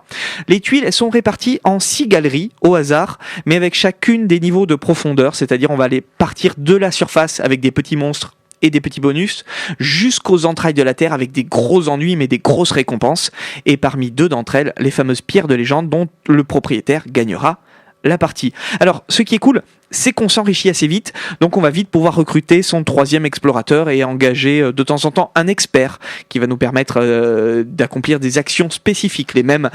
Les tuiles, elles sont réparties en 6 galeries au hasard, mais avec chacune des niveaux de profondeur, c'est-à-dire on va aller partir de la surface avec des petits monstres et des petits bonus, jusqu'aux entrailles de la terre avec des gros ennuis mais des grosses récompenses, et parmi 2 d'entre elles, les fameuses pierres de légende dont le propriétaire gagnera la partie. Alors, ce qui est cool, c'est qu'on s'enrichit assez vite, donc on va vite pouvoir recruter son 3e explorateur et engager de temps en temps un expert qui va nous permettre d'accomplir des actions spécifiques, les mêmes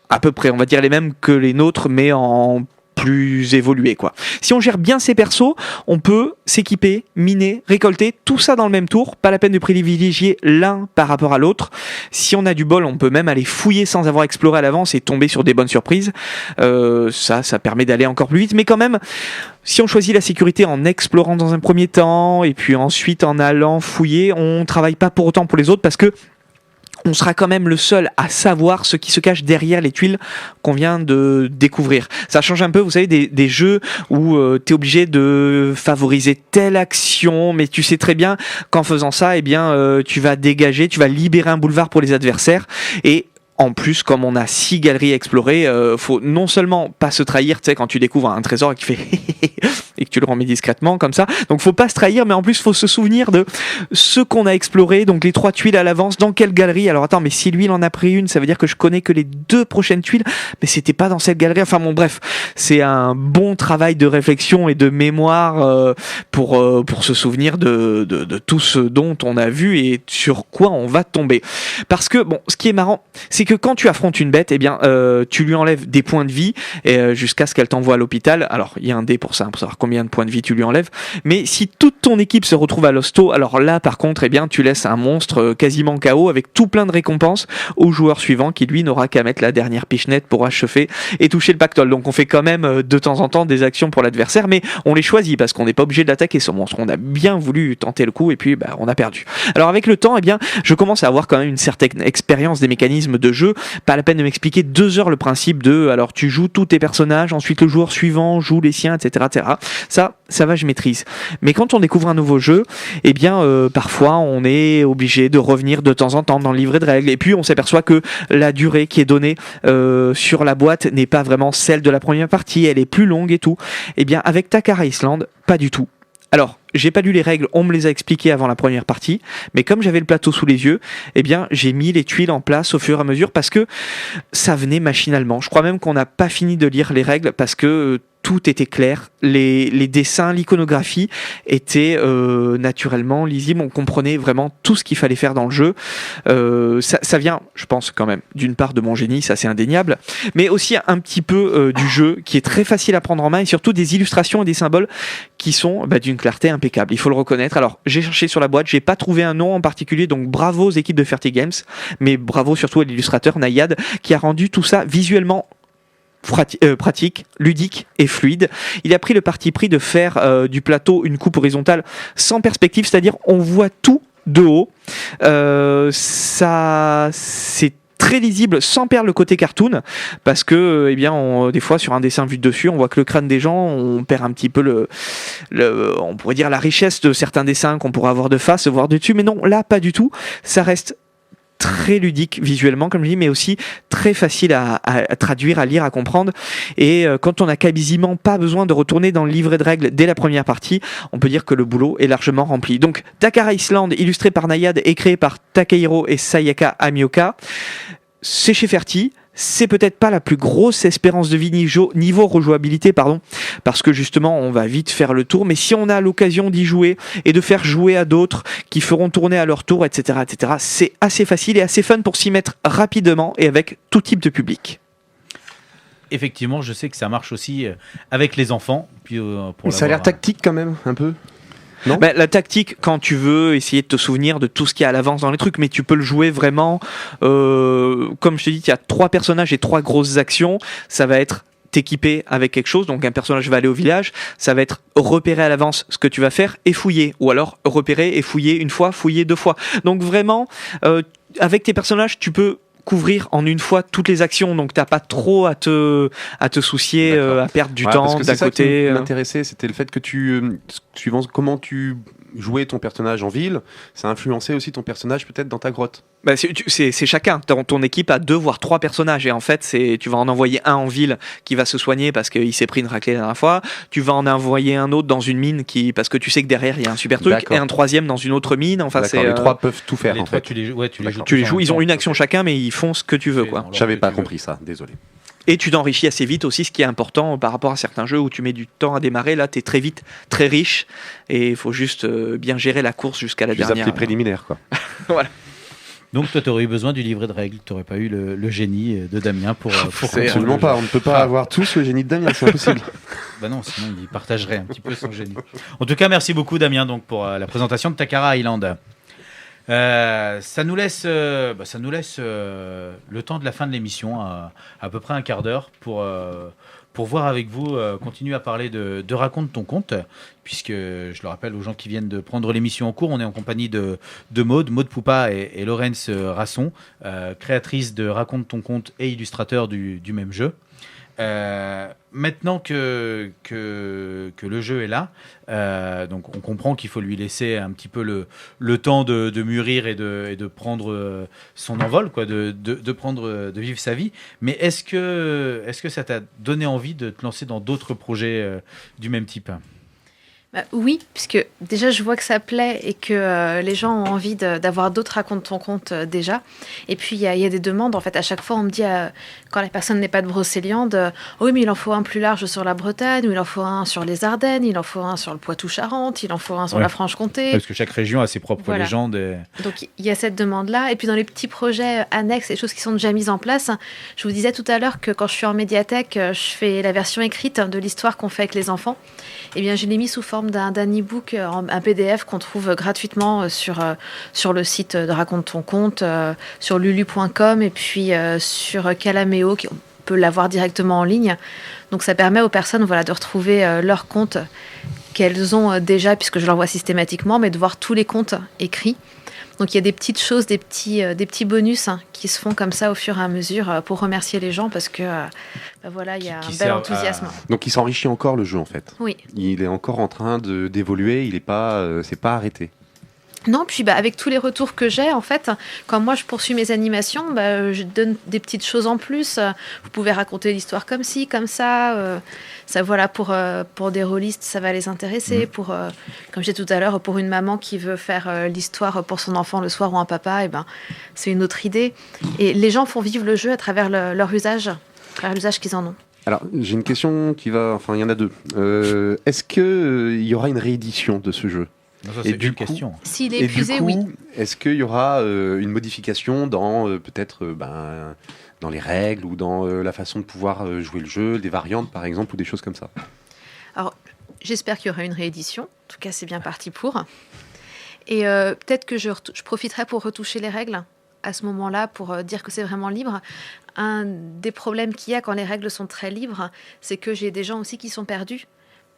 à peu près, on va dire les mêmes que les nôtres, mais en plus évolué, quoi. Si on gère bien ses persos, on peut s'équiper, miner, récolter, tout ça dans le même tour, pas la peine de privilégier l'un par rapport à l'autre. Si on a du bol, on peut même aller fouiller sans avoir exploré à l'avance et tomber sur des bonnes surprises. Ça permet d'aller encore plus vite, mais quand même, si on choisit la sécurité en explorant dans un premier temps, et puis ensuite en allant fouiller, on travaille pas pour autant pour les autres, parce que on sera quand même le seul à savoir ce qui se cache derrière les tuiles qu'on vient de découvrir. Ça change un peu, vous savez, des jeux où tu es obligé de favoriser telle action, mais tu sais très bien qu'en faisant ça, tu vas dégager, tu vas libérer un boulevard pour les adversaires. Et en plus, comme on a 6 galeries à explorer, faut non seulement pas se trahir, tu sais, quand tu découvres un trésor et que tu fais et que tu le remets discrètement comme ça. Donc faut pas se trahir, mais en plus faut se souvenir de ce qu'on a exploré, donc les 3 tuiles à l'avance, dans quelle galerie. Alors attends, mais si lui il en a pris une, ça veut dire que je connais que les 2 prochaines tuiles, mais c'était pas dans cette galerie. Enfin bon, bref, c'est un bon travail de réflexion et de mémoire pour se souvenir de tout ce dont on a vu et sur quoi on va tomber. Parce que bon, ce qui est marrant, c'est que quand tu affrontes une bête, eh bien tu lui enlèves des points de vie jusqu'à ce qu'elle t'envoie à l'hôpital. Alors il y a un dé pour ça, pour savoir combien de points de vie tu lui enlèves. Mais si toute ton équipe se retrouve à l'hosto, alors là par contre, eh bien tu laisses un monstre quasiment KO avec tout plein de récompenses au joueur suivant qui lui n'aura qu'à mettre la dernière pichenette pour achever et toucher le pactole. Donc on fait quand même de temps en temps des actions pour l'adversaire, mais on les choisit parce qu'on n'est pas obligé d'attaquer ce monstre. On a bien voulu tenter le coup et puis on a perdu. Alors avec le temps, eh bien je commence à avoir quand même une certaine expérience des mécanismes de jeu. Pas la peine de m'expliquer 2 heures le principe de alors tu joues tous tes personnages, ensuite le joueur suivant joue les siens, etc. Ça va, je maîtrise. Mais quand on découvre un nouveau jeu, eh bien parfois on est obligé de revenir de temps en temps dans le livret de règles et puis on s'aperçoit que la durée qui est donnée sur la boîte n'est pas vraiment celle de la première partie, elle est plus longue et tout. Eh bien avec Takara Island, pas du tout. Alors, j'ai pas lu les règles, on me les a expliquées avant la première partie, mais comme j'avais le plateau sous les yeux, eh bien, j'ai mis les tuiles en place au fur et à mesure parce que ça venait machinalement. Je crois même qu'on n'a pas fini de lire les règles parce que tout était clair, les dessins, l'iconographie était naturellement lisible, on comprenait vraiment tout ce qu'il fallait faire dans le jeu. Ça vient, je pense quand même, d'une part de mon génie, ça c'est indéniable, mais aussi un petit peu du jeu qui est très facile à prendre en main et surtout des illustrations et des symboles qui sont d'une clarté impeccable, il faut le reconnaître. Alors j'ai cherché sur la boîte, j'ai pas trouvé un nom en particulier, donc bravo aux équipes de Fertig Games, mais bravo surtout à l'illustrateur Nayad qui a rendu tout ça visuellement pratique, ludique et fluide. Il a pris le parti pris de faire du plateau une coupe horizontale sans perspective, c'est-à-dire on voit tout de haut. Ça, c'est très lisible sans perdre le côté cartoon parce que des fois sur un dessin vu de dessus on voit que le crâne des gens, on perd un petit peu on pourrait dire la richesse de certains dessins qu'on pourrait avoir de face, voire de dessus, mais non, là pas du tout, ça reste très ludique visuellement comme je dis, mais aussi très facile à traduire, à lire, à comprendre. Et quand on n'a quasiment pas besoin de retourner dans le livret de règles dès la première partie, on peut dire que le boulot est largement rempli. Donc Takara Island, illustré par Nayad et créé par Takehiro et Sayaka Amioka, c'est chez Ferti. C'est peut-être pas la plus grosse espérance de vie niveau rejouabilité, parce que justement on va vite faire le tour, mais si on a l'occasion d'y jouer et de faire jouer à d'autres qui feront tourner à leur tour, etc., c'est assez facile et assez fun pour s'y mettre rapidement et avec tout type de public. Effectivement, je sais que ça marche aussi avec les enfants. Puis, ça a l'air tactique quand même, un peu. Non la tactique, quand tu veux essayer de te souvenir de tout ce qu'il y a à l'avance dans les trucs, mais tu peux le jouer vraiment comme je te dis, il y a 3 personnages et 3 grosses actions. Ça va être t'équiper avec quelque chose, donc un personnage va aller au village, ça va être repérer à l'avance ce que tu vas faire et fouiller, ou alors repérer et fouiller une fois, fouiller 2 fois. Donc vraiment, avec tes personnages, tu peux couvrir en une fois toutes les actions, donc t'as pas trop à te soucier, à perdre du temps d'un côté. Ce qui m'intéressait, c'était le fait que suivant comment tu jouais ton personnage en ville, ça influençait aussi ton personnage peut-être dans ta grotte. C'est chacun. Ton équipe a 2 voire 3 personnages et en fait tu vas en envoyer un en ville qui va se soigner parce qu'il s'est pris une raclée la dernière fois. Tu vas en envoyer un autre dans une mine parce que tu sais que derrière il y a un super truc. D'accord. Et un 3e dans une autre mine. Enfin, les 3 peuvent tout faire. Les 3 tu les joues. Ils ont une action chacun mais ils font ce que tu veux. J'avais pas compris ça, désolé. Et tu t'enrichis assez vite aussi, ce qui est important par rapport à certains jeux où tu mets du temps à démarrer. Là, tu es très vite, très riche, et il faut juste bien gérer la course jusqu'à la dernière. Les préliminaires, quoi. Voilà. Donc toi, tu aurais eu besoin du livret de règles, tu n'aurais pas eu le génie de Damien pour c'est absolument pas, on ne peut pas avoir tous le génie de Damien, c'est impossible. Bah non, sinon il partagerait un petit peu son génie. En tout cas, merci beaucoup Damien donc, pour la présentation de Takara Island. Ça nous laisse le temps de la fin de l'émission, à peu près un quart d'heure, pour voir avec vous, continuer à parler de Raconte ton conte, puisque je le rappelle aux gens qui viennent de prendre l'émission en cours, on est en compagnie de Maud Poupa et Laurence Rasson, créatrice de Raconte ton conte et illustrateur du même jeu. Maintenant que le jeu est là, donc on comprend qu'il faut lui laisser un petit peu le temps de mûrir et de prendre son envol, quoi, de vivre sa vie. Mais est-ce que ça t'a donné envie de te lancer dans d'autres projets du même type ? Oui, puisque déjà je vois que ça plaît et que les gens ont envie d'avoir d'autres raconte ton compte déjà. Et puis il y a des demandes, en fait, à chaque fois on me dit, quand la personne n'est pas de Brocéliande, oui mais il en faut un plus large sur la Bretagne, ou il en faut un sur les Ardennes, il en faut un sur le Poitou-Charentes, il en faut un sur la Franche-Comté. Parce que chaque région a ses propres légendes. Et... Donc il y a cette demande-là. Et puis dans les petits projets annexes, les choses qui sont déjà mises en place, je vous disais tout à l'heure que quand je suis en médiathèque, je fais la version écrite de l'histoire qu'on fait avec les enfants. Eh bien, je l'ai mis sous forme d'un e-book, un PDF qu'on trouve gratuitement sur le site de Raconte ton compte, sur lulu.com et puis sur Calaméo, on peut l'avoir directement en ligne. Donc ça permet aux personnes de retrouver leur compte qu'elles ont déjà, puisque je l'envoie systématiquement, mais de voir tous les comptes écrits. Donc il y a des petites choses, des petits bonus qui se font comme ça au fur et à mesure pour remercier les gens parce que il y a un bel enthousiasme. Donc il s'enrichit encore le jeu en fait. Oui. Il est encore en train d'évoluer, il est pas, c'est pas arrêté. Non, puis avec tous les retours que j'ai, en fait, quand moi je poursuis mes animations, je donne des petites choses en plus. Vous pouvez raconter l'histoire comme ci, comme ça. Ça pour des rôlistes, ça va les intéresser. Pour, comme je disais tout à l'heure, pour une maman qui veut faire l'histoire pour son enfant le soir ou un papa, c'est une autre idée. Et les gens font vivre le jeu à travers leur usage, à travers l'usage qu'ils en ont. Alors, j'ai une question il y en a deux. Est-ce qu'il y aura une réédition de ce jeu ? Non, ça, c'est une question. S'il est épuisé, oui. Est-ce qu'il y aura une modification dans dans les règles ou dans la façon de pouvoir jouer le jeu, des variantes par exemple ou des choses comme ça ? Alors, j'espère qu'il y aura une réédition. En tout cas, c'est bien parti pour. Et peut-être que je profiterai pour retoucher les règles à ce moment-là pour dire que c'est vraiment libre. Un des problèmes qu'il y a quand les règles sont très libres, c'est que j'ai des gens aussi qui sont perdus.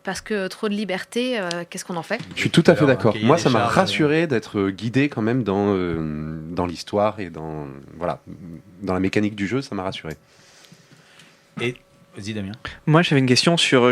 Parce que trop de liberté, qu'est-ce qu'on en fait ? Je suis tout à fait d'accord. Moi, ça m'a rassuré d'être guidé quand même dans l'histoire et dans la mécanique du jeu, ça m'a rassuré. Et vas-y Damien. Moi, j'avais une question sur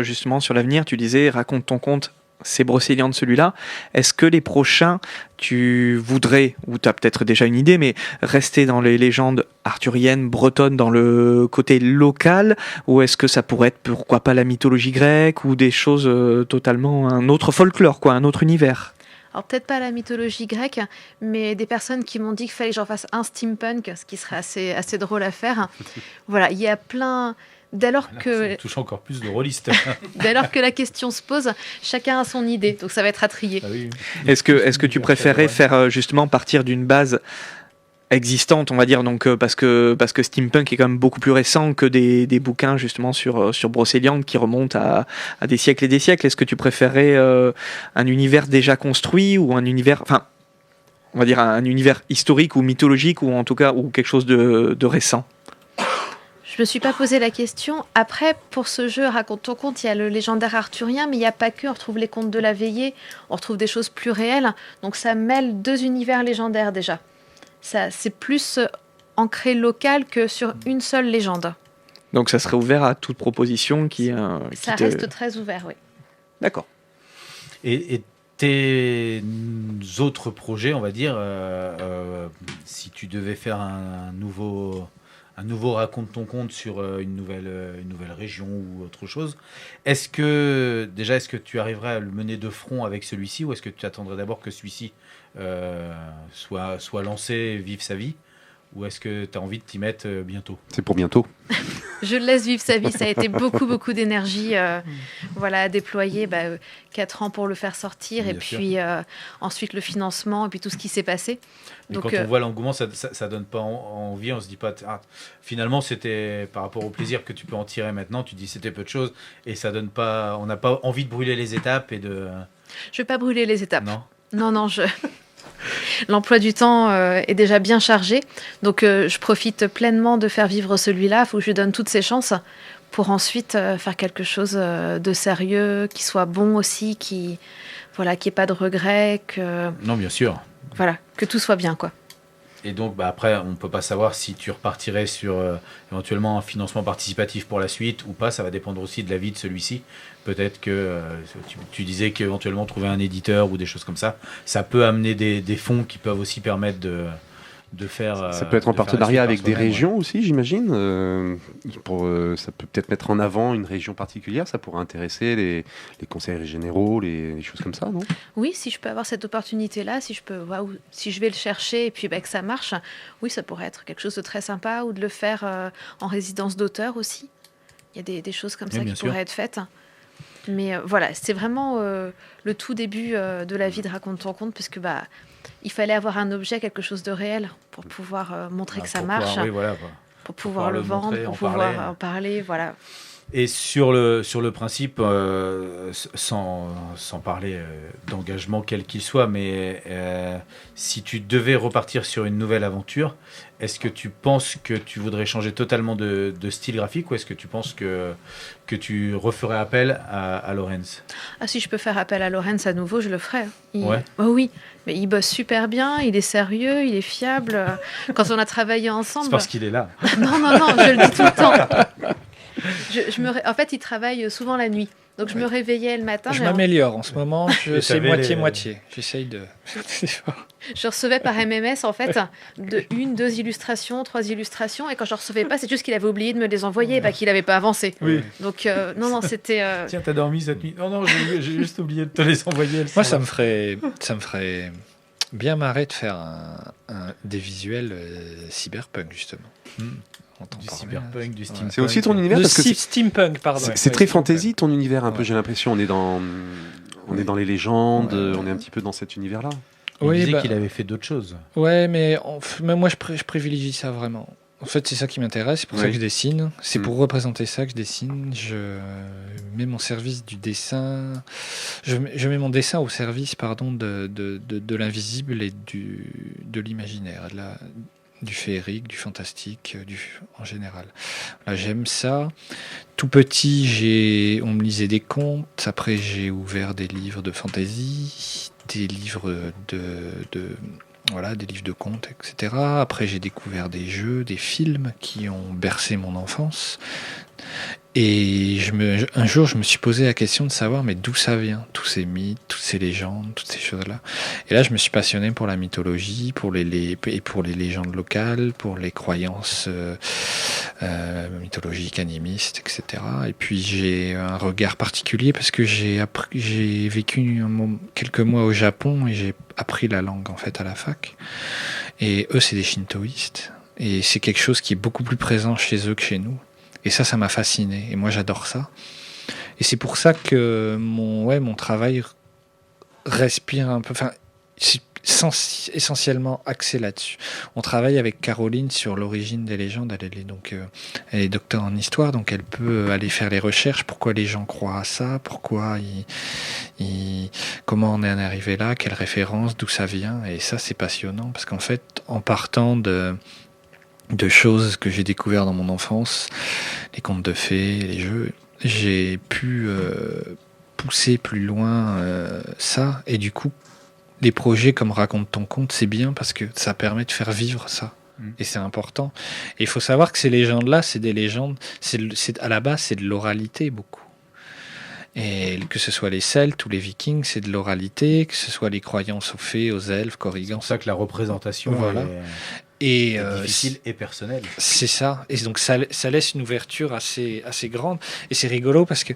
l'avenir. Tu disais, raconte ton compte. C'est Brocéliande celui-là. Est-ce que les prochains, tu voudrais, ou tu as peut-être déjà une idée, mais rester dans les légendes arthuriennes, bretonnes, dans le côté local, ou est-ce que ça pourrait être, pourquoi pas, la mythologie grecque, ou des choses totalement, un autre folklore, un autre univers ? Alors peut-être pas la mythologie grecque, mais des personnes qui m'ont dit qu'il fallait que j'en fasse un steampunk, ce qui serait assez drôle à faire. Voilà, il y a plein... Dès lors ça touche encore plus de rôlistes. Dès lors que la question se pose, chacun a son idée, donc ça va être à trier. Ah oui. Est-ce que tu préférais faire justement partir d'une base existante, on va dire, donc parce que steampunk est quand même beaucoup plus récent que des bouquins justement sur Brocéliande qui remontent à des siècles et des siècles. Est-ce que tu préférais un univers déjà construit ou un univers, on va dire un univers historique ou mythologique ou en tout cas ou quelque chose de récent ? Je me suis pas posé la question. Après, pour ce jeu, Raconte ton compte, il y a le légendaire arthurien, mais il n'y a pas que. On retrouve les contes de la veillée, on retrouve des choses plus réelles. Donc ça mêle deux univers légendaires déjà. Ça, c'est plus ancré local que sur une seule légende. Donc ça serait ouvert à toute proposition ça reste très ouvert, oui. D'accord. Et tes autres projets, on va dire, si tu devais faire un nouveau raconte ton compte sur une nouvelle région ou autre chose, est-ce que tu arriverais à le mener de front avec celui-ci ou est-ce que tu attendrais d'abord que celui-ci soit lancé, vive sa vie, ou est-ce que tu as envie de t'y mettre bientôt ? C'est pour bientôt. Je le laisse vivre sa vie, ça a été beaucoup d'énergie à déployer, 4 ans pour le faire sortir, bien et sûr. puis ensuite le financement, et puis tout ce qui s'est passé. Mais Donc, quand on voit l'engouement, ça donne pas envie, on se dit pas, finalement c'était par rapport au plaisir que tu peux en tirer maintenant, tu dis c'était peu de choses, et ça donne pas, on n'a pas envie de brûler les étapes et de... Je vais pas brûler les étapes. Non, L'emploi du temps est déjà bien chargé, donc je profite pleinement de faire vivre celui-là. Il faut que je lui donne toutes ses chances pour ensuite faire quelque chose de sérieux, qui soit bon aussi, qui ait pas de regrets, Non, bien sûr. Que tout soit bien, quoi. Et donc, après, on ne peut pas savoir si tu repartirais sur éventuellement un financement participatif pour la suite ou pas. Ça va dépendre aussi de la vie de celui-ci. Peut-être que tu disais qu'éventuellement trouver un éditeur ou des choses comme ça, ça peut amener des fonds qui peuvent aussi permettre de faire. Ça peut être en de faire partenariat la avec suite des par soi-même, régions aussi, j'imagine. Ça peut peut-être mettre en avant une région particulière. Ça pourrait intéresser les conseillers généraux, les choses comme ça, non? Oui, si je peux avoir cette opportunité-là, si je vais le chercher et puis que ça marche, oui, ça pourrait être quelque chose de très sympa, ou de le faire en résidence d'auteur aussi. Il y a des choses comme Oui, ça bien qui sûr. pourraient être faites. Mais voilà, c'est vraiment le tout début de la vie de Raconte ton conte, parce que il fallait avoir un objet, quelque chose de réel, pour pouvoir montrer que ça pour marche, pouvoir- oui, voilà, quoi. pour pouvoir le vendre, montrer, pour en pouvoir parler. en parler, voilà. Et sur le principe, sans parler d'engagement quel qu'il soit, mais si tu devais repartir sur une nouvelle aventure, est-ce que tu penses que tu voudrais changer totalement de style graphique, ou est-ce que tu penses que tu referais appel à Laurens? Ah, si je peux faire appel à Laurens à nouveau, je le ferai. Ouais. Oh oui, mais il bosse super bien, il est sérieux, il est fiable. Quand on a travaillé ensemble... C'est parce qu'il est là. Non, je le dis tout le temps. En fait, il travaille souvent la nuit. Donc je me réveillais le matin. Je m'améliore en ce moment, Et c'est t'avais moitié-moitié. J'essaye de... Je recevais par MMS, en fait, 1, 2 illustrations, 3 illustrations. Et quand je ne recevais pas, c'est juste qu'il avait oublié de me les envoyer, qu'il n'avait pas avancé. Oui. Donc, non, c'était... Tiens, t'as dormi cette nuit? Non, j'ai juste oublié de te les envoyer. Moi, ça me ferait bien marrer de faire des visuels cyberpunk, justement. Du cyberpunk, du steampunk. C'est aussi ton univers, parce que steampunk, pardon. C'est très fantasy ton univers, un peu, j'ai l'impression. On est dans les légendes, on est un petit peu dans cet univers-là. Il disait qu'il avait fait d'autres choses. Ouais, mais moi, je privilégie ça vraiment. En fait, c'est ça qui m'intéresse, c'est pour ça que je dessine. C'est pour représenter ça que je dessine. Je mets mon service du dessin. Je mets mon dessin au service, de l'invisible et de l'imaginaire, du féerique, du fantastique, en général. Là, j'aime ça. Tout petit, on me lisait des contes. Après, j'ai ouvert des livres de fantasy, des livres des livres de contes, etc. Après, j'ai découvert des jeux, des films qui ont bercé mon enfance. Et un jour, je me suis posé la question de savoir d'où ça vient, tous ces mythes, toutes ces légendes, toutes ces choses-là. Et là, je me suis passionné pour la mythologie, pour les légendes locales, pour les croyances mythologiques, animistes, etc. Et puis, j'ai un regard particulier parce que j'ai vécu quelques mois au Japon et j'ai appris la langue, en fait, à la fac. Et eux, c'est des shintoïstes. Et c'est quelque chose qui est beaucoup plus présent chez eux que chez nous. Et ça m'a fasciné. Et moi, j'adore ça. Et c'est pour ça que mon travail respire un peu... Enfin, c'est essentiellement axé là-dessus. On travaille avec Caroline sur l'origine des légendes. Elle est docteur en histoire, donc elle peut aller faire les recherches. Pourquoi les gens croient à ça? Comment on est arrivé là? Quelles références? D'où ça vient? Et ça, c'est passionnant. Parce qu'en fait, en partant de choses que j'ai découvertes dans mon enfance, les contes de fées, les jeux, j'ai pu pousser plus loin ça, et du coup les projets comme Raconte ton conte, c'est bien parce que ça permet de faire vivre ça. Et c'est important. Et il faut savoir que ces légendes-là, c'est des légendes, à la base, c'est de l'oralité beaucoup. Et que ce soit les Celtes ou les Vikings, c'est de l'oralité, que ce soit les croyances aux fées, aux elfes, Corrigans. C'est pour ça que la représentation est difficile et personnelle. C'est ça. Et donc ça laisse une ouverture assez grande. Et c'est rigolo parce que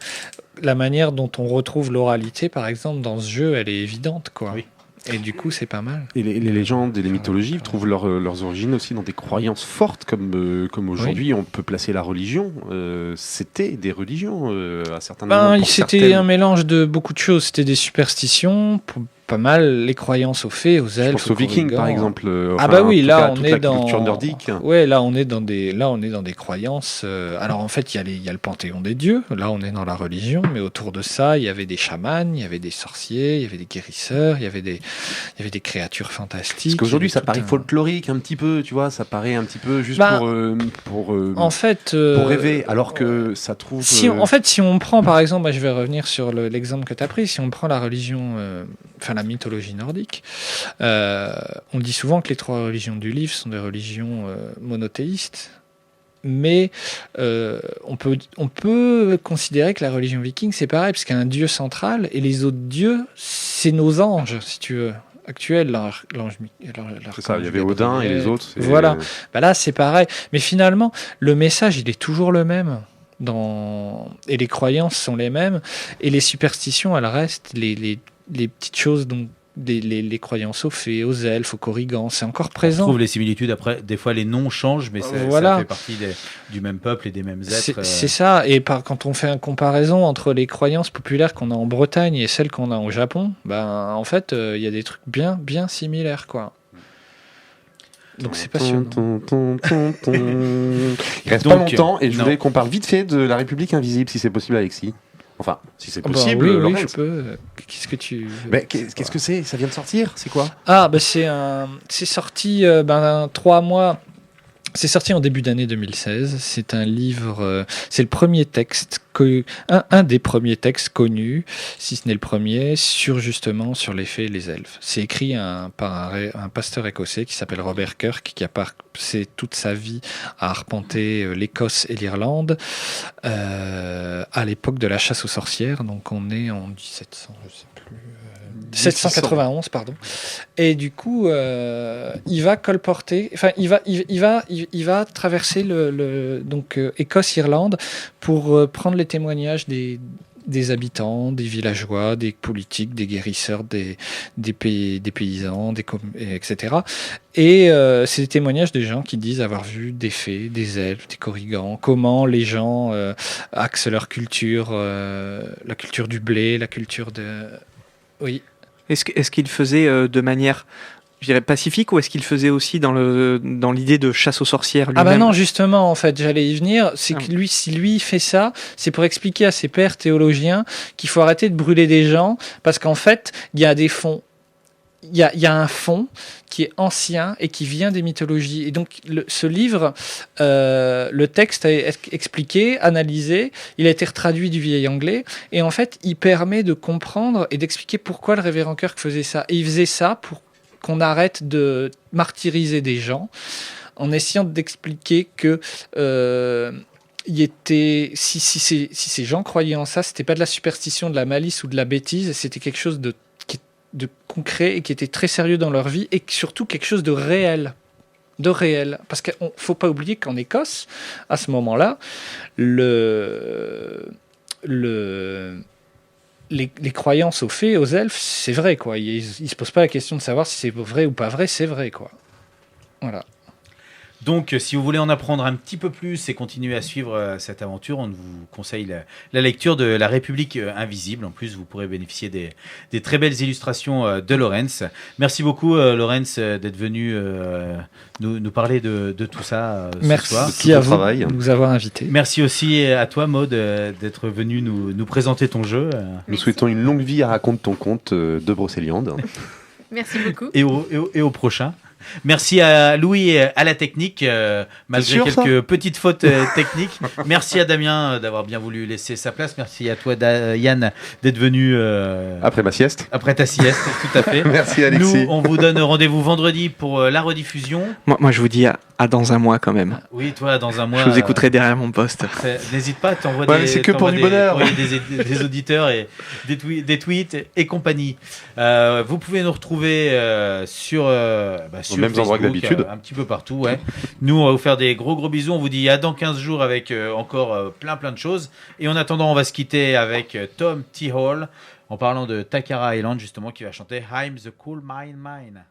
la manière dont on retrouve l'oralité, par exemple, dans ce jeu, elle est évidente, quoi. Oui. Et du coup, c'est pas mal. Et les légendes et les mythologies trouvent leurs origines aussi dans des croyances fortes, comme aujourd'hui on peut placer la religion. C'était des religions à certains moments. C'était un mélange de beaucoup de choses. C'était des superstitions, pas mal les croyances aux fées, aux elfes, je pense aux Vikings par exemple. Là on est dans la culture nordique. Ouais, là on est dans des croyances. Alors en fait, il y a le panthéon des dieux. Là, on est dans la religion, mais autour de ça, il y avait des chamans, il y avait des sorciers, il y avait des guérisseurs, il y avait des créatures fantastiques. Parce qu'aujourd'hui, ça paraît folklorique un petit peu, tu vois, ça paraît un petit peu juste pour rêver, alors que ça trouve. Si on prend par exemple, je vais revenir sur l'exemple que tu as pris, si on prend la religion, la mythologie nordique, on dit souvent que les 3 religions du livre sont des religions monothéistes, mais on peut considérer que la religion viking c'est pareil, parce qu'il y a un dieu central et les autres dieux c'est nos anges, si tu veux. actuel. C'est ça, il y avait Odin et les autres. Voilà. Là, c'est pareil. Mais finalement, le message, il est toujours le même. Et les croyances sont les mêmes. Et les superstitions, elles restent. Les petites choses dont les croyances aux fées, aux elfes, aux korrigans, c'est encore présent. On trouve les similitudes. Après, des fois, les noms changent, mais ça fait partie du même peuple et des mêmes êtres. C'est ça. Et quand on fait une comparaison entre les croyances populaires qu'on a en Bretagne et celles qu'on a au Japon, en fait, il y a des trucs bien, bien similaires, quoi. Donc c'est passionnant. Il reste pas longtemps et je voulais qu'on parle vite fait de La République invisible, si c'est possible, Alexis. Enfin, si c'est possible. Oui, je peux. Qu'est-ce que tu... qu'est-ce que c'est ? Ça vient de sortir ? C'est quoi ? C'est sorti 3 mois. C'est sorti en début d'année 2016. C'est un livre. C'est le premier texte, un des premiers textes connus, si ce n'est le premier, sur les fées et les elfes. C'est écrit par un pasteur écossais qui s'appelle Robert Kirk, qui a passé toute sa vie à arpenter l'Écosse et l'Irlande à l'époque de la chasse aux sorcières. Donc on est en 1700, je sais plus. 791, pardon. Et du coup, il va colporter, enfin, il va traverser donc Écosse-Irlande pour prendre les témoignages des habitants, des villageois, des politiques, des guérisseurs, des paysans, etc. Et c'est des témoignages des gens qui disent avoir vu des fées, des elfes, des korrigans, comment les gens axent leur culture, la culture du blé, la culture de... Oui. Est-ce qu'il faisait de manière, je dirais, pacifique, ou est-ce qu'il faisait aussi dans l'idée de chasse aux sorcières lui-même ? Non, justement, en fait, j'allais y venir. C'est que si lui fait ça, c'est pour expliquer à ses pairs théologiens qu'il faut arrêter de brûler des gens, parce qu'en fait, il y a des fonds. Il y a un fond qui est ancien et qui vient des mythologies. Et donc, ce livre, le texte a été expliqué, analysé, il a été traduit du vieil anglais, et en fait, il permet de comprendre et d'expliquer pourquoi le révérend Kirk faisait ça. Et il faisait ça pour qu'on arrête de martyriser des gens, en essayant d'expliquer que... si ces gens croyaient en ça, c'était pas de la superstition, de la malice ou de la bêtise, c'était quelque chose de concret et qui était très sérieux dans leur vie, et surtout quelque chose de réel. Parce qu'il ne faut pas oublier qu'en Écosse, à ce moment-là, les croyances aux fées, aux elfes, c'est vrai, quoi. Ils ne se posent pas la question de savoir si c'est vrai ou pas vrai, c'est vrai, quoi. Voilà. Donc, si vous voulez en apprendre un petit peu plus et continuer à suivre cette aventure, on vous conseille la lecture de La République invisible. En plus, vous pourrez bénéficier des très belles illustrations de Laurence. Merci beaucoup, Laurence, d'être venu nous parler de tout ça ce soir. Merci à vous de nous avoir invités. Merci aussi à toi, Maud, d'être venu nous présenter ton jeu. Nous souhaitons une longue vie à Raconte ton conte de Brocéliande. Merci beaucoup. Et au prochain. Merci à Louis à la technique, malgré quelques petites fautes techniques. Merci à Damien d'avoir bien voulu laisser sa place. Merci à toi, Yann, d'être venu après ma sieste. Après ta sieste, tout à fait. Merci, Alexis. Nous, on vous donne rendez-vous vendredi pour la rediffusion. Moi, je vous dis à dans un mois quand même. Oui, toi, dans un mois. Je vous écouterai derrière mon poste. N'hésite pas, t'envoies c'est que pour du bonheur. des auditeurs et des tweets et compagnie. Vous pouvez nous retrouver sur aux mêmes endroits que d'habitude. Un petit peu partout, ouais. Nous, on va vous faire des gros bisous. On vous dit à dans 15 jours avec encore plein de choses. Et en attendant, on va se quitter avec Tom T. Hall en parlant de Takara Island, justement, qui va chanter I'm the Cool Mine.